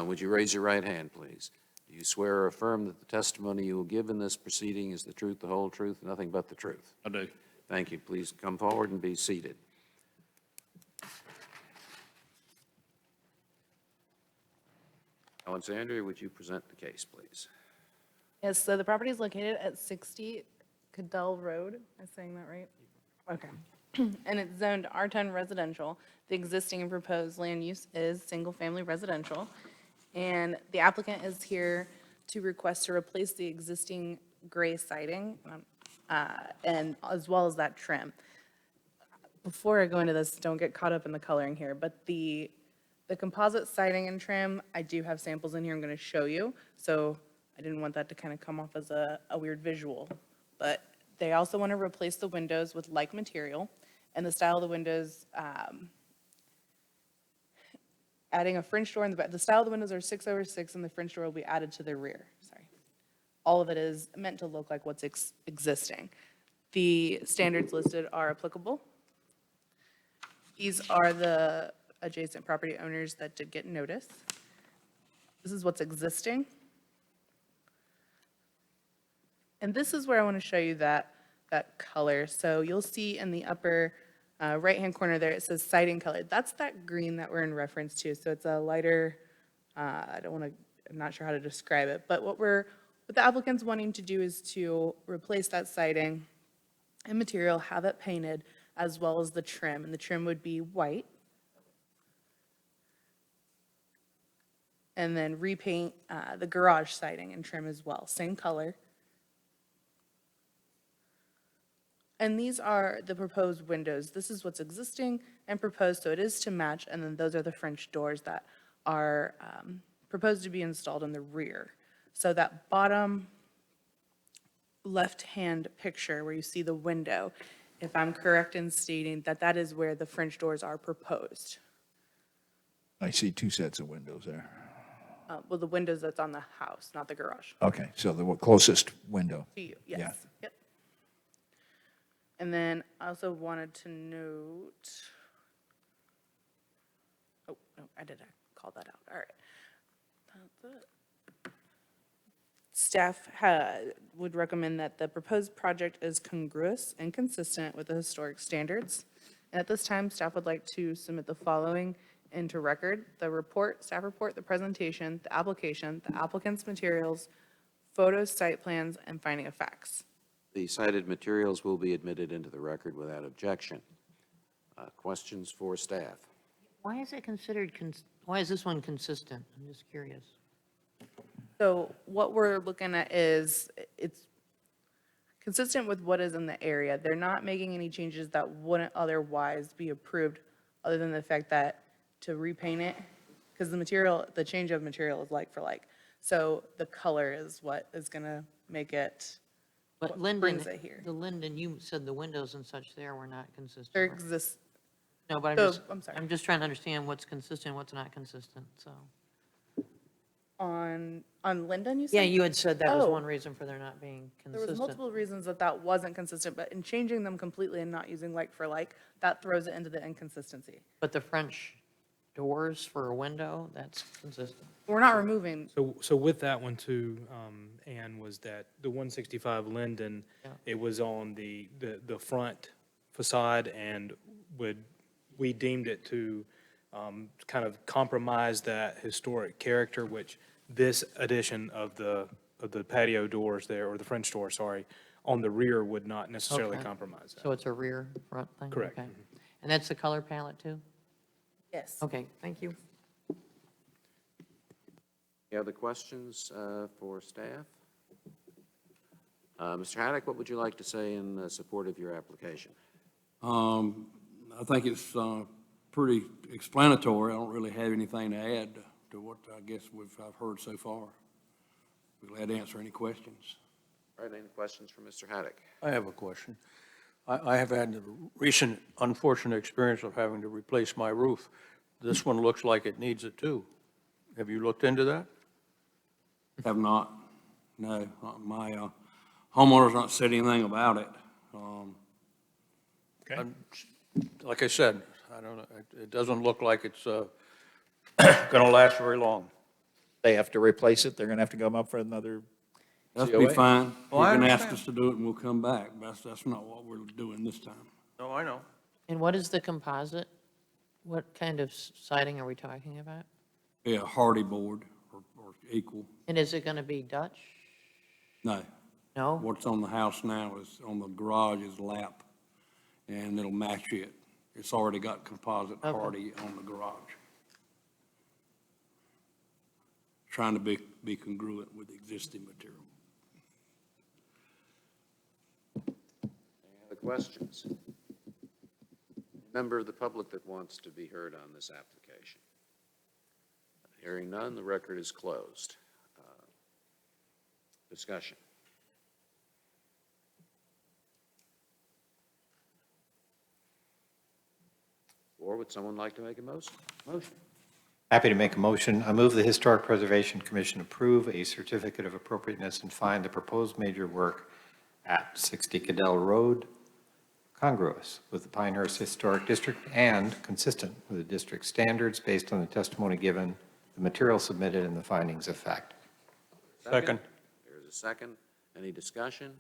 Would you raise your right hand, please? Do you swear or affirm that the testimony you will give in this proceeding is the truth, the whole truth, and nothing but the truth? I do. Thank you. Please come forward and be seated. Alexandria, would you present the case, please? Yes, so the property is located at 60 Cadell Road. Am I saying that right? Okay. And it's zoned R10 residential. The existing and proposed land use is single-family residential. And the applicant is here to request to replace the existing gray siding and as well as that trim. Before I go into this, don't get caught up in the coloring here, but the composite siding and trim, I do have samples in here I'm going to show you. So I didn't want that to kind of come off as a weird visual. But they also want to replace the windows with like material. And the style of the windows, adding a French door in the back. The style of the windows are 6/6, and the French door will be added to the rear. Sorry. All of it is meant to look like what's existing. The standards listed are applicable. These are the adjacent property owners that did get notice. This is what's existing. And this is where I want to show you that color. So you'll see in the upper right-hand corner there, it says siding color. That's that green that we're in reference to. So it's a lighter, I'm not sure how to describe it, but what the applicant's wanting to do is to replace that siding and material, have it painted, as well as the trim. And the trim would be white. And then repaint the garage siding and trim as well, same color. And these are the proposed windows. This is what's existing and proposed, so it is to match, and then those are the French doors that are proposed to be installed in the rear. So that bottom left-hand picture where you see the window, if I'm correct in stating that that is where the French doors are proposed. I see two sets of windows there. Well, the windows that's on the house, not the garage. Okay, so the closest window. To you, Yeah. yes. Yep. And then I also wanted to note, oh, no, I did call that out. All right. That's it. Staff would recommend that the proposed project is congruous and consistent with the historic standards. And at this time, staff would like to submit the following into record: the report, staff report, the presentation, the application, the applicant's materials, photos, site plans, and finding of facts. The cited materials will be admitted into the record without objection. Questions for staff? Why is it considered, why is this one consistent? I'm just curious. So what we're looking at is, it's consistent with what is in the area. They're not making any changes that wouldn't otherwise be approved, other than the fact that to repaint it, because the material, the change of material is like for like. So the color is what is gonna make it But what Linden, brings it here. the Linden, you said the windows and such there were not consistent. There right? exists, No, but I'm sorry. I'm just trying to understand what's consistent, what's not consistent, so. on Linden, you said? Yeah, you had said that was Oh. one reason for there not being There was consistent. multiple reasons that that wasn't consistent, but in changing them completely and not using like for like, that throws it into the inconsistency. But the French doors for a window, that's consistent. We're not removing, So with that one too, Ann, was that the 165 Linden, Yeah. it was on the front facade and we deemed it to kind of compromise that historic character, which this addition of the patio doors there, or the French door, sorry, on the rear would not necessarily Okay. compromise that. So it's a rear, front thing? Correct. Okay. And that's the color palette too? yes. Okay, thank you. Any other questions for staff? Mr. Haddock, what would you like to say in support of your application? I think it's pretty explanatory. I don't really have anything to add to what I guess I've heard so far. Be glad to answer any questions. All right, any questions for Mr. Haddock? I have a question. I have had the recent unfortunate experience of having to replace my roof. This one looks like it needs it too. Have you looked into that? Have not. No, my homeowner's not said anything about it. Okay. Like I said, I don't know, it doesn't look like it's going to last very long. They have to replace it, they're gonna have to come up for another That'll be COA. fine. You Well, I can ask understand. us to do it and we'll come back. That's not what we're doing this time. No, I know. And what is the composite? What kind of siding are we talking about? Yeah, hardy board or equal. And is it going to be Dutch? No. No? What's on the house now is, on the garage is lap, and it'll match it. It's already got composite Okay. hardy on the garage. Trying to be congruent with the existing material. Any other questions? Member of the public that wants to be heard on this application? Hearing none, the record is closed. Discussion. Or would someone like to make a motion? Happy to make a motion. I move the Historic Preservation Commission approve a certificate of appropriateness and find the proposed major work at 60 Cadell Road congruous with the Pinehurst Historic District and consistent with the district standards based on the testimony given, the material submitted, and the findings of fact. Second. There's a second. Any discussion?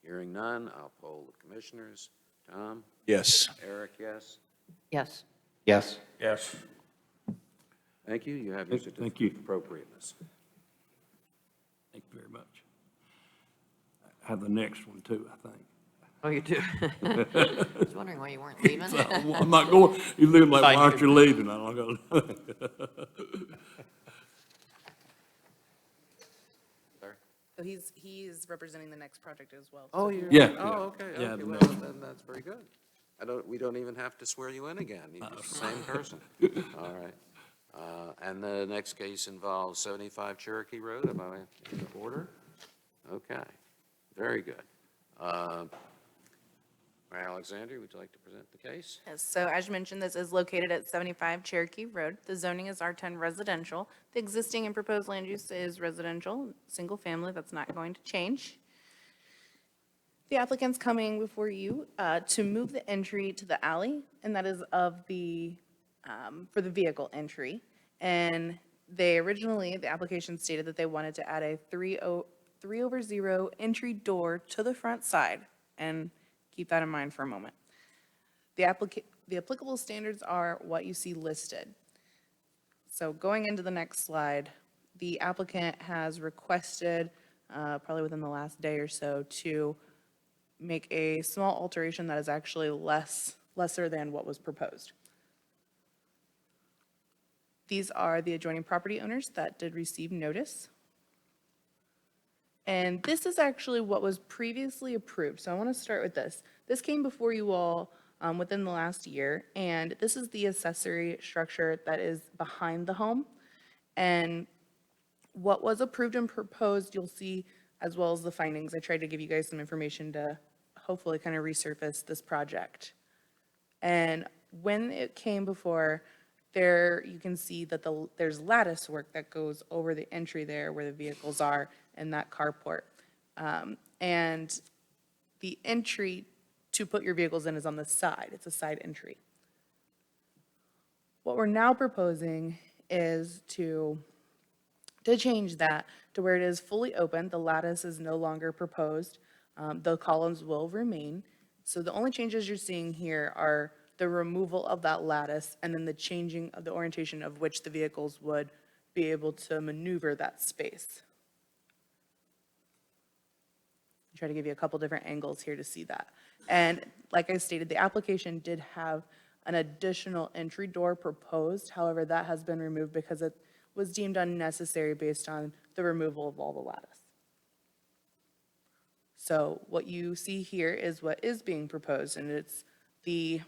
Hearing none, I'll poll the commissioners. Tom? Yes. Eric, yes? Yes. Yes? Yes. Thank you. You have your Thank certificate you. of appropriateness. Thank you very much. I have the next one too, I think. Oh, you do? I was wondering why you weren't leaving. I'm not going, you look like, why aren't you leaving? I'm not going. So he's representing the next project as well. Oh, So you're. Yeah. Oh, okay. Yeah, Okay, the well, next then that's very good. We don't even have to swear you in again. You're just the same person. All right. And the next case involves 75 Cherokee Road. Am I in order? Okay. Very good. Alexandria, would you like to present the case? Yes, so as you mentioned, this is located at 75 Cherokee Road. The zoning is R10 residential. The existing and proposed land use is residential, single family, that's not going to change. The applicant's coming before you to move the entry to the alley, and that is of the, for the vehicle entry. And the application stated that they wanted to add a 3/0 entry door to the front side, and keep that in mind for a moment. The applicable standards are what you see listed. So going into the next slide, the applicant has requested, probably within the last day or so, to make a small alteration that is actually lesser than what was proposed. These are the adjoining property owners that did receive notice. And this is actually what was previously approved. So I want to start with this. This came before you all within the last year, and this is the accessory structure that is behind the home. And what was approved and proposed, you'll see as well as the findings. I tried to give you guys some information to hopefully kind of resurface this project. And when it came before, there, you can see that there's lattice work that goes over the entry there where the vehicles are in that carport. And the entry to put your vehicles in is on the side. It's a side entry. What we're now proposing is to change that to where it is fully open. The lattice is no longer proposed. The columns will remain. So the only changes you're seeing here are the removal of that lattice and then the changing of the orientation of which the vehicles would be able to maneuver that space. I'll try to give you a couple different angles here to see that. And like I stated, the application did have an additional entry door proposed. However, that has been removed because it was deemed unnecessary based on the removal of all the lattice. So what you see here is what is being proposed, and it's the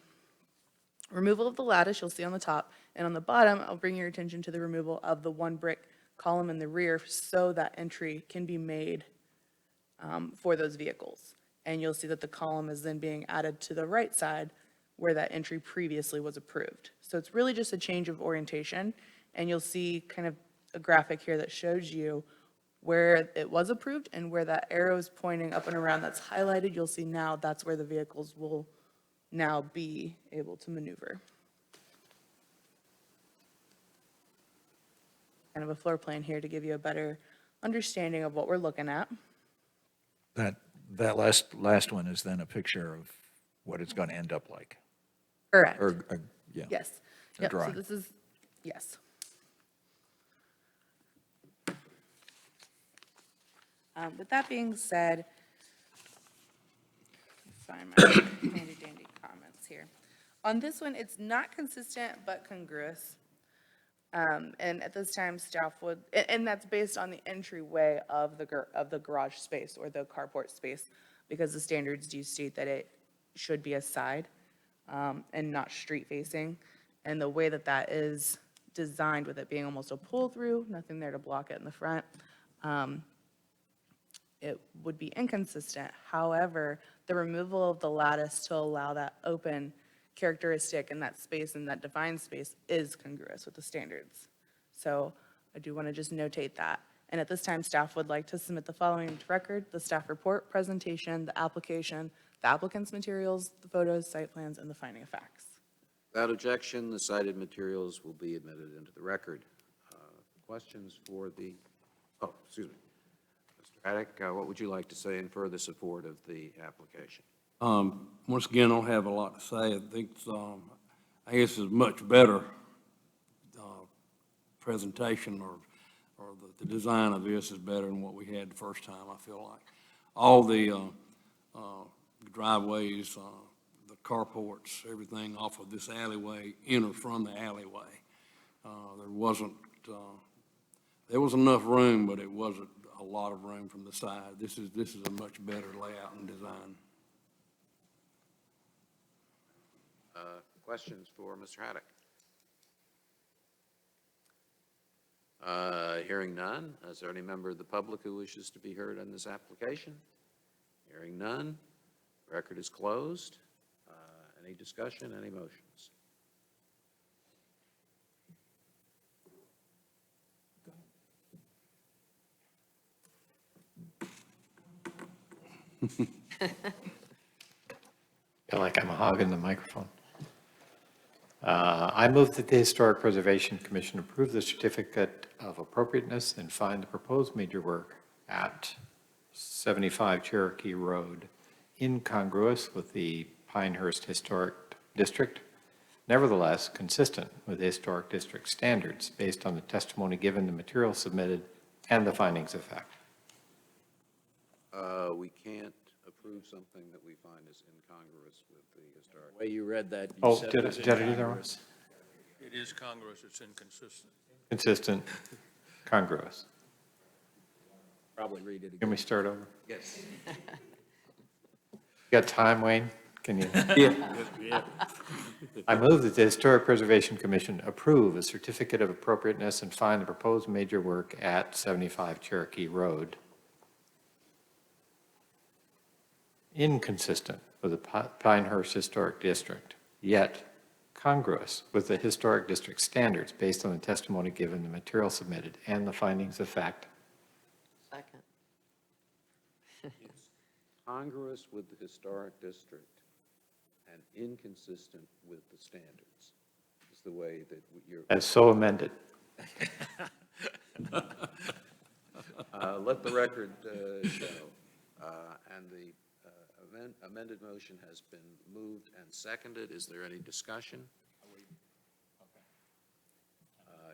removal of the lattice you'll see on the top, and on the bottom, I'll bring your attention to the removal of the one brick column in the rear so that entry can be made for those vehicles. And you'll see that the column is then being added to the right side where that entry previously was approved. So it's really just a change of orientation, and you'll see kind of a graphic here that shows you where it was approved and where that arrow is pointing up and around that's highlighted. You'll see now that's where the vehicles will now be able to maneuver. Kind of a floor plan here to give you a better understanding of what we're looking at. That last one is then a picture of what it's going to end up like. Correct. Yeah. Yes. A Yep, so drawing. this is, yes. With that being said, find my handy dandy comments here. On this one, it's not consistent but congruous. And at this time, staff would, and that's based on the entryway of the garage space or the carport space, because the standards do state that it should be a side and not street facing. And the way that that is designed, with it being almost a pull through, nothing there to block it in the front, it would be inconsistent. However, the removal of the lattice to allow that open characteristic in that space and that defined space is congruous with the standards. So I do want to just notate that. And at this time, staff would like to submit the following to record: the staff report, presentation, the application, the applicant's materials, the photos, site plans, and the finding of facts. Without objection, the cited materials will be admitted into the record. Questions for the, oh, excuse me. Mr. Haddock, what would you like to say in further support of the application? Once again, I don't have a lot to say. I think I guess it's much better presentation, or the design of this is better than what we had the first time, I feel like. All the driveways, the carports, everything off of this alleyway enter from the alleyway. There was enough room, but it wasn't a lot of room from the side. This is a much better layout and design. Questions for Mr. Haddock? Hearing none, is there any member of the public who wishes to be heard on this application? Hearing none, record is closed. Any discussion, any motions? Feel like I'm hogging the microphone. I move that the Historic Preservation Commission approve the certificate of appropriateness and find the proposed major work at 75 Cherokee Road incongruous with the Pinehurst Historic District, nevertheless consistent with the Historic District standards based on the testimony given, the material submitted, and the findings of fact. We can't approve something that we find is incongruous with the historic. The way you read that, you Oh, said did it was I do that wrong? incongruous. It is congruous, it's inconsistent. Consistent, congruous. Probably read it again. Can we start over? Yes. You got time, Wayne? Can you? Yeah. I move that the Historic Preservation Commission approve a certificate of appropriateness and find the proposed major work at 75 Cherokee Road inconsistent with the Pinehurst Historic District, yet congruous with the Historic District standards based on the testimony given, the material submitted, and the findings of fact. Second. Congruous with the historic district and inconsistent with the standards is the way that you're. As so amended. Let the record show. And the amended motion has been moved and seconded. Is there any discussion?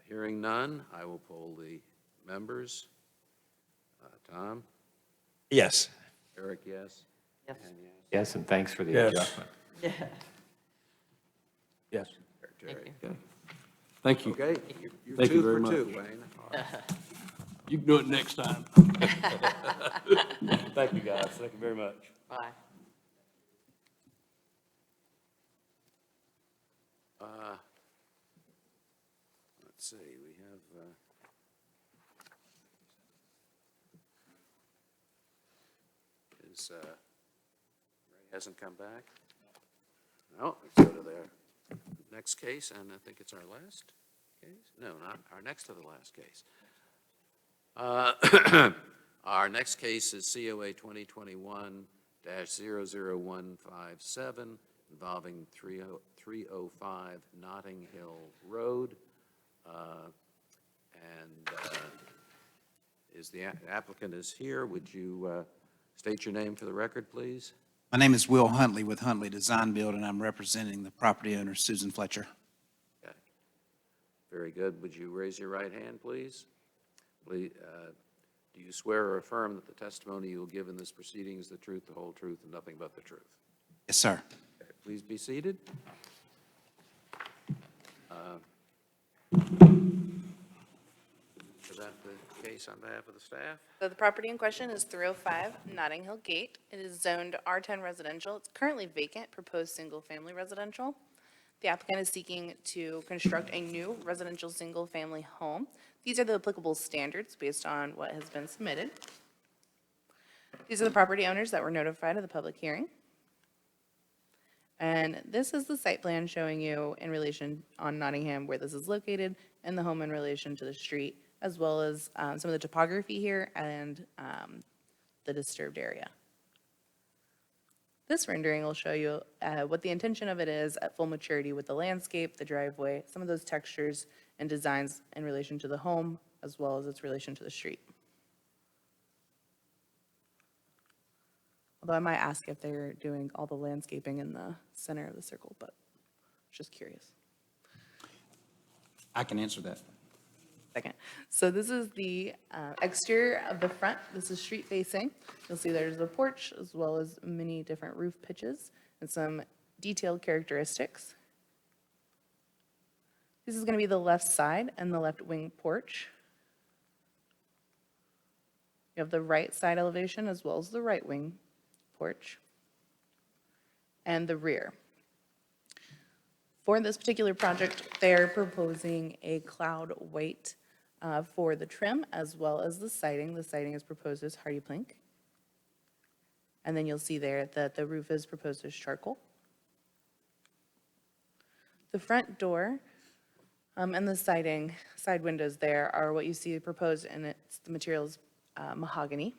Hearing none, I will poll the members. Tom? Yes. Eric, yes? Yes. And yes? Yes, and thanks for the Yes. adjustment. Yeah. Yes. Terry. Thank you. Thank you. Okay, you're Thank you two very for two, much. Wayne. All right. You can do it next time. Thank you, guys. Thank you very much. Bye. Let's see, we have, Ray hasn't come back? No, let's go to their next case, and I think it's our last case? No, not, our next to the last case. Our next case is COA 2021-00157 involving 305 Notting Hill Road. Is the applicant is here. Would you state your name for the record, please? My name is Will Huntley with Huntley Design Build, and I'm representing the property owner, Susan Fletcher. Okay. Very good. Would you raise your right hand, please? Please, do you swear or affirm that the testimony you will give in this proceeding is the truth, the whole truth, and nothing but the truth? Yes, sir. Okay, please be seated. Present the case on behalf of the staff. So the property in question is 305 Notting Hill Gate. It is zoned R10 residential. It's currently vacant, proposed single-family residential. The applicant is seeking to construct a new residential single-family home. These are the applicable standards based on what has been submitted. These are the property owners that were notified of the public hearing. And this is the site plan showing you in relation on Nottingham where this is located and the home in relation to the street, as well as some of the topography here and the disturbed area. This rendering will show you what the intention of it is at full maturity with the landscape, the driveway, some of those textures and designs in relation to the home, as well as its relation to the street. Although I might ask if they're doing all the landscaping in the center of the circle, but just curious. I can answer that. Second. So this is the exterior of the front. This is street facing. You'll see there's a porch as well as many different roof pitches and some detailed characteristics. This is going to be the left side and the left wing porch. You have the right side elevation as well as the right wing porch and the rear. For this particular project, they're proposing a cloud white for the trim as well as the siding. The siding is proposed as hardy plank. And then you'll see there that the roof is proposed as charcoal. The front door and the siding, side windows there are what you see proposed, and it's the materials mahogany,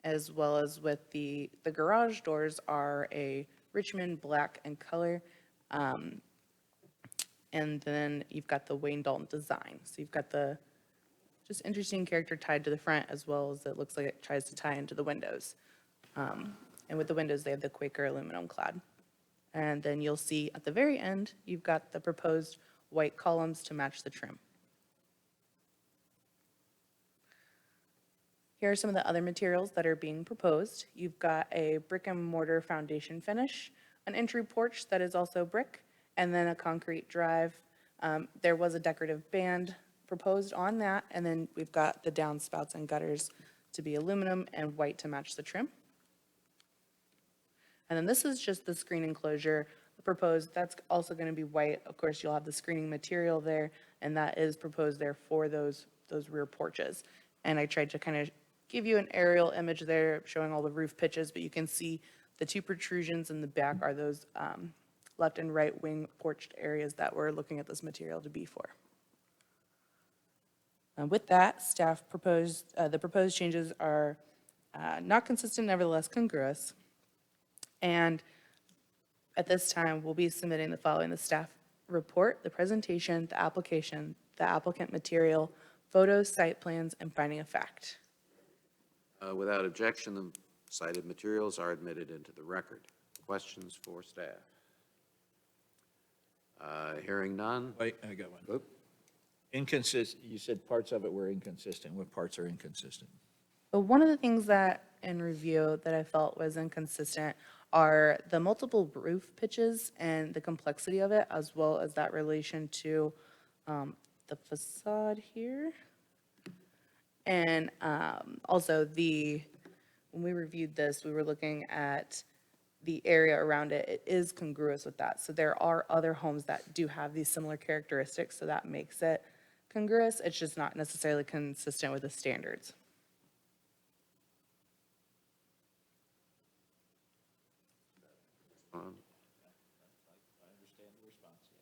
as well as with the garage doors are a Richmond black in color. And then you've got the Wayne Dalton design. So you've got the just interesting character tied to the front, as well as it looks like it tries to tie into the windows. And with the windows, they have the Quaker aluminum clad. And then you'll see at the very end, you've got the proposed white columns to match the trim. Here are some of the other materials that are being proposed. You've got a brick and mortar foundation finish, an entry porch that is also brick, and then a concrete drive. There was a decorative band proposed on that, and then we've got the downspouts and gutters to be aluminum and white to match the trim. And then this is just the screen enclosure proposed. That's also going to be white. Of course, you'll have the screening material there, and that is proposed there for those rear porches. And I tried to kind of give you an aerial image there showing all the roof pitches, but you can see The two protrusions in the back are those left and right wing porched areas that we're looking at this material to be for. With that, staff proposed, the proposed changes are not consistent, nevertheless congruous. And at this time, we'll be submitting the following: the staff report, the presentation, the application, the applicant material, photos, site plans, and finding of fact. Without objection, the cited materials are admitted into the record. Questions for staff? Hearing none. Wait, I got one. Oop. You said parts of it were inconsistent. What parts are inconsistent? But one of the things that in review that I felt was inconsistent are the multiple roof pitches and the complexity of it, as well as that relation to the facade here. And also when we reviewed this, we were looking at the area around it. It is congruous with that. So there are other homes that do have these similar characteristics, so that makes it congruous. It's just not necessarily consistent with the standards.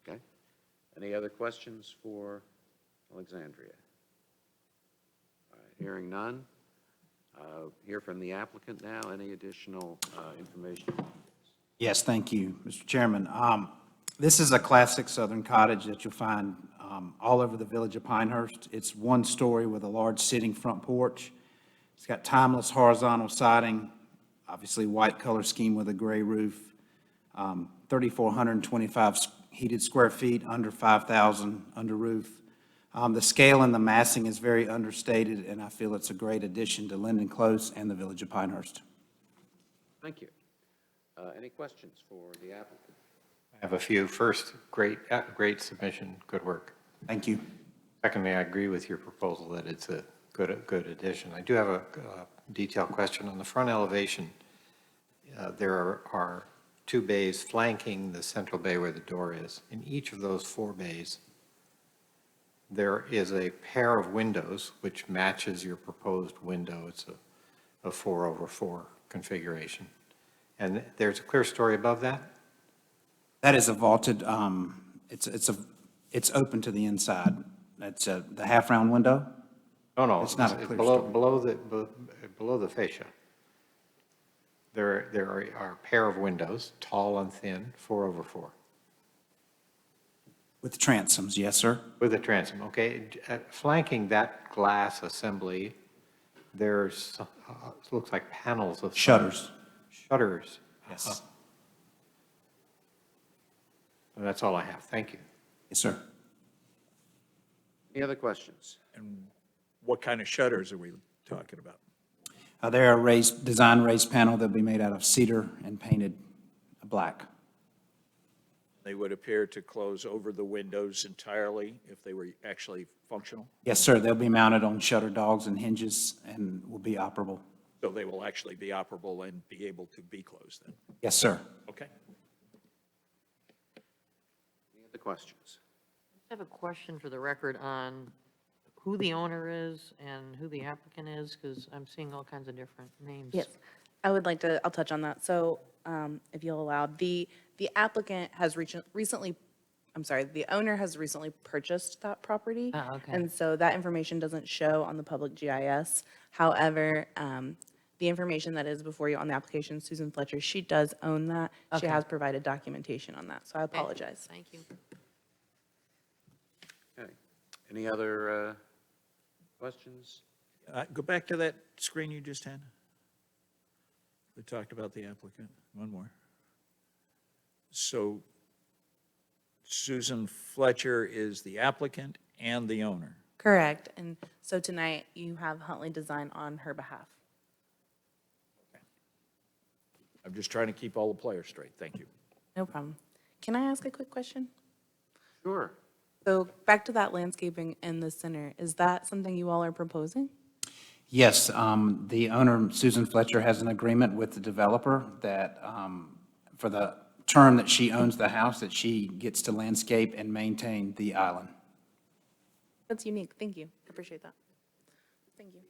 Okay. Any other questions for Alexandria? All right, hearing none. Hear from the applicant now. Any additional information? Yes, thank you, Mr. Chairman. This is a classic southern cottage that you'll find all over the village of Pinehurst. It's one story with a large sitting front porch. It's got timeless horizontal siding, obviously white color scheme with a gray roof, 3,425 heated square feet, under 5,000 under roof. The scale and the massing is very understated, and I feel it's a great addition to Linden Close and the village of Pinehurst. Thank you. Any questions for the applicant? I have a few. First, great submission, good work. Thank you. Secondly, I agree with your proposal that it's a good addition. I do have a detailed question. On the front elevation, there are two bays flanking the central bay where the door is. In each of those four bays, there is a pair of windows which matches your proposed window. It's a 4/4 configuration. And there's a clear story above that? That is a vaulted, it's open to the inside. That's the half-round window? No, It's not a clear below the fascia. There are a pair of windows, tall and thin, 4/4. With transoms, yes, sir. With a transom, okay. Flanking that glass assembly, there's, looks like panels of... Shutters. Shutters. Yes. That's all I have. Thank you. Yes, sir. Any other questions? And what kind of shutters are we talking about? They're a design raised panel. They'll be made out of cedar and painted black. They would appear to close over the windows entirely if they were actually functional? Yes, sir. They'll be mounted on shutter dogs and hinges and will be operable. So they will actually be operable and be able to be closed then? Yes, sir. Okay. Any other questions? I have a question for the record on who the owner is and who the applicant is, because I'm seeing all kinds of different names. Yes, I'll touch on that. So if you'll allow, the applicant has recently, the owner has recently purchased that property. Oh, okay. And so that information doesn't show on the public GIS. However, the information that is before you on the application, Susan Fletcher, she does own that. She Okay. has provided documentation on that, so I apologize. Thank you. Okay. Any other questions? Go back to that screen you just had. We talked about the applicant. One more. So Susan Fletcher is the applicant and the owner. Correct. And so tonight, you have Huntley Design on her behalf. I'm just trying to keep all the players straight. Thank you. No problem. Can I ask a quick question? Sure. So back to that landscaping in the center, is that something you all are proposing? Yes, the owner, Susan Fletcher, has an agreement with the developer that for the term that she owns the house, that she gets to landscape and maintain the island. That's unique. Thank you. I appreciate that. Thank you.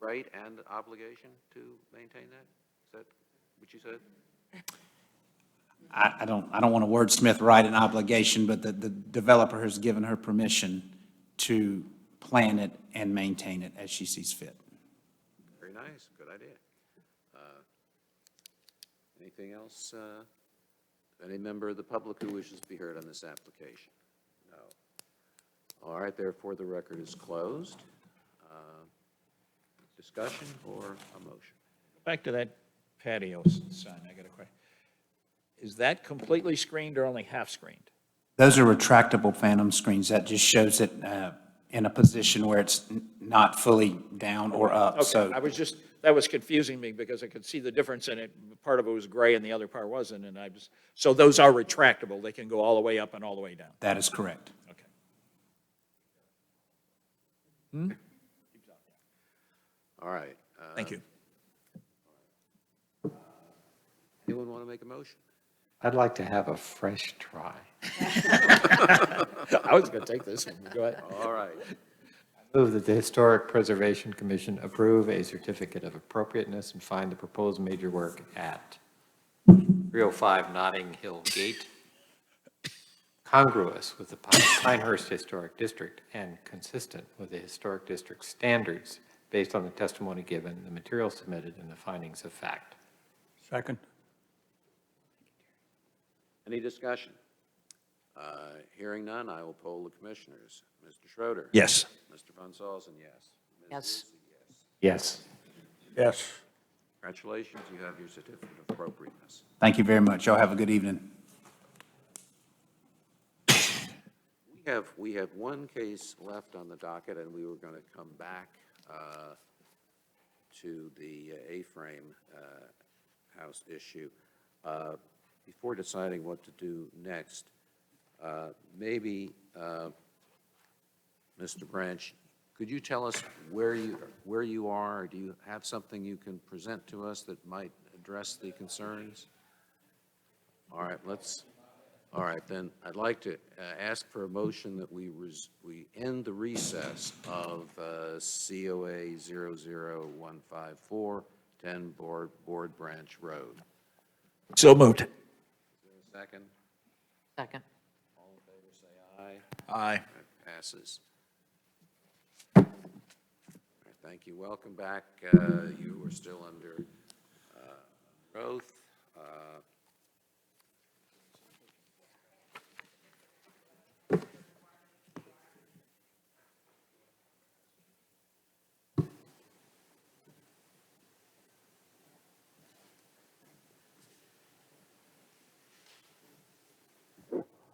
Right and obligation to maintain that? Is that what you said? I don't want to wordsmith write an obligation, but the developer has given her permission to plan it and maintain it as she sees fit. Very nice, good idea. Anything else? Any member of the public who wishes to be heard on this application? No. All right, therefore, the record is closed. Discussion or a motion? Back to that patio sign, I got a question. Is that completely screened or only half screened? Those are retractable phantom screens. That just shows it in a position where it's not fully down or up. Okay, So that was confusing me because I could see the difference in it. Part of it was gray and the other part wasn't, and so those are retractable. They can go all the way up and all the way down. that is correct. Okay. All right. Thank you. Anyone want to make a motion? I'd like to have a fresh try. I was going to take this one. Go ahead. All right. Move that the Historic Preservation Commission approve a certificate of appropriateness and find the proposed major work at 305 Notting Hill Gate congruous with the Pinehurst Historic District and consistent with the Historic District standards based on the testimony given, the material submitted, and the findings of fact. Second. Any discussion? Hearing none, I will poll the commissioners. Mr. Schroeder? Yes. Mr. Von Salzen, yes. Ms. Yes. Lucy, Yes. Yes. Congratulations, you have your certificate of appropriateness. Thank you very much. Y'all have a good evening. We have one case left on the docket, and we were going to come back to the A-frame house issue. Before deciding what to do next, maybe, Mr. Branch, could you tell us where you are? Or do you have something you can present to us that might address the concerns? All right, then I'd like to ask for a motion that we end the recess of COA 00154, 10 Board Branch Road. So moved. Second? Second. All in favor, say aye. Aye. That passes. All right, thank you. Welcome back. You are still under oath.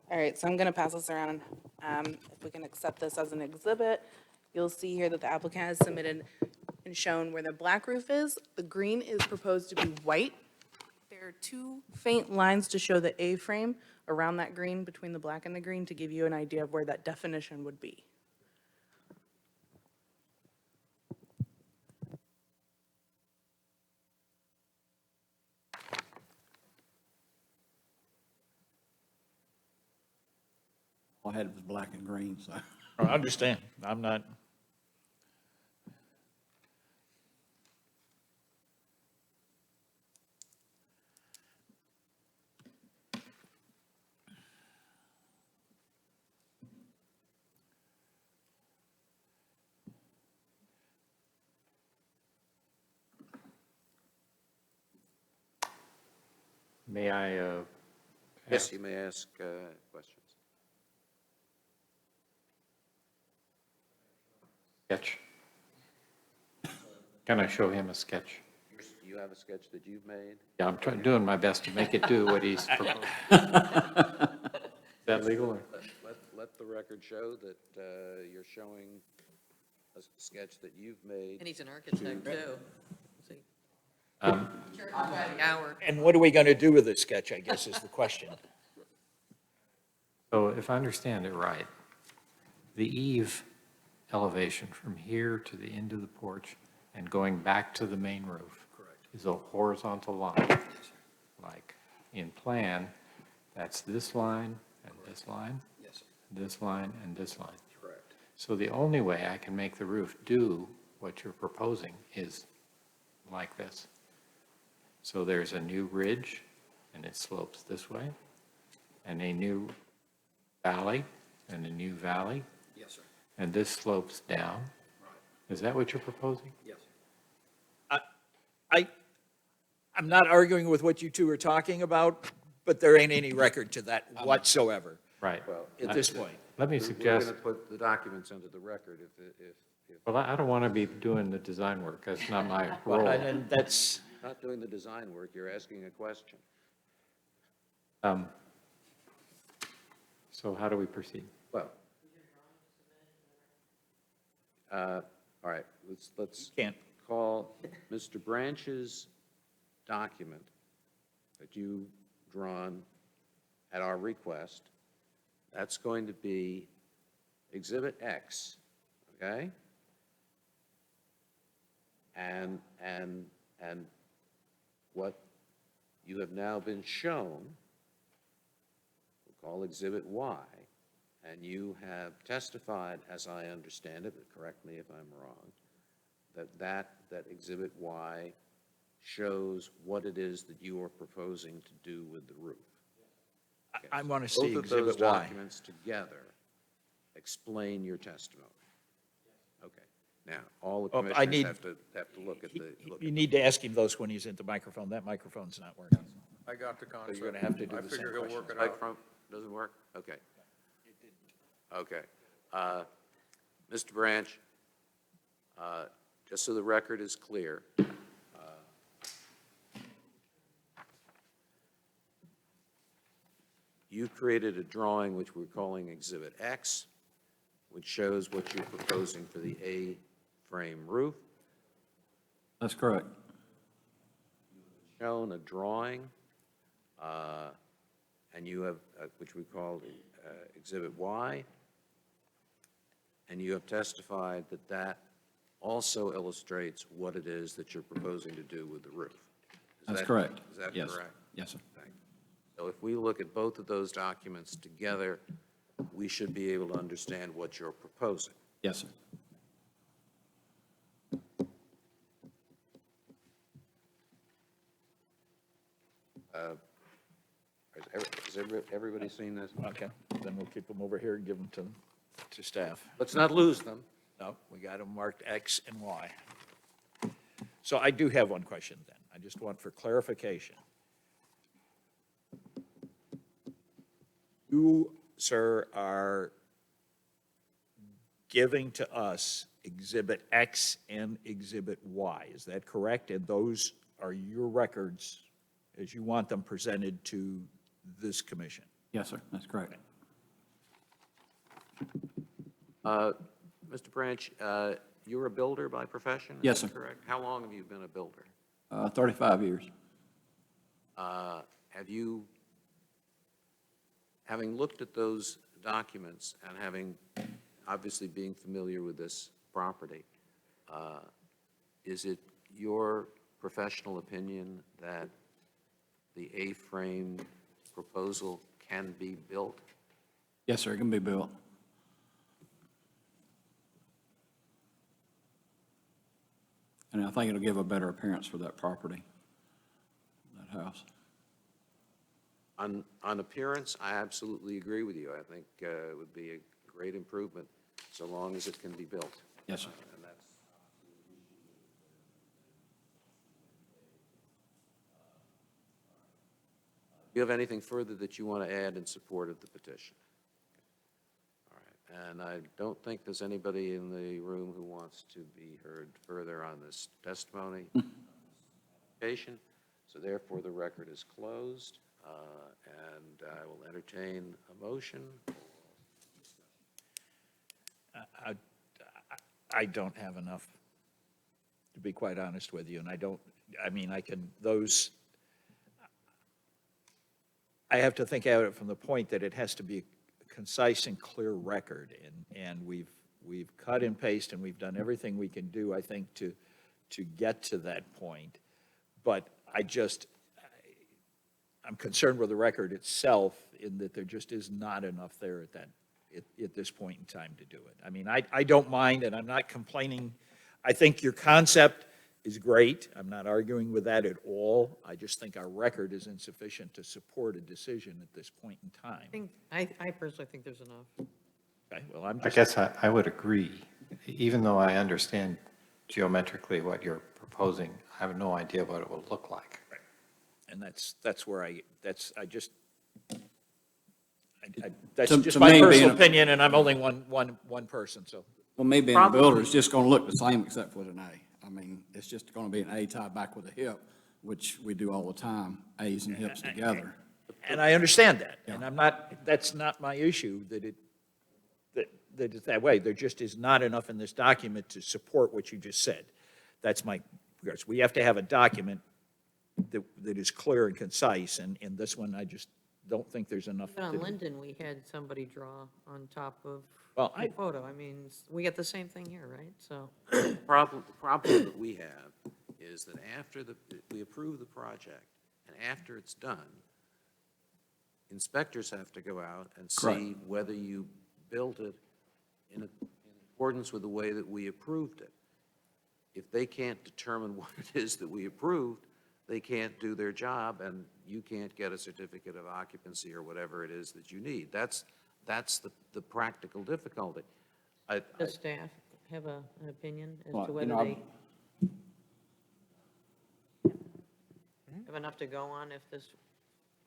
All right, so I'm going to pass this around. If we can accept this as an exhibit, you'll see here that the applicant has submitted and shown where the black roof is. The green is proposed to be white. There are two faint lines to show the A-frame around that green, between the black and the green, to give you an idea of where that definition would be. All I had was black and green, so. I understand. I'm not. May I? Yes, you may ask questions. Sketch. Can I show him a sketch? You have a sketch that you've made? Yeah, I'm doing my best to make it do what he's proposed. Is that legal or? Let the record show that you're showing a sketch that you've made. And he's an architect, too. See. And what are we going to do with this sketch, I guess, is the question. So if I understand it right, the eave elevation from here to the end of the porch and going back to the main roof is a horizontal line. Like in plan, that's this line and this line, this line and this line. Correct. So the only way I can make the roof do what you're proposing is like this. So there's a new ridge, and it slopes this way, and a new valley, and a new valley, Yes, sir. and this slopes down. Is that what you're proposing? Yes. I'm not arguing with what you two are talking about, but there ain't any record to that whatsoever Right. at this point. Let me We're suggest, going to put the documents into the record if well, I don't want to be doing the design work. That's not my role. And that's, not doing the design work, you're asking a question. So how do we proceed? Well, all right, let's can't. call Mr. Branch's document that you drawn at our request. That's going to be Exhibit X, okay? And what you have now been shown, we'll call Exhibit Y, and you have testified, as I understand it, but correct me if I'm wrong, that Exhibit Y shows what it is that you are proposing to do with the roof. Okay, I want to so see both of those Exhibit Y. documents together explain your testimony. Okay, now, all the Oh, I commissioners need- have to look at the. You need to ask him those when he's at the microphone. That microphone's not working. I got the So concept. you're going to have to do I the same figure he'll question. work it out. Microphone doesn't work? Okay. Okay. Mr. Branch, just so the record is clear, you created a drawing which we're calling Exhibit X, which shows what you're proposing for the A-frame roof. That's correct. Shown a drawing, and you have, which we call Exhibit Y, and you have testified that that also illustrates what it is that you're proposing to do with the roof. That's correct. Is that Yes. correct? Yes, sir. Thank you. So if we look at both of those documents together, we should be able to understand what you're proposing. Yes, sir. Has everybody seen this? Okay, then we'll keep them over here and give them to staff. Let's not lose them. No, we got them marked X and Y. So I do have one question then. I just want for clarification. You, sir, are giving to us Exhibit X and Exhibit Y. Is that correct? And those are your records as you want them presented to this commission? Yes, sir. That's correct. Mr. Branch, you're a builder by profession? Yes, Is that sir. correct? How long have you been a builder? 35 years. Have you, having looked at those documents and having, obviously being familiar with this property, is it your professional opinion that the A-frame proposal can be built? Yes, sir. It can be built. And I think it'll give a better appearance for that property, that house. On appearance, I absolutely agree with you. I think it would be a great improvement so long as it can be built. Yes, sir. And that's. Do you have anything further that you want to add in support of the petition? All right, and I don't think there's anybody in the room who wants to be heard further on this testimony. Application. So therefore, the record is closed, and I will entertain a motion. I don't have enough, to be quite honest with you, and I can, those, I have to think out it from the point that it has to be a concise and clear record, and we've cut and pasted, and we've done everything we can do, I think, to get to that point. But I'm concerned with the record itself in that there just is not enough there at this point in time to do it. I mean, I don't mind, and I'm not complaining. I think your concept is great. I'm not arguing with that at all. I just think our record is insufficient to support a decision at this point in time. I personally think there's enough. Okay, well, I'm I just. guess I would agree, even though I understand geometrically what you're proposing, I have no idea what it will look like. And that's where that's To just me, my being personal a- opinion, and I'm only one person, so. Well, me being a Probably- builder, it's just gonna look the same except with an A. I mean, it's just gonna be an A tied back with a hip, which we do all the time, A's and hips together. And I understand that, and that's not my issue, that it's that way. There just is not enough in this document to support what you just said. That's my, regards. We have to have a document that is clear and concise, and in this one, I just don't think there's enough. But on to- Linden, we had somebody draw on top of Well, the photo. I mean, we get the same thing here, right? So, The problem that we have is that after we approve the project, and after it's done, inspectors have to go out and see Correct. whether you built it in accordance with the way that we approved it. If they can't determine what it is that we approved, they can't do their job, and you can't get a certificate of occupancy or whatever it is that you need. That's the practical difficulty. does staff have an opinion as Well, to you whether know, they have enough to go on if this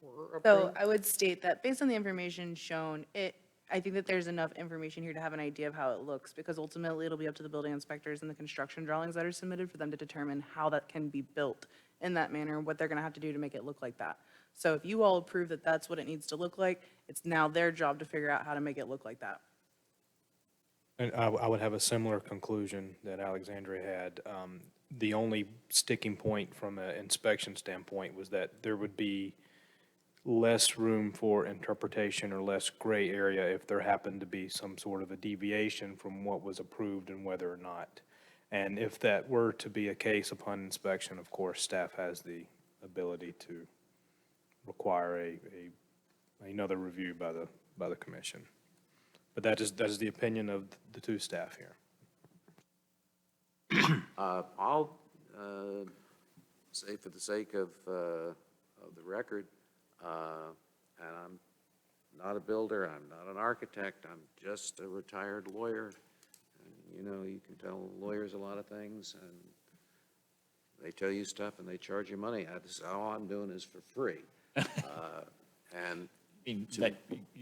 were So approved? I would state that based on the information shown, I think that there's enough information here to have an idea of how it looks, because ultimately it'll be up to the building inspectors and the construction drawings that are submitted for them to determine how that can be built in that manner, what they're gonna have to do to make it look like that. So if you all approve that that's what it needs to look like, it's now their job to figure out how to make it look like that. And I would have a similar conclusion that Alexandria had. The only sticking point from an inspection standpoint was that there would be less room for interpretation or less gray area if there happened to be some sort of a deviation from what was approved and whether or not. And if that were to be a case upon inspection, of course, staff has the ability to require another review by the commission. But that is the opinion of the two staff here. I'll say for the sake of the record, and I'm not a builder, I'm not an architect, I'm just a retired lawyer. And, you know, you can tell lawyers a lot of things, and they tell you stuff and they charge you money. All I'm doing is for free. And You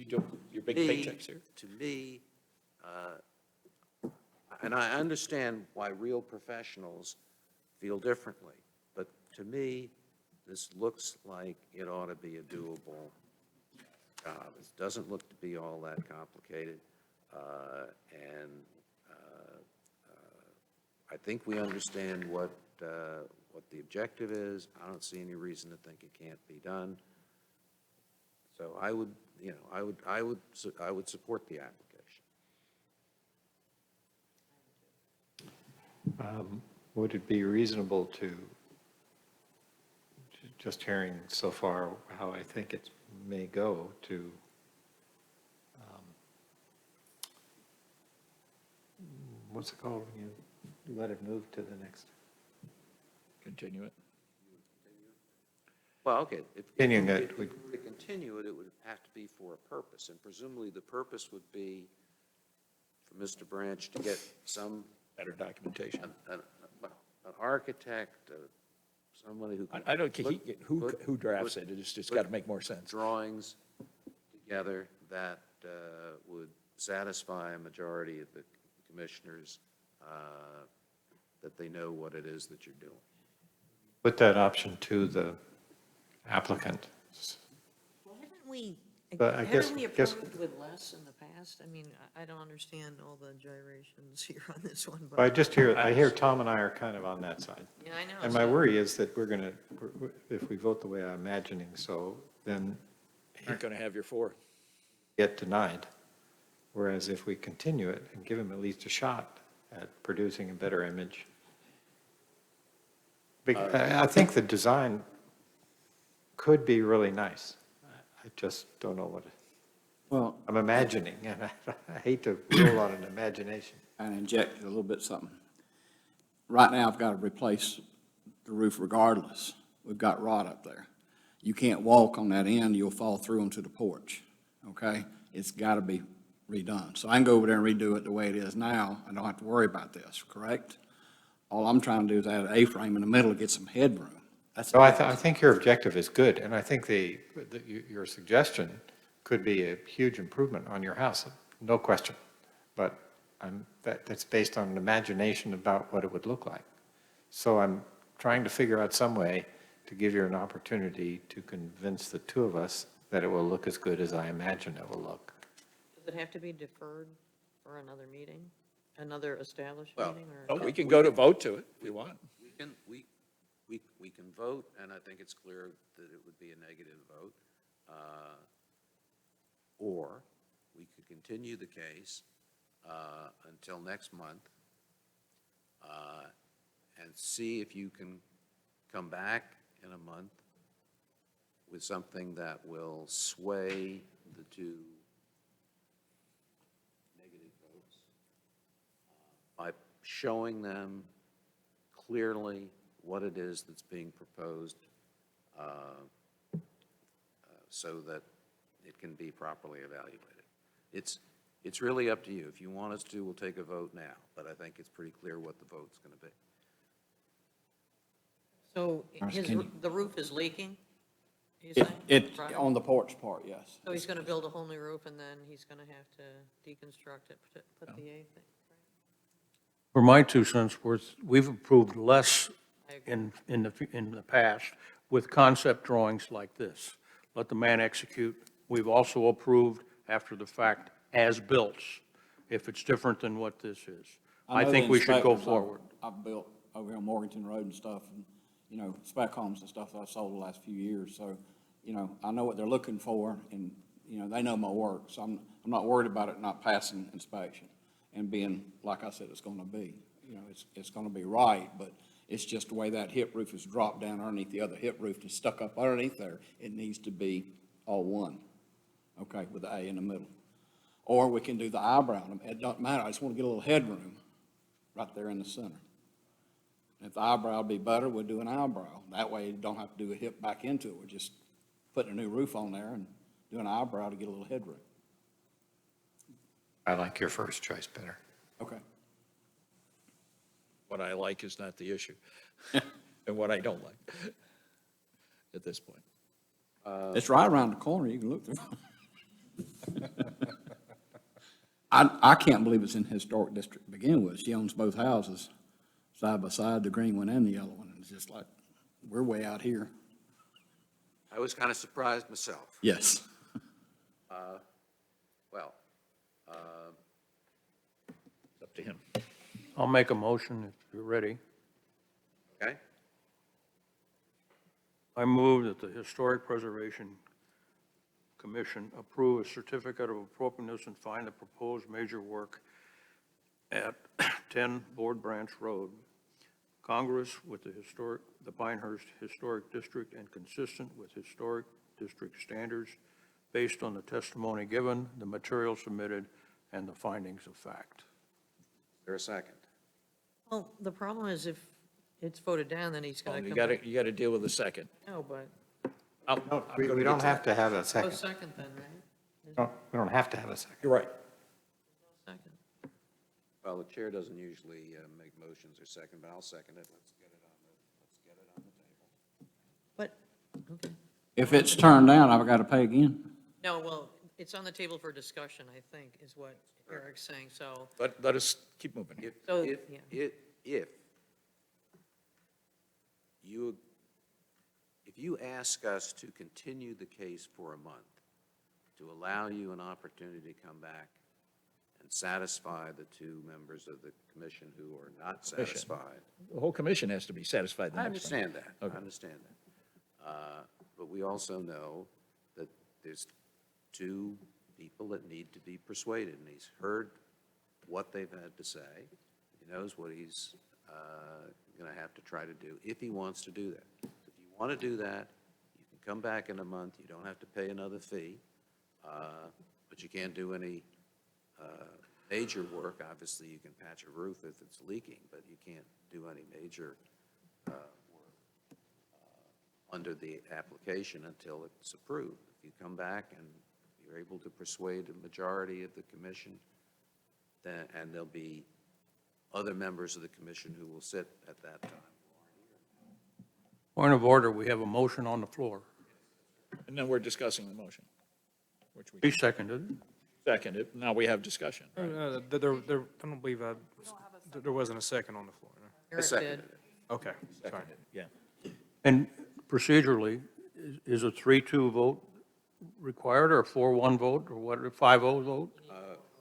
do your big me- paychecks here. To me, and I understand why real professionals feel differently, but to me, this looks like it ought to be a doable job. It doesn't look to be all that complicated, and I think we understand what the objective is. I don't see any reason to think it can't be done. So I would support the application. Would it be reasonable to, just hearing so far how I think it may go, to what's it called when you let it move to the next? Continue it. Well, okay, if Continuing we it, were to continue it, it would have to be for a purpose, and presumably the purpose would be for Mr. Branch to get some, Better documentation. an architect, somebody who can. I don't, who put drafts it, it's just got to make more sense. Drawings together that would satisfy a majority of the commissioners, that they know what it is that you're doing. Put that option to the applicant. But I guess- Haven't we guess- approved with less in the past? I mean, I don't understand all the gyrations here on this one, but. Well, I hear Tom and I are kind of on that side. Yeah, I know. And my so- worry is that if we vote the way I'm imagining so, then Aren't going to have your four. get denied. Whereas if we continue it and give him at least a shot at producing a better image. I think the design could be really nice. I just don't know what Well, I'm imagining, and I hate to rule on an imagination. and inject a little bit something. right now I've got to replace the roof regardless. We've got rot up there. You can't walk on that end, you'll fall through onto the porch, okay? It's got to be redone. So I can go over there and redo it the way it is now. I don't have to worry about this, correct? All I'm trying to do is add an A-frame in the middle to get some headroom. That's So I think your objective is good, and I think your suggestion could be a huge improvement on your house, no question. But that's based on an imagination about what it would look like. So I'm trying to figure out some way to give you an opportunity to convince the two of us that it will look as good as I imagine it will look. Does it have to be deferred for another meeting, another established Well, meeting, or? Oh, we can go to vote to it if we want. We can vote, and I think it's clear that it would be a negative vote. Or we could continue the case until next month and see if you can come back in a month with something that will sway the two negative votes by showing them clearly what it is that's being proposed so that it can be properly evaluated. It's really up to you. If you want us to, we'll take a vote now, but I think it's pretty clear what the vote's going to be. So Can you- the roof is leaking? you It, saying? it, Right. on the porch part, yes. So he's going to build a whole new roof, and then he's going to have to deconstruct it, put the A thing. For my 2 cents worth, we've approved less I agree. in the past with concept drawings like this. Let the man execute. We've also approved after the fact as-built, if it's different than what this is. I know think the we should go inspectors forward. I've built over here on Morganton Road and stuff, and, you know, spec homes and stuff that I've sold the last few years, so, you know, I know what they're looking for, and, you know, they know my work, so I'm not worried about it not passing inspection and being, like I said, it's gonna be. You know, it's gonna be right, but it's just the way that hip roof is dropped down underneath the other hip roof and stuck up underneath there. It needs to be all one, okay, with the A in the middle. Or we can do the eyebrow. It doesn't matter. I just want to get a little headroom right there in the center. If the eyebrow would be better, we'll do an eyebrow. That way you don't have to do a hip back into it. We're just putting a new roof on there and do an eyebrow to get a little headroom. I like your first choice better. Okay. What I like is not the issue, and what I don't like at this point. It's right around the corner. You can look through. I can't believe it's in the historic district to begin with. She owns both houses side by side, the green one and the yellow one. And it's just like, we're way out here. I was kind of surprised myself. Yes. Well, It's up to him. I'll make a motion if you're ready. okay. I move that the Historic Preservation Commission approve a certificate of appropriateness and find the proposed major work at 10 Board Branch Road, congruous with the Pinehurst Historic District and consistent with historic district standards based on the testimony given, the material submitted, and the findings of fact. Is there a second? Well, the problem is if it's voted down, then he's Oh, going to you come gotta, back. you gotta deal with the second. No, but, We don't have to have a oh, second. second then, right? We don't have to have a second. You're right. Second. Well, the chair doesn't usually make motions or second, but I'll second it. Let's get it on the table. But, okay. If it's turned down, I've got to pay again. No, well, it's on the table for discussion, I think, is what Eric's saying, so. Let us keep moving. So, If you ask us to continue the case for a month, to allow you an opportunity to come back and satisfy the two members of the commission who are not satisfied. The whole commission has to be satisfied. the I next time. understand that. Okay. I understand that. But we also know that there's two people that need to be persuaded, and he's heard what they've had to say. He knows what he's going to have to try to do if he wants to do that. If you want to do that, you can come back in a month. You don't have to pay another fee, but you can't do any major work, obviously you can patch a roof if it's leaking, but you can't do any major work under the application until it's approved. If you come back and you're able to persuade a majority of the commission, then, and there'll be other members of the commission who will sit at that time. Point of order, we have a motion on the floor. And then we're discussing the motion, which we He seconded it. seconded. Now we have discussion. right? I don't believe there wasn't a second on the floor. no? Eric seconded did. Okay, sorry. Yeah. And procedurally, is a 3-2 vote required, or a 4-1 vote, or what, a 5-0 vote?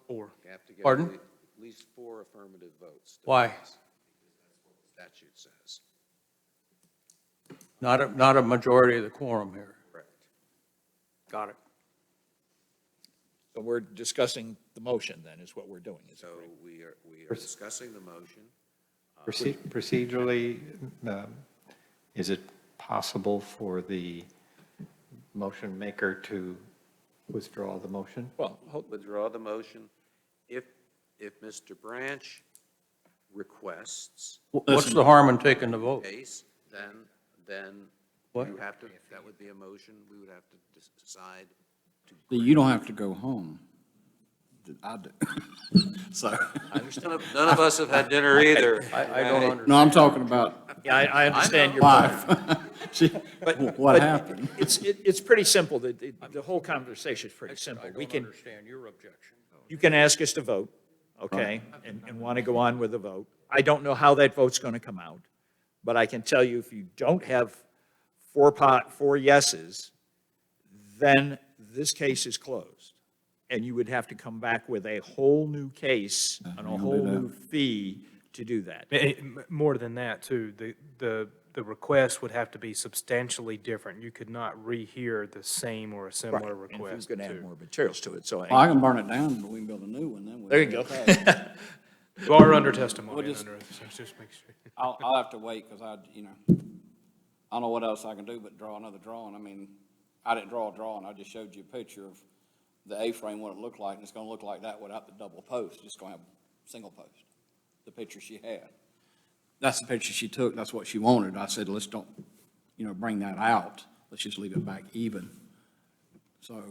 Four. You have to get Pardon? at least 4 affirmative votes. to Why? pass, because that's what the statute says. Not a majority of the quorum here. Correct. Got it. So we're discussing the motion then, is what we're doing, is it So correct? we are discussing the motion. Procedurally, is it possible for the motion maker to withdraw the motion? Well, Withdraw the motion if Mr. Branch requests What's the harm in taking the vote? case, then What? you have to, that would be a motion, we would have to decide to. You don't have to go home. I do. So, I understand. None of us have had dinner either. I don't understand. no, I'm talking about Yeah, I understand your wife. point. But What but happened? It's pretty simple. The whole conversation is pretty simple. We can, understand your objection. you can ask us to vote, okay, and want to go on with the vote. I don't know how that vote's going to come out, but I can tell you if you don't have four yeses, then this case is closed. And you would have to come back with a whole new case and a whole new fee to do that. More than that, too, the request would have to be substantially different. You could not rehear the same or a similar Right, and request. who's going to add too. more materials to it, so. Well, I can burn it down, but we can build a new one then. we'll There you be go. okay. You are under testimony. We'll just- so just make sure. I'll have to wait, because I don't know what else I can do but draw another drawing. I mean, I didn't draw a drawing, I just showed you a picture of the A-frame, what it looked like, and it's gonna look like that without the double post, it's gonna have single post, the picture she had. That's the picture she took, that's what she wanted. I said, let's don't, bring that out, let's just leave it back even. So,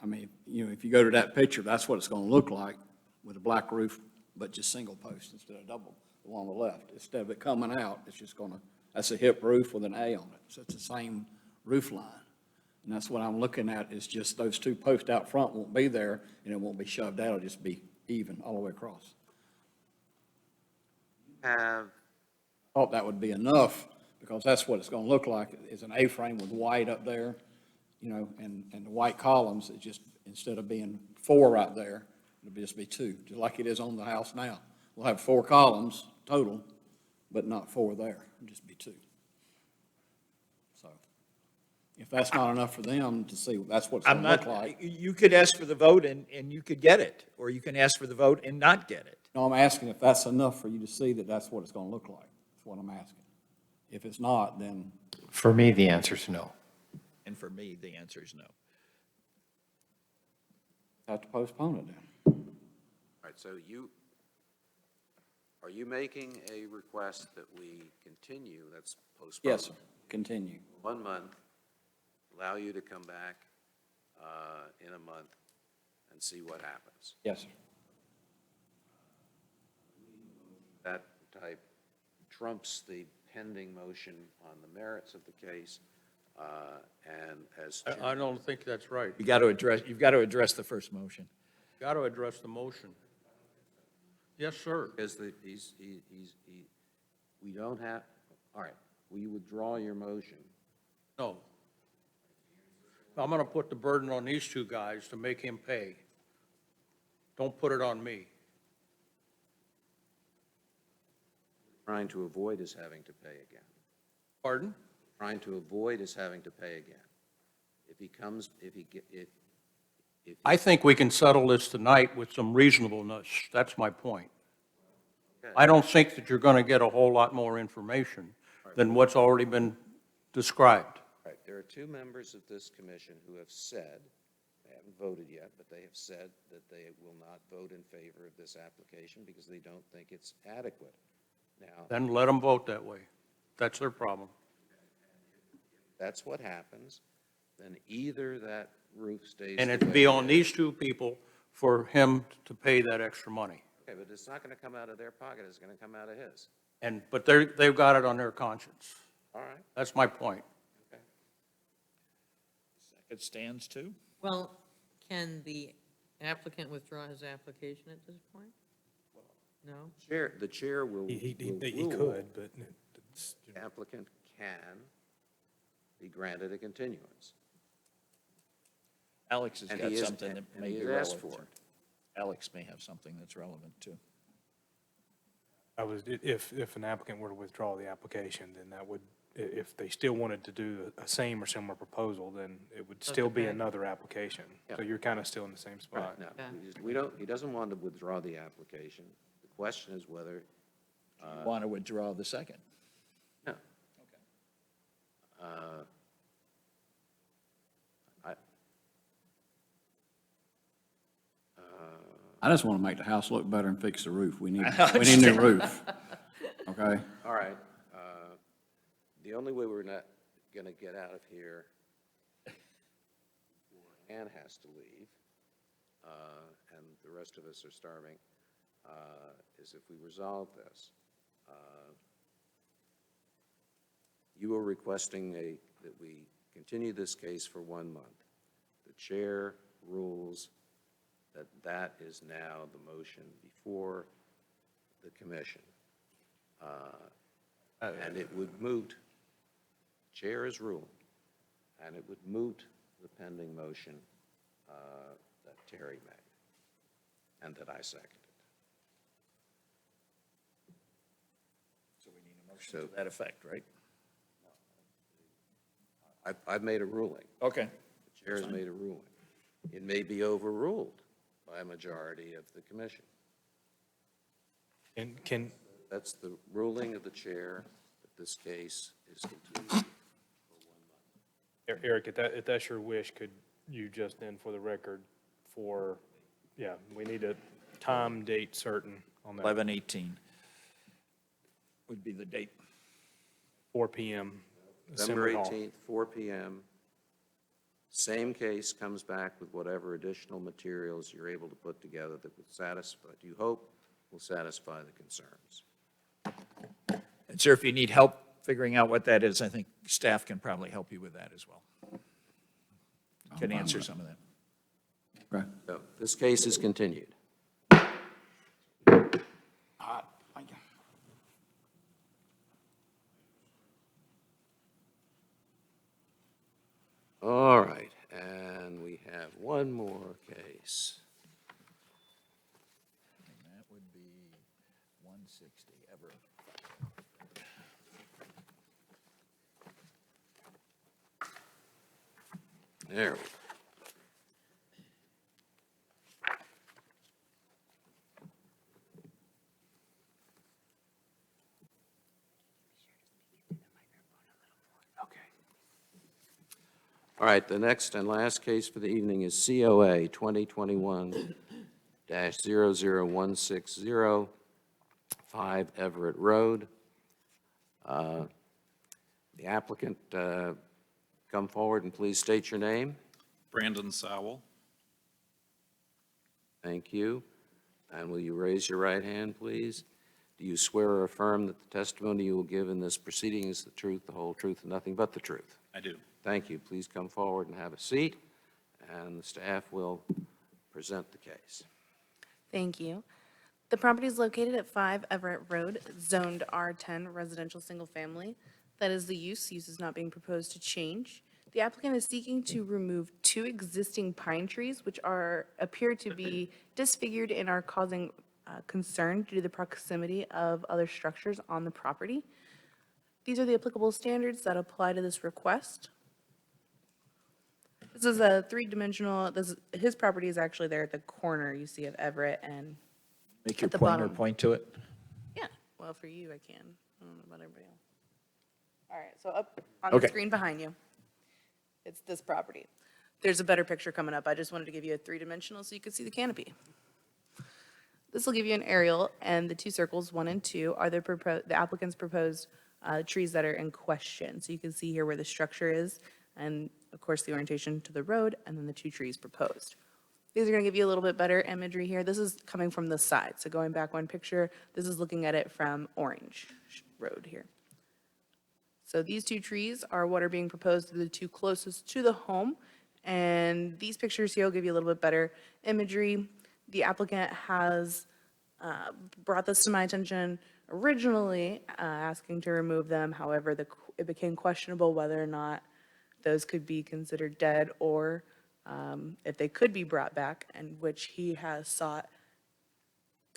I mean, if you go to that picture, that's what it's gonna look like with a black roof, but just single post instead of double, the one on the left. Instead of it coming out, it's just gonna, that's a hip roof with an A on it, so it's the same roof line. And that's what I'm looking at, is just those two posts out front won't be there, and it won't be shoved out, it'll just be even all the way across. Thought that would be enough, because that's what it's gonna look like, is an A-frame with white up there, and the white columns, it just, instead of being 4 right there, it'll just be 2, just like it is on the house now. We'll have 4 columns total, but not 4 there, it'll just be 2. So, if that's not enough for them to see, that's what it's I'm gonna look not, like. you could ask for the vote and you could get it, or you can ask for the vote and not get it. No, I'm asking if that's enough for you to see that that's what it's gonna look like, that's what I'm asking. If it's not, then For me, the answer is no. And for me, the answer is no. have to postpone it then. All right, so are you making a request that we continue, that's postponed? Yes, sir. Continue. 1 month, allow you to come back in a month and see what happens? Yes, sir. That type trumps the pending motion on the merits of the case, and as. I don't think that's right. You've got to address the first motion. Got to address the motion. Yes, sir. Because we don't have, all right, will you withdraw your motion? No. I'm going to put the burden on these two guys to make him pay. Don't put it on me. Trying to avoid is having to pay again. Pardon? Trying to avoid is having to pay again. If I think we can settle this tonight with some reasonableness. That's my point. I don't think that you're going to get a whole lot more information than what's already been described. Right, there are 2 members of this commission who have said, may haven't voted yet, but they have said that they will not vote in favor of this application because they don't think it's adequate. Now, Then let them vote that way. That's their problem. that's what happens, then either that roof stays. And the it'd way be it on is. these two people for him to pay that extra money. Okay, but it's not going to come out of their pocket, it's going to come out of his. But they've got it on their conscience. All right, That's my point. okay. It stands too? Well, can the applicant withdraw his application at this point? No? The chair will He rule could, but it's, the applicant can be granted a continuance. Alex has And got he is- something that and may he be has asked relevant. for it. Alex may have something that's relevant too. if an applicant were to withdraw the application, then that would, if they still wanted to do a same or similar proposal, then it would still be Okay. another application. So you're kind of still in the same spot. No, Yeah. he doesn't want to withdraw the application. The question is whether, Want to withdraw the second? no. I, I just want to make the house look better and fix the roof. We need a new roof. Okay? all right, the only way we're not going to get out of here, Ann has to leave, and the rest of us are starving, is if we resolve this. You are requesting that we continue this case for 1 month. The chair rules that that is now the motion before the commission. And it would moot, chair is ruling, and it would moot the pending motion that Terry made and that I seconded. So we need a motion to that effect, right? I've made a ruling. Okay. The chair has made a ruling. It may be overruled by a majority of the commission. And can, That's the ruling of the chair, that this case is continued. Eric, if that's your wish, could you just then, for the record, we need a time, date certain on that. 11/18 would be the date. 4 PM. November Assembly Hall. 18th, 4 PM. Same case comes back with whatever additional materials you're able to put together that would satisfy, you hope, will satisfy the concerns. And sir, if you need help figuring out what that is, I think staff can probably help you with that as well. Can answer some of that. Right. So this case is continued. All right, and we have one more case. And that would be 160 Everett. There we go. All right, the next and last case for the evening is COA 2021-00160, 5 Everett Road. The applicant, come forward and please state your name. Brandon Sowell. Thank you. And will you raise your right hand, please? Do you swear or affirm that the testimony you will give in this proceeding is the truth, the whole truth, and nothing but the truth? I do. Thank you. Please come forward and have a seat, and the staff will present the case. Thank you. The property is located at 5 Everett Road, zoned R10 residential single family. That is the use. Use is not being proposed to change. The applicant is seeking to remove 2 existing pine trees, which appear to be disfigured and are causing concern due to the proximity of other structures on the property. These are the applicable standards that apply to this request. This is a 3-dimensional, his property is actually there at the corner, you see, of Everett and, Make your At the pointer bottom. point to it. yeah, well, for you, I can. I don't know about everybody else. All right, so up on the Okay. screen behind you, it's this property. There's a better picture coming up. I just wanted to give you a three-dimensional so you could see the canopy. This will give you an aerial, and the two circles, 1 and 2, are the applicant's proposed trees that are in question. So you can see here where the structure is, and of course, the orientation to the road, and then the 2 trees proposed. These are going to give you a little bit better imagery here. This is coming from the side. So going back one picture, this is looking at it from Orange Road here. So these 2 trees are what are being proposed, the 2 closest to the home. And these pictures here will give you a little bit better imagery. The applicant has brought this to my attention originally, asking to remove them. However, it became questionable whether or not those could be considered dead or if they could be brought back, and which he has sought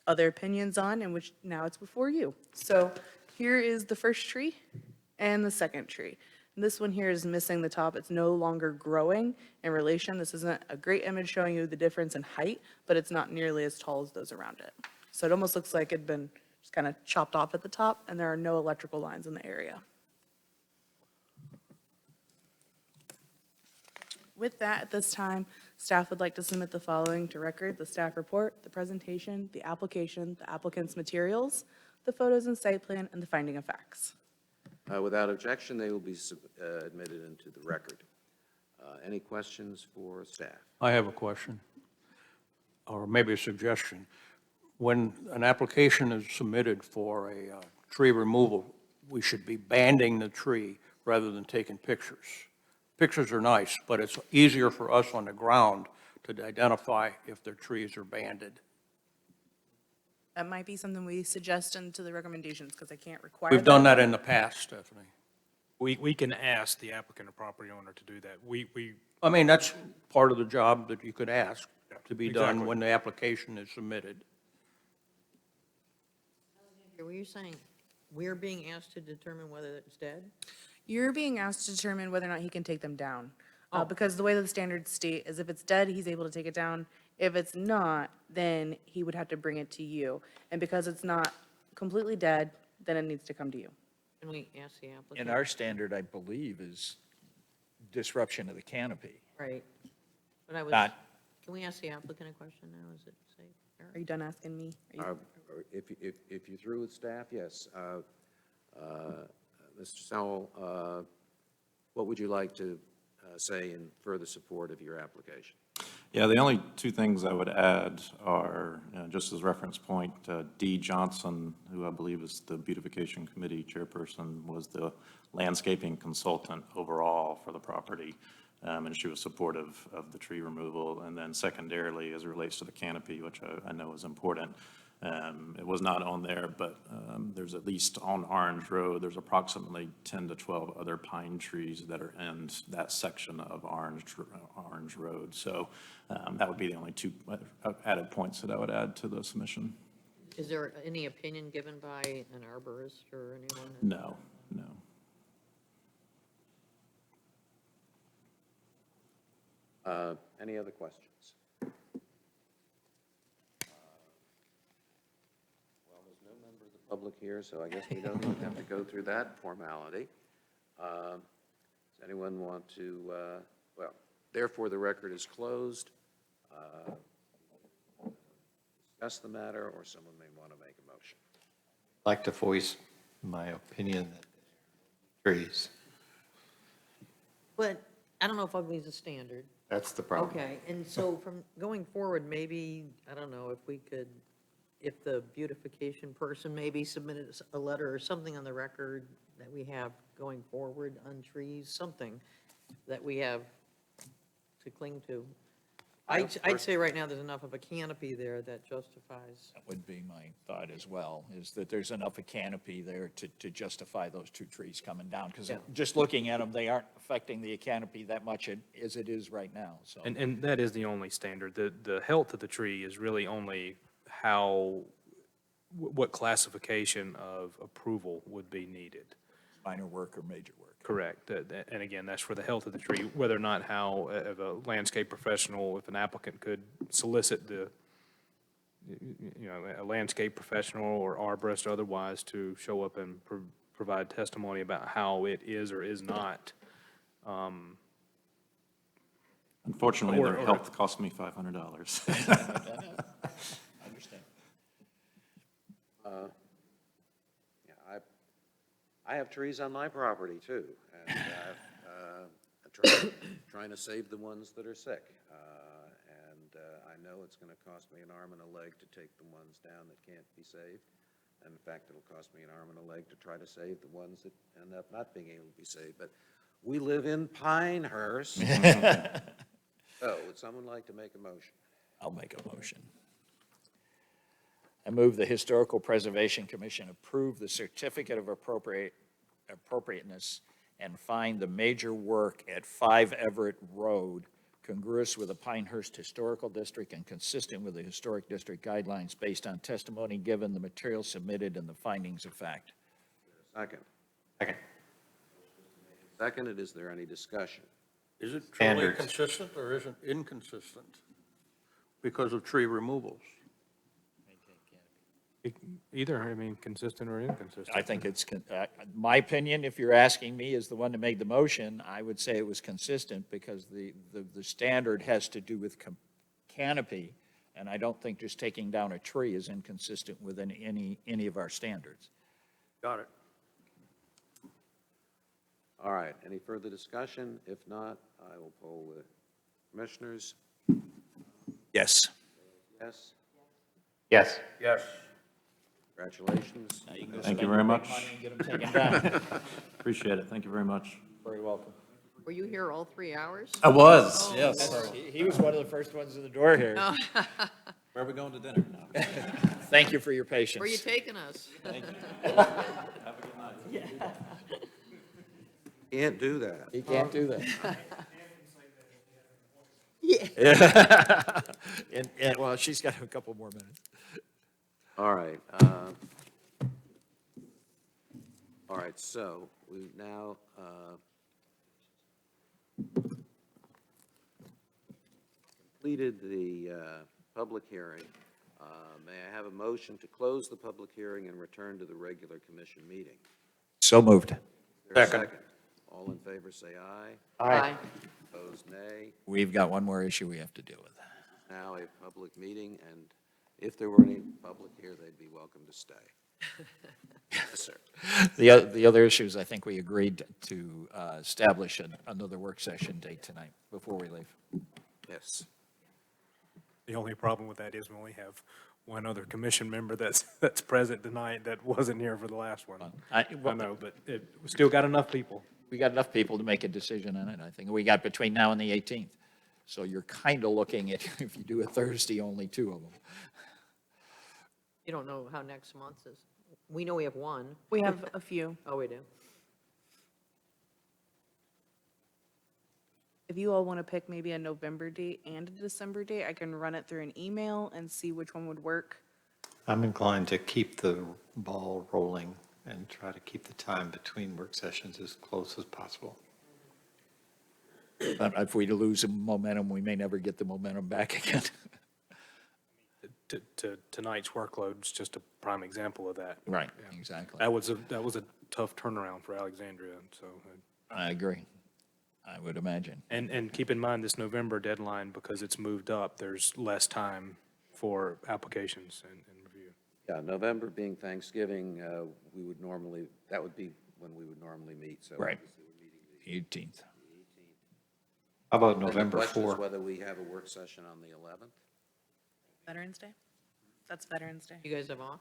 other opinions on, and which now it's before you. So here is the first tree and the second tree. And this one here is missing the top. It's no longer growing in relation. This isn't a great image showing you the difference in height, but it's not nearly as tall as those around it. So it almost looks like it'd been just kind of chopped off at the top, and there are no electrical lines in the area. With that, at this time, staff would like to submit the following to record: the staff report, the presentation, the application, the applicant's materials, the photos and site plan, and the finding of facts. Without objection, they will be admitted into the record. Any questions for staff? I have a question, or maybe a suggestion. When an application is submitted for a tree removal, we should be banding the tree rather than taking pictures. Pictures are nice, but it's easier for us on the ground to identify if their trees are banded. That might be something we suggest into the recommendations, because I can't require We've done that in the past, Stephanie. We can ask the applicant or property owner to do that. I mean, that's part of the job that you could ask to be done exactly. when the application is submitted. Were you saying we're being asked to determine whether it's dead? You're being asked to determine whether or not he can take them down. Oh. Because the way that the standards state is if it's dead, he's able to take it down. If it's not, then he would have to bring it to you. And because it's not completely dead, then it needs to come to you. Can we ask the applicant? And our standard, I believe, is disruption of the canopy. Right. But I was, Not- can we ask the applicant a question now? Is it safe? Are you done asking me? Are you- If you're through with staff, yes. Mr. Sowell, what would you like to say in further support of your application? Yeah, the only 2 things I would add are, just as reference point, Dee Johnson, who I believe is the Beautification Committee chairperson, was the landscaping consultant overall for the property, and she was supportive of the tree removal. And then secondarily, as it relates to the canopy, which I know is important, it was not on there, but there's at least on Orange Road, there's approximately 10 to 12 other pine trees that are in that section of Orange Road. So that would be the only 2 added points that I would add to the submission. Is there any opinion given by an arborist or anyone? No. Any other questions? Well, there's no member of the public here, so I guess we don't even have to go through that formality. Does anyone want to, well, therefore, the record is closed. Discuss the matter, or someone may want to make a motion. I'd like to voice my opinion that trees. But I don't know if ugly is a standard. That's the problem. Okay, and so from going forward, maybe, I don't know, if we could, if the beautification person maybe submitted a letter or something on the record that we have going forward on trees, something that we have to cling to. I'd say right now there's enough of a canopy there that justifies. That would be my thought as well, is that there's enough of canopy there to justify those 2 trees coming down. Because Yeah. just looking at them, they aren't affecting the canopy that much as it is right now, so. And that is the only standard. The health of the tree is really only what classification of approval would be needed. Minor work or major work. Correct. And again, that's for the health of the tree, whether or not how, if a landscape professional, if an applicant could solicit a landscape professional or arborist or otherwise to show up and provide testimony about how it is or is not Unfortunately, Or- their or- health cost me $500. I understand. Yeah, I have trees on my property too, and trying to save the ones that are sick. I know it's going to cost me an arm and a leg to take the ones down that can't be saved. And in fact, it'll cost me an arm and a leg to try to save the ones that end up not being able to be saved. But we live in Pinehurst. So would someone like to make a motion? I'll make a motion. I move the Historical Preservation Commission approve the certificate of appropriateness and find the major work at 5 Everett Road congruous with the Pinehurst Historical District and consistent with the Historic District guidelines based on testimony given, the material submitted, and the findings of fact. Second. Second. Seconded. Is there any discussion? Is it truly Standards. consistent or is it inconsistent because of tree removals? Either, I mean, consistent or inconsistent. I think it's, my opinion, if you're asking me, as the one that made the motion, I would say it was consistent because the standard has to do with canopy, and I don't think just taking down a tree is inconsistent with any of our standards. Got it. All right, any further discussion? If not, I will poll the commissioners. Yes. Yes? Yes. Yes. Congratulations. Now you can go Thank spend you your very big much. money and get them taken down. Appreciate it. Thank you very much. Very welcome. Were you here all 3 hours? I was, Oh. yes. He was one of the first ones in the door here. Oh. Where are we going to dinner now? Thank you for your patience. Where are you taking us? Thank you. Have a good night. Can't do that. He can't do that. Yeah. And, well, she's got a couple more minutes. All right. All right, so we've now completed the public hearing. May I have a motion to close the public hearing and return to the regular commission meeting? So moved. Is there a Second. All in favor, say aye. Aye. Opposed, nay. We've got one more issue we have to deal with. Now a public meeting, and if there were any public here, they'd be welcome to stay. Yes, sir. The other issues, I think we agreed to establish another work session date tonight before we leave. Yes. The only problem with that is we only have one other commission member that's present tonight that wasn't here for the last one. I know, but we still got enough people. We got enough people to make a decision on it, I think. We got between now and the 18th. So you're kind of looking at, if you do a Thursday, only 2 of them. You don't know how next month is. We know we have one. We have a few. Oh, we do. If you all want to pick maybe a November date and a December date, I can run it through an email and see which one would work. I'm inclined to keep the ball rolling and try to keep the time between work sessions as close as possible. But if we lose momentum, we may never get the momentum back again. Tonight's workload is just a prime example of that. Right, Yeah. exactly. That was a tough turnaround for Alexandria, so. I agree. I would imagine. And keep in mind this November deadline, because it's moved up, there's less time for applications and review. Yeah, November being Thanksgiving, we would normally, that would be when we would normally meet, so. Right. obviously we're meeting 18th. How about the 18th. November The question is 4? whether we have a work session on the 11th. Veterans Day? That's Veterans Day. You guys have off?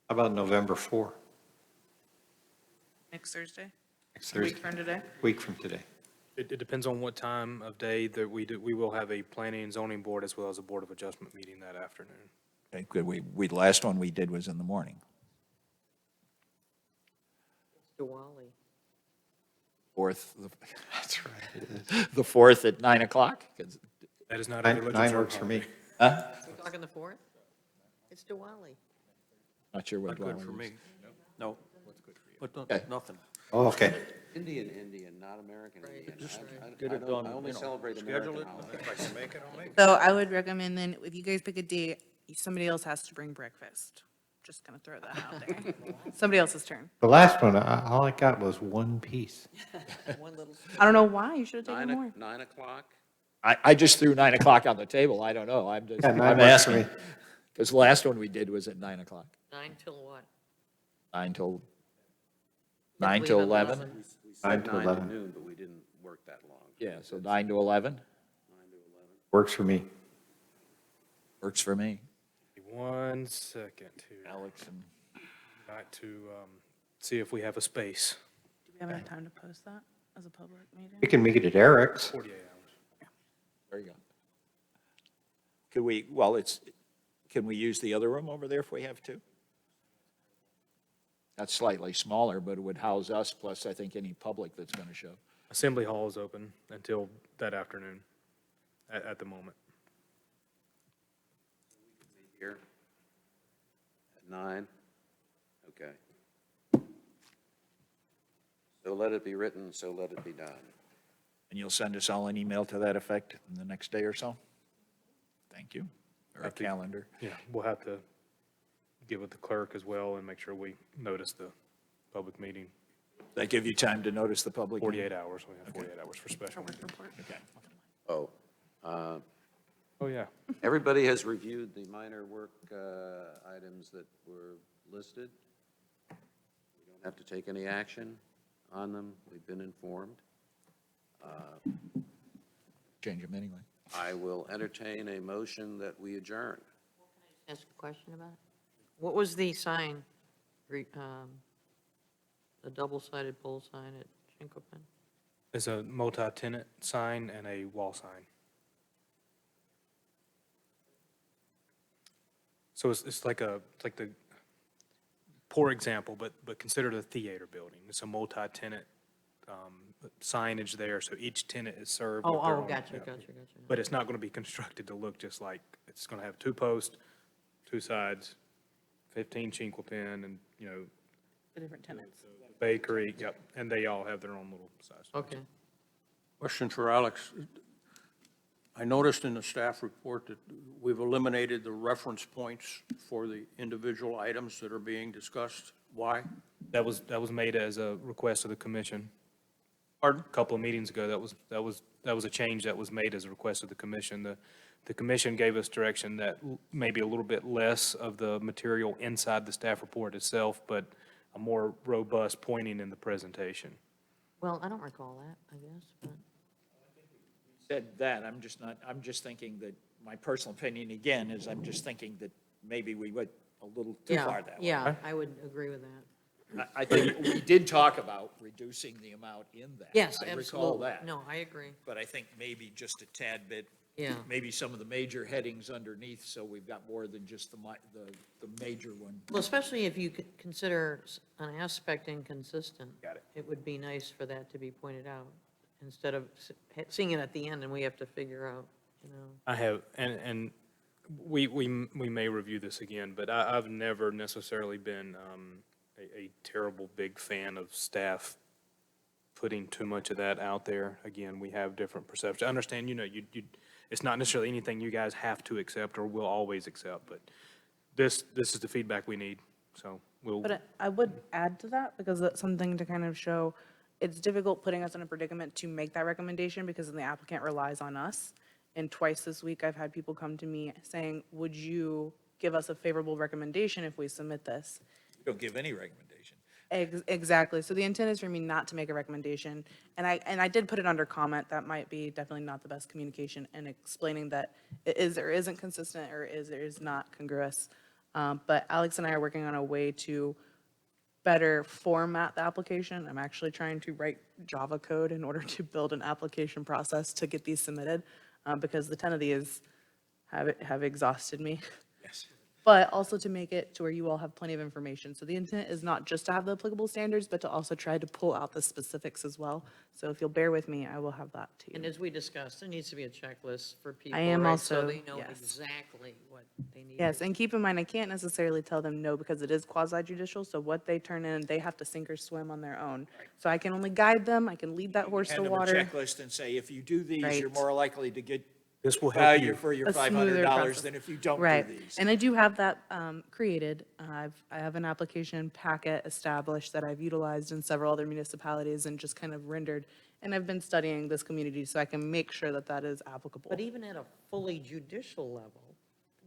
How about November 4? Next Thursday? Next A week Thursday? from today? Week from today. It depends on what time of day that we do. We will have a planning and zoning board as well as a board of adjustment meeting that afternoon. Okay, good. The last one we did was in the morning. Diwali. 4th. That's right. It is. The 4th at 9 o'clock? 'Cause- That is not a religious. 9 works for me. Huh? We're talking the 4th? It's Diwali. Not sure what Not good Dwelling for is. me. No. But Okay. nothing. Oh, okay. Indian, not American Right. Indian. Just I get it don't- done, I only you know, celebrate schedule American it. holidays. If I can make it, I'll make it. So I would recommend then, if you guys pick a date, somebody else has to bring breakfast. Just gonna throw that out there. Somebody else's turn. The last one, all I got was one piece. One little. I don't know why, you should have taken more. 9 o'clock? I just threw 9 o'clock on the table, I don't know, I'm just, Yeah, 9 I'm works for asking. me. Because the last one we did was at 9 o'clock. 9 till what? 9 till, Can't 9 till leave at 11? We Nine said to 9 to 11. noon, but we didn't work that long. Yeah, so 9 to 11 Works for me. works for me. 1 second here. Alex and, Got to see if we have a space. Do we have enough time to post that as a public meeting? We can meet it at Eric's. 48 hours. there you go. Could we, well, can we use the other room over there if we have to? That's slightly smaller, but it would house us, plus I think any public that's going to show. Assembly Hall is open until that afternoon, at the moment. Here at 9? Okay. So let it be written, so let it be done. And you'll send us all an email to that effect in the next day or so? Thank you. Or a Have to- calendar. Yeah, we'll have to get with the clerk as well and make sure we notice the public meeting. That give you time to notice the public? 48 hours, we have 48 hours for special meeting. Okay. Oh, Oh, yeah. everybody has reviewed the minor work items that were listed. We don't have to take any action on them. We've been informed. Change them anyway. I will entertain a motion that we adjourn. Ask a question about it? What was the sign, the double-sided pole sign at Chinquapin? It's a multi-tenant sign and a wall sign. So it's like the poor example, but consider the theater building. It's a multi-tenant signage there, so each tenant is served with their own. Gotcha. But it's not going to be constructed to look just like, it's going to have 2 posts, 2 sides, 15 Chinquapin, and, The different tenants. bakery, yep, and they all have their own little size. Okay. Question for Alex. I noticed in the staff report that we've eliminated the reference points for the individual items that are being discussed. Why? That was made as a request of the commission. Pardon? A couple of meetings ago, that was a change that was made as a request of the commission. The commission gave us direction that maybe a little bit less of the material inside the staff report itself, but a more robust pointing in the presentation. Well, I don't recall that, I guess, but. Said that, I'm just thinking that, my personal opinion again is I'm just thinking that maybe we went a little too far that way. Yeah, I would agree with that. I think we did talk about reducing the amount in that. Yes, I recall absolutely. that. No, I agree. But I think maybe just a tad bit. Yeah. Maybe some of the major headings underneath, so we've got more than just the major one. Well, especially if you consider an aspect inconsistent. Got it. It would be nice for that to be pointed out, instead of seeing it at the end and we have to figure out, I have, and we may review this again, but I've never necessarily been a terrible big fan of staff putting too much of that out there. Again, we have different perceptions. I understand, it's not necessarily anything you guys have to accept or will always accept, but this is the feedback we need, so we'll. But I would add to that, because that's something to kind of show, it's difficult putting us in a predicament to make that recommendation, because then the applicant relies on us. And twice this week, I've had people come to me saying, would you give us a favorable recommendation if we submit this? You don't give any recommendation. Exactly. So the intent is for me not to make a recommendation. And I did put it under comment. That might be definitely not the best communication, and explaining that it is or isn't consistent, or is or is not congruous. But Alex and I are working on a way to better format the application. I'm actually trying to write Java code in order to build an application process to get these submitted, because the 10 of these have exhausted me. Yes. But also to make it to where you all have plenty of information. So the intent is not just to have the applicable standards, but to also try to pull out the specifics as well. So if you'll bear with me, I will have that to you. and as we discussed, there needs to be a checklist for people, am right? So also- they know yes. exactly what they need. Yes, and keep in mind, I can't necessarily tell them no, because it is quasi-judicial, so what they turn in, they have to sink or swim on their own. So I can only guide them, I can lead that horse to Hand them a water. checklist and say, if you do these, you're Right. more likely to get This will help value you. for your A smoother $500 process. than if you don't do Right, these. and I do have that created. I have an application packet established that I've utilized in several other municipalities and just kind of rendered And I've been studying this community so I can make sure that that is applicable. But even at a fully judicial level,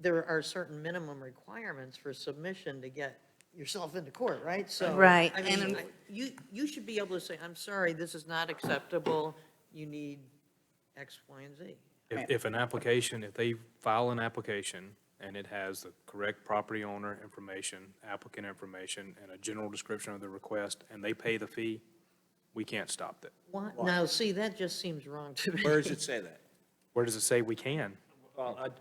there are certain minimum requirements for submission to get yourself into court, right? So, Right, I mean, and- you should be able to say, I'm sorry, this is not acceptable, you need X, Y, and Z. If an application, if they file an application and it has the correct property owner information, applicant information, and a general description of the request, and they pay the fee, we can't stop that. What? Now, see, that just seems wrong to me. Where does it say that? Where does it say we can? Well,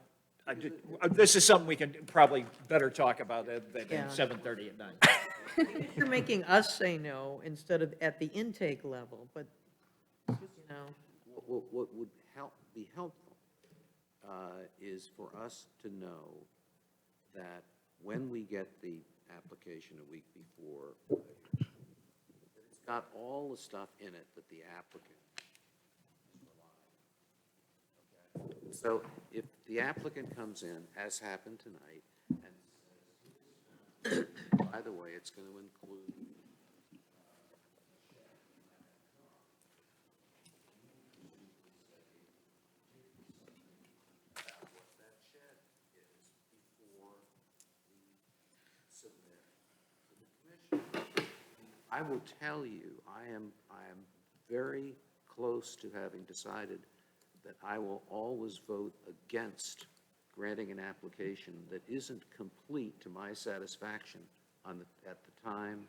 this is something we can probably better talk about at Yeah. 7:30 at night. You're making us say no instead of at the intake level, but, you know. What would be helpful is for us to know that when we get the application a week before, it's got all the stuff in it that the applicant is relying on. Okay? So if the applicant comes in, as happened tonight, and says, by the way, it's going to include I will tell you, I am very close to having decided that I will always vote against granting an application that isn't complete to my satisfaction at the time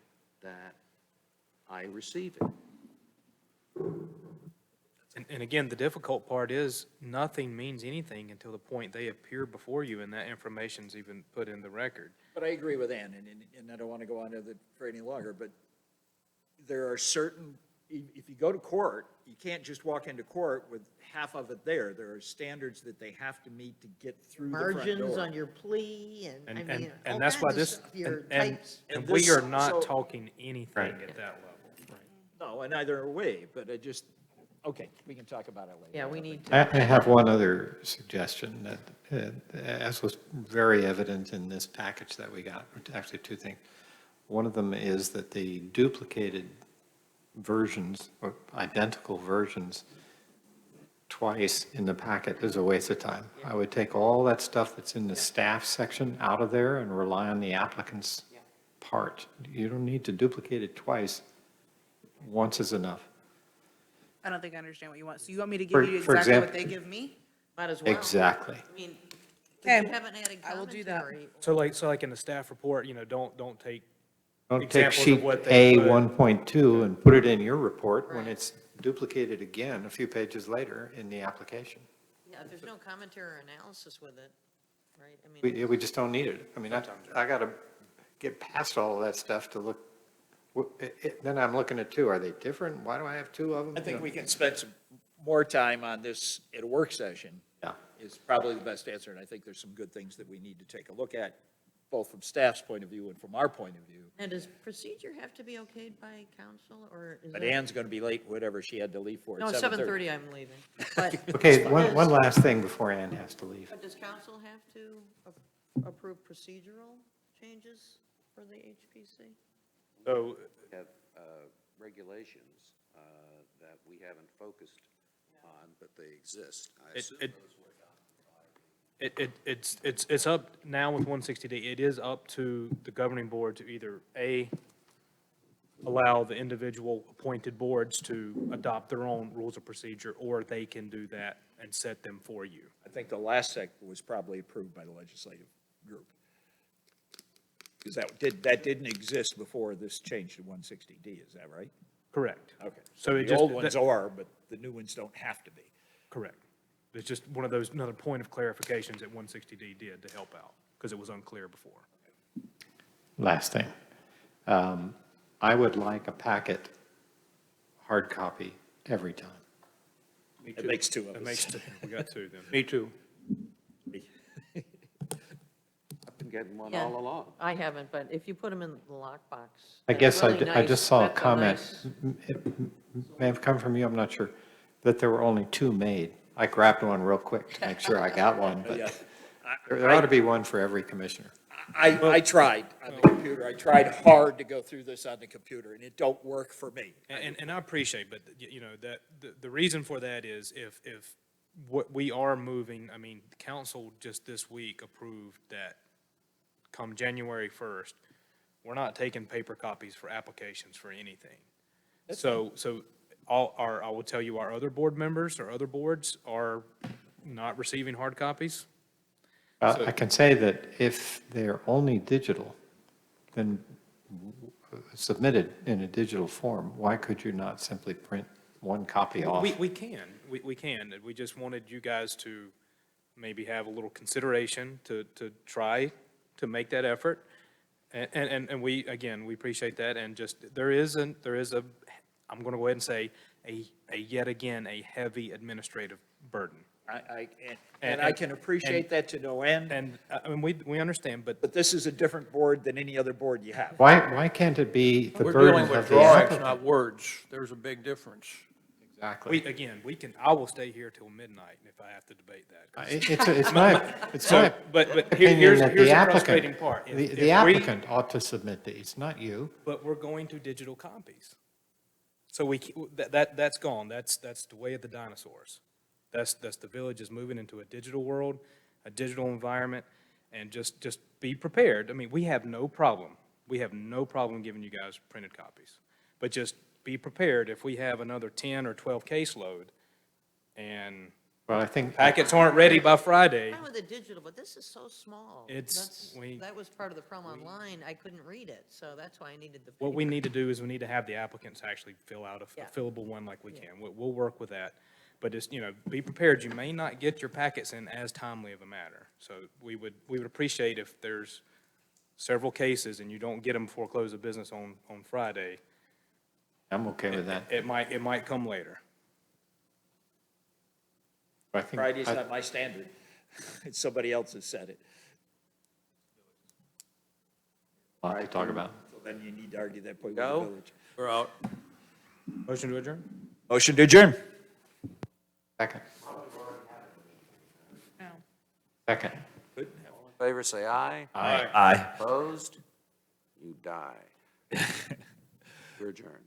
that I receive it. And again, the difficult part is nothing means anything until the point they appear before you and that information's even put in the record. But I agree with Ann, and I don't want to go on to that for any longer, but there are certain, if you go to court, you can't just walk into court with half of it there. There are standards that they have to meet to get through the front door. Margins on your plea, and I mean, all And that's why kinds of this, stuff, your and types. we are so- not talking anything Right. at that level. No, and neither are we, but I just, okay, we can talk about it later. Yeah, we need I to. have one other suggestion that, as was very evident in this package that we got, actually two things. One of them is that the duplicated versions, or identical versions, twice in the packet is a waste of time. I would take all that stuff that's in the staff section out of there and rely on the applicant's part. You don't need to duplicate it twice. Once is enough. I don't think I understand what you want. So you want me to For- give you for exactly what example- they give me? Might as well. Exactly. I mean, Okay, you haven't added I will do that. commentary. So like in the staff report, don't take Don't take examples of sheet what A they put. 1.2 and put it in your report when it's duplicated again a few pages later in the application. Yeah, if there's no commentary or analysis with it, right? I mean, We just don't need it. I mean, I got to get past all of that stuff to look, then I'm looking at two. Are they different? Why do I have two of them? I think we can spend some more time on this at a work session. Yeah. Is probably the best answer, and I think there's some good things that we need to take a look at, both from staff's point of view and from our point of view. and does procedure have to be okayed by council, or is But that? Ann's going to be late, whatever she had to leave for No, at it's 7:30. 7:30 I'm leaving. But Okay, does- one last thing before Ann has to leave. But does council have to approve procedural changes for the HPC? So We have regulations that we haven't focused on, but they exist. I assume those were adopted by it's up now with 160D, it is up to the governing board to either, A, allow the individual appointed boards to adopt their own rules of procedure, or they can do that and set them for you. I think the last sec was probably approved by the legislative group. Because that didn't exist before this change to 160D, is that right? Correct. Okay. So it The just- old ones are, but the new ones don't have to be. Correct. It's just one of those, another point of clarifications that 160D did to help out, because it was unclear before. Last thing. I would like a packet, hard copy, every time. It makes two of It us. makes two, we got two then. Me too. I've been getting one Yeah. all along. I haven't, but if you put them in the lockbox. I that's guess really I nice. just saw a That's comment, nice- it may have come from you, I'm not sure, that there were only two made. I grabbed one real quick to make sure I got one, Yeah. but there ought to be one for every commissioner. I tried on the computer. I tried hard to go through this on the computer, and it don't work for me. And I appreciate, but, you know, that, the reason for that is if what we are moving, I mean, council just this week approved that come January 1st, we're not taking paper copies for applications for anything. So I will tell you, our other board members or other boards are not receiving hard copies. I can say that if they're only digital, then submitted in a digital form, why could you not simply print one copy off? We can. We just wanted you guys to maybe have a little consideration to try to make that effort. And we, again, we appreciate that. And just, there is a, I'm going to go ahead and say, yet again, a heavy administrative burden. And I can appreciate that to no end. And, I mean, we understand, but. But this is a different board than any other board you have. Why can't it be the We're burden dealing of with the drawings, applicant? not words. There's a big difference. Exactly. I will stay here till midnight if I have to debate that. It's my But opinion here's that the the frustrating part. If the applicant ought to submit these, not you. But we're going to digital copies. So that's gone. That's the way of the dinosaurs. That's the village is moving into a digital world, a digital environment, and just be prepared. I mean, we have no problem. We have no problem giving you guys printed copies. But just be prepared if we have another 10 or 12 caseload and Well, I think packets aren't ready by Friday. Fine with the digital, but this is so small. That was part of the problem online. I couldn't read it, so that's why I needed the. What we need to do is we need to have the applicants actually fill out Yeah. a fillable one like we can. We'll work with that. But just, you know, be prepared. You may not get your packets in as timely of a matter. So we would appreciate if there's several cases and you don't get them before close of business on Friday. I'm okay with that. It might come later. I think Friday's not my standard. It's somebody else has said it. a lot to talk about. So then you need to argue that point with Go. the village. We're out. Motion to adjourn? Motion to adjourn. Second. Second. All in favor, say aye. Aye. Opposed? You die. You're adjourned.